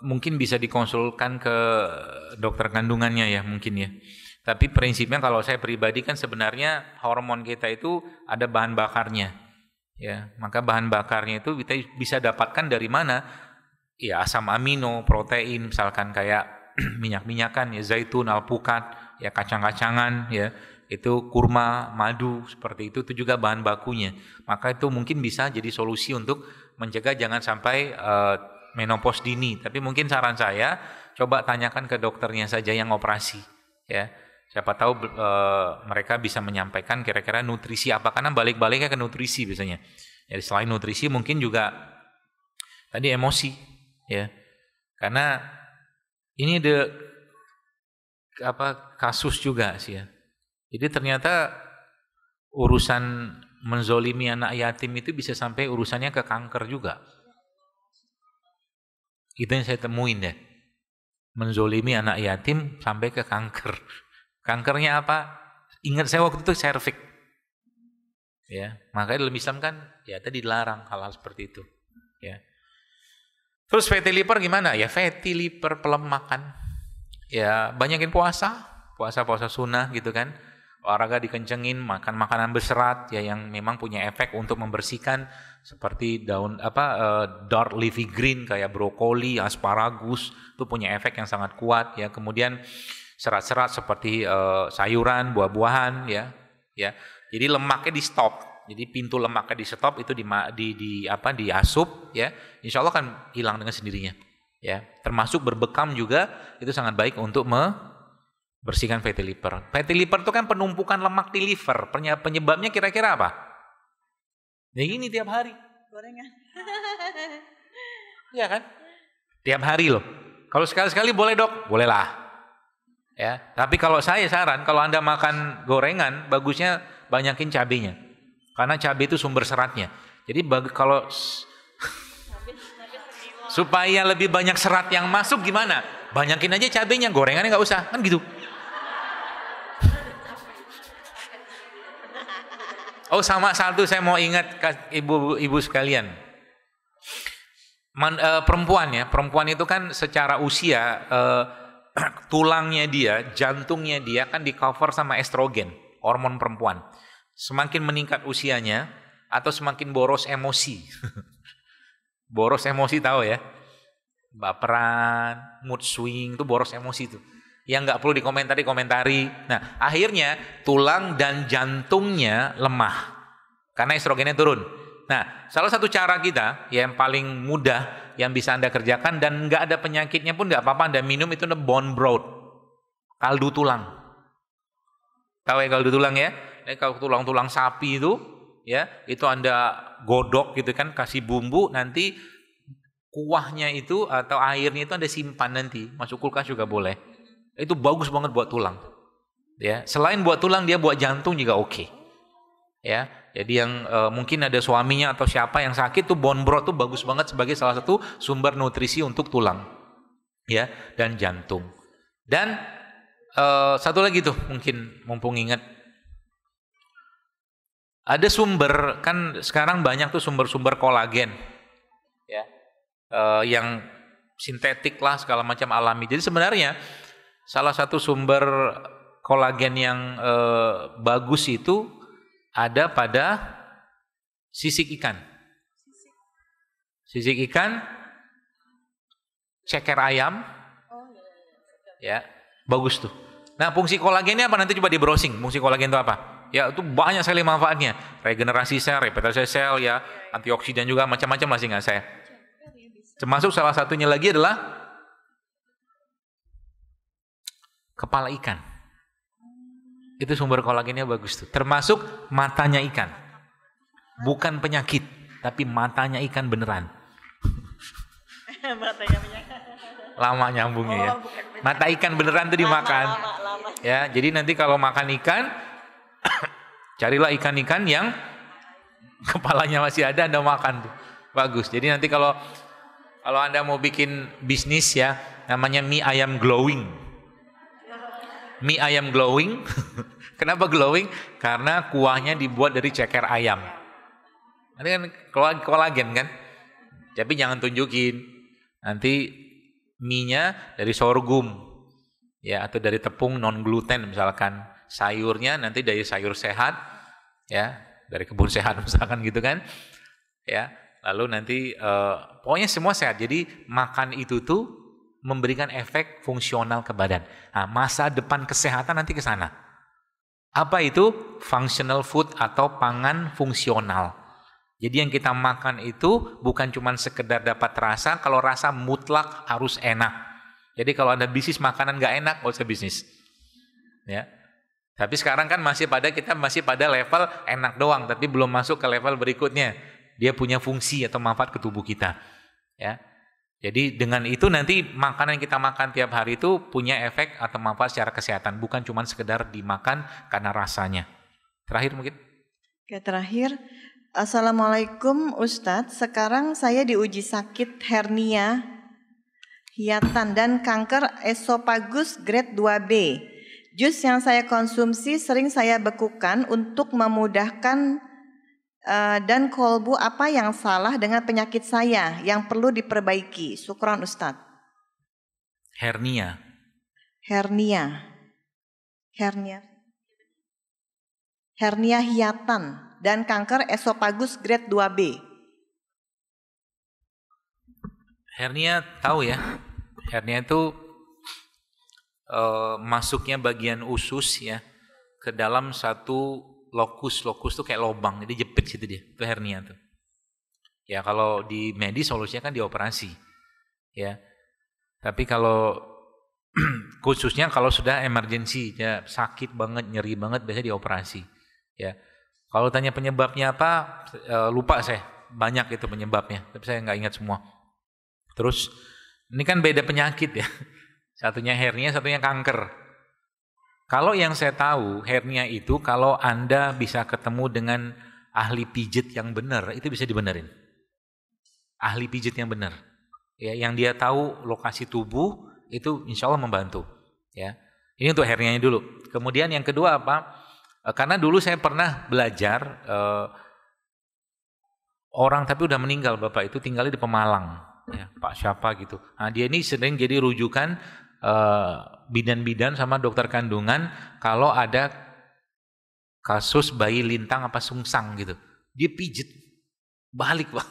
Mungkin bisa dikonsulkan ke dokter kandungannya ya, mungkin ya. Tapi prinsipnya kalau saya pribadi kan sebenarnya hormon kita itu ada bahan bakarnya. Ya, maka bahan bakarnya itu kita bisa dapatkan dari mana? Ya, asam amino, protein, misalkan kayak minyak-minyakan, ya zaitun, alpukat, ya kacang-kacangan, ya itu kurma, madu, seperti itu juga bahan bakunya. Maka itu mungkin bisa jadi solusi untuk mencegah jangan sampai menopause dini. Tapi mungkin saran saya, coba tanyakan ke dokternya saja yang operasi, ya. Siapa tahu mereka bisa menyampaikan kira-kira nutrisi apa, karena balik-baliknya ke nutrisi biasanya. Jadi selain nutrisi mungkin juga tadi emosi, ya. Karena ini ada kasus juga sih ya. Jadi ternyata urusan menzolimi anak yatim itu bisa sampai urusannya ke kanker juga. Itu yang saya temuin ya. Menzolimi anak yatim sampai ke kanker. Kankernya apa? Ingat saya waktu itu serviks. Ya, makanya dalam Islam kan ya tadi dilarang hal-hal seperti itu. Ya. Terus fatty liver gimana? Ya fatty liver pelemakan. Ya banyakin puasa sunnah gitu kan. Olahraga dikencengin, makan makanan berserat ya yang memang punya efek untuk membersihkan, seperti daun dark leafy green kayak brokoli, asparagus, itu punya efek yang sangat kuat ya. Kemudian serat-serat seperti sayuran, buah-buahan ya. Jadi lemaknya di stop. Jadi pintu lemaknya di stop, itu diasup ya. Insya Allah akan hilang dengan sendirinya ya. Termasuk berbekam juga itu sangat baik untuk bersihkan fatty liver. Fatty liver itu kan penumpukan lemak di liver. Penyebabnya kira-kira apa? Ya gini tiap hari. Gorengan. Iya kan? Tiap hari loh. Kalau sekali-sekali boleh dok? Bolehlah. Ya. Tapi kalau saya saran, kalau Anda makan gorengan, bagusnya banyakin cabenya. Karena cabai itu sumber seratnya. Jadi kalau supaya lebih banyak serat yang masuk gimana? Banyakin aja cabenya, gorengannya nggak usah. Kan gitu. Oh sama satu saya mau ingat ibu-ibu sekalian, perempuan itu kan secara usia tulangnya dia, jantungnya dia kan di cover sama estrogen, hormon perempuan. Semakin meningkat usianya atau semakin boros emosi, boros emosi tahu ya, baperan, mood swing, itu boros emosi tuh. Yang nggak perlu dikomentari. Nah, akhirnya tulang dan jantungnya lemah karena estrogennya turun. Nah, salah satu cara kita yang paling mudah yang bisa Anda kerjakan dan nggak ada penyakitnya pun nggak apa-apa Anda minum itu bone broth, kaldu tulang. Tahu ya kaldu tulang ya? Kalau tulang sapi itu, ya itu Anda godok gitu kan, kasih bumbu, nanti kuahnya itu atau airnya itu Anda simpan nanti, masuk kulkas juga boleh. Itu bagus banget buat tulang. Ya, selain buat tulang dia buat jantung juga oke. Ya, jadi yang mungkin ada suaminya atau siapa yang sakit tuh bone broth tuh bagus banget sebagai salah satu sumber nutrisi untuk tulang. Ya, dan jantung. Dan satu lagi tuh mungkin mumpung ingat ada sumber, kan sekarang banyak tuh sumber-sumber kolagen. Ya. Yang sintetik lah segala macam alami. Jadi sebenarnya salah satu sumber kolagen yang bagus itu ada pada sisik ikan. Sisik ikan, ceker ayam, ya bagus tuh. Nah, fungsi kolagennya apa? Nanti coba di browsing. Fungsi kolagen itu apa? Ya itu banyak sekali manfaatnya. Regenerasi sel, reputasi sel, ya antioksidan juga macam-macam lah sehingga saya. Termasuk salah satunya lagi adalah kepala ikan. Itu sumber kolagennya bagus tuh. Termasuk matanya ikan. Bukan penyakit, tapi matanya ikan beneran. Lama nyambungnya ya. Mata ikan beneran tuh dimakan. Lama. Ya, jadi nanti kalau makan ikan carilah ikan-ikan yang kepalanya masih ada, Anda makan tuh. Bagus. Jadi nanti kalau Anda mau bikin bisnis ya, namanya mie ayam glowing. Mie ayam glowing. Kenapa glowing? Karena kuahnya dibuat dari ceker ayam. Ini kan kolagen kan? Tapi jangan tunjukin. Nanti mie-nya dari sorghum. Ya, atau dari tepung non gluten misalkan. Sayurnya nanti dari sayur sehat. Ya, dari kebun sehat misalkan gitu kan. Ya, lalu nanti pokoknya semua sehat. Jadi makan itu tuh memberikan efek fungsional ke badan. Nah, masa depan kesehatan nanti ke sana. Apa itu? Functional food atau pangan fungsional. Jadi yang kita makan itu bukan cuma sekedar dapat rasa, kalau rasa mutlak harus enak. Jadi kalau Anda bisnis makanan nggak enak, nggak usah bisnis. Ya. Tapi sekarang kan kita masih pada level enak doang, tapi belum masuk ke level berikutnya. Dia punya fungsi atau manfaat ke tubuh kita. Ya. Jadi dengan itu nanti makanan yang kita makan tiap hari itu punya efek atau manfaat secara kesehatan, bukan cuma sekedar dimakan karena rasanya. Terakhir mungkin? Oke, terakhir. Assalamualaikum Ustadz, sekarang saya diuji sakit hernia, hiatan dan kanker esofagus grade 2B. Jus yang saya konsumsi sering saya bekukan untuk memudahkan dan kolbu, apa yang salah dengan penyakit saya yang perlu diperbaiki? Syukron Ustadz. Hernia hiatan dan kanker esofagus grade 2B. Hernia tahu ya. Hernia itu masuknya bagian usus ya ke dalam satu lokus tuh kayak lubang, jadi jepit situ dia. Itu hernia tuh. Ya kalau di medis solusinya kan dioperasi. Ya. Tapi kalau khususnya kalau sudah emergency, ya sakit banget, nyeri banget, biasanya dioperasi. Ya. Kalau tanya penyebabnya apa, lupa saya. Banyak itu penyebabnya, tapi saya nggak ingat semua. Terus ini kan beda penyakit ya. Satunya hernia, satunya kanker. Kalau yang saya tahu, hernia itu kalau Anda bisa ketemu dengan ahli pijit yang benar, itu bisa dibenerin. Ahli pijit yang benar. Ya, yang dia tahu lokasi tubuh, itu insya Allah membantu. Ya. Ini untuk hernianya dulu. Kemudian yang kedua apa? Karena dulu saya pernah belajar, orang tapi udah meninggal Bapak itu tinggalnya di Pemalang. Ya, Pak siapa gitu. Nah, dia ini sering jadi rujukan bidan-bidan sama dokter kandungan kalau ada kasus bayi lintang apa sungsang gitu. Dia pijit balik Pak.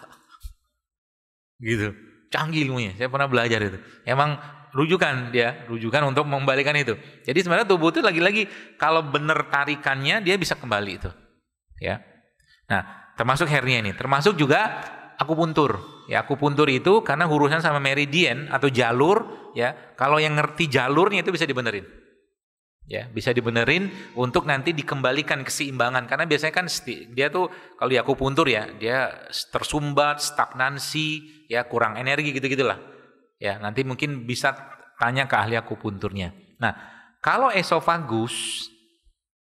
Gitu. canggih ilmunya. Saya pernah belajar itu. Emang rujukan untuk membalikan itu. Jadi sebenarnya tubuh itu lagi-lagi kalau benar tarikannya dia bisa kembali itu. Ya. Nah, termasuk hernia ini, termasuk juga akupuntur. Ya, akupuntur itu karena urusan sama meridian atau jalur, ya. Kalau yang ngerti jalurnya itu bisa dibenerin. Ya, bisa dibenerin untuk nanti dikembalikan keseimbangan karena biasanya kan dia tuh kalau di akupuntur ya, dia tersumbat, stagnansi, ya kurang energi gitu-gitulah. Ya, nanti mungkin bisa tanya ke ahli akupunturnya. Nah, kalau esofagus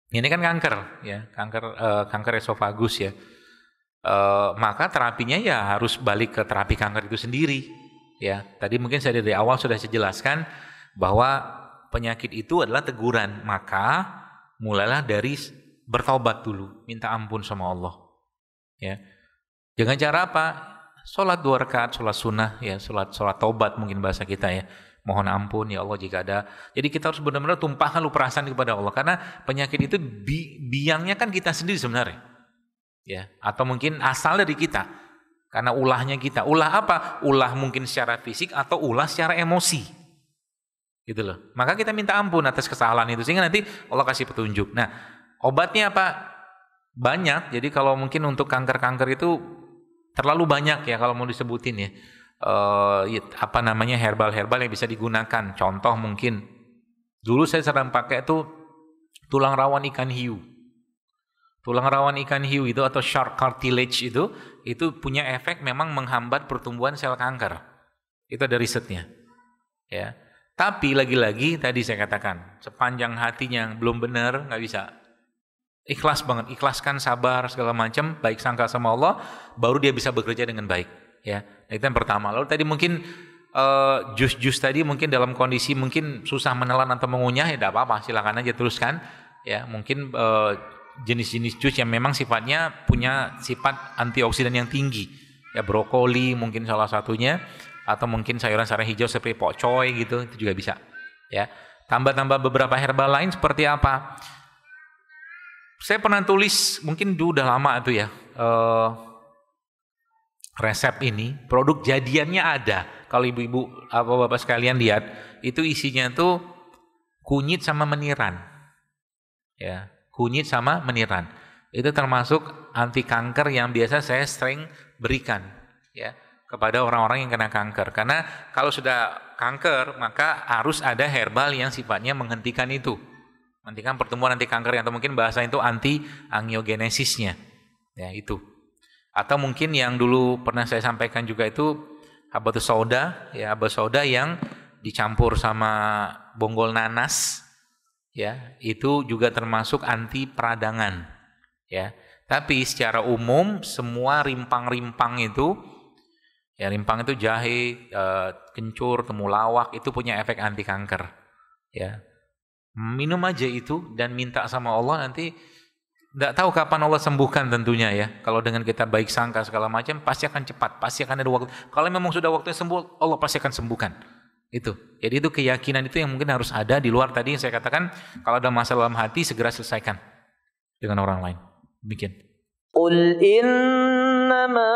ini kan kanker ya, kanker esofagus ya. Maka terapinya ya harus balik ke terapi kanker itu sendiri. Ya, tadi mungkin saya dari awal sudah saya jelaskan bahwa penyakit itu adalah teguran, maka mulailah dari bertobat dulu, minta ampun sama Allah. Ya, dengan cara apa? Sholat 2 rakaat, sholat sunnah, ya, sholat tobat mungkin bahasa kita ya. Mohon ampun ya Allah jika ada. Jadi kita harus benar-benar tumpahkan perasaan kepada Allah, karena penyakit itu biangnya kan kita sendiri sebenarnya. Ya, atau mungkin asal dari kita, karena ulahnya kita. Ulah apa? Ulah mungkin secara fisik atau ulah secara emosi. Gitu loh. Maka kita minta ampun atas kesalahan itu sehingga nanti Allah kasih petunjuk. Nah, obatnya apa? Banyak. Jadi kalau mungkin untuk kanker-kanker itu terlalu banyak ya kalau mau disebutin ya. Herbal-herbal yang bisa digunakan. Contoh mungkin dulu saya sering pakai itu tulang rawan ikan hiu. Tulang rawan ikan hiu itu atau shark cartilage itu punya efek memang menghambat pertumbuhan sel kanker. Itu ada risetnya. Ya. Tapi lagi-lagi tadi saya katakan, sepanjang hatinya belum benar, nggak bisa. Ikhlas banget, ikhlaskan, sabar, segala macam, baik sangka sama Allah, baru dia bisa bekerja dengan baik. Ya, itu yang pertama. Lalu tadi mungkin jus-jus tadi mungkin dalam kondisi mungkin susah menelan atau mengunyah, ya tidak apa-apa, silakan aja teruskan. Ya, mungkin jenis-jenis jus yang memang sifatnya punya sifat antioksidan yang tinggi. Ya, brokoli mungkin salah satunya. Atau mungkin sayuran-sayuran hijau seperti pokcoy gitu, itu juga bisa. Ya, tambah-tambah beberapa herbal lain seperti apa? Saya pernah tulis, mungkin udah lama itu ya, resep ini, produk jadiannya ada. Kalau ibu-ibu, bapak sekalian lihat, itu isinya tuh kunyit sama meniran. Ya, kunyit sama meniran. Itu termasuk anti kanker yang biasa saya sering berikan. Ya. Kepada orang-orang yang kena kanker. Karena kalau sudah kanker, maka harus ada herbal yang sifatnya menghentikan itu. Menghentikan pertumbuhan anti kanker, atau mungkin bahasa itu anti-angiogenesisnya. Ya, itu. Atau mungkin yang dulu pernah saya sampaikan juga itu habatus sauda, ya, habatus sauda yang dicampur sama bonggol nanas, ya, itu juga termasuk anti peradangan. Ya. Tapi secara umum semua rimpang-rimpang itu, ya, rimpang itu jahe, kencur, temulawak, itu punya efek anti kanker. Ya, minum aja itu dan minta sama Allah, nanti tidak tahu kapan Allah sembuhkan tentunya ya. Kalau dengan kita baik sangka segala macam, pasti akan cepat, pasti akan ada waktu. Kalau memang sudah waktunya sembuh, Allah pasti akan sembuhkan. Itu. Jadi itu keyakinan itu yang mungkin harus ada di luar tadi yang saya katakan. Kalau ada masalah dalam hati, segera selesaikan dengan orang lain. Demikian. Qul innama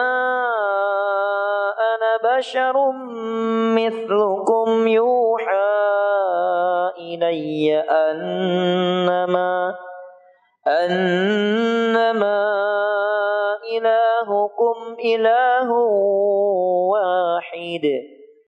بشر مثلكم يوحى إلي أنما إلهكم إله واحد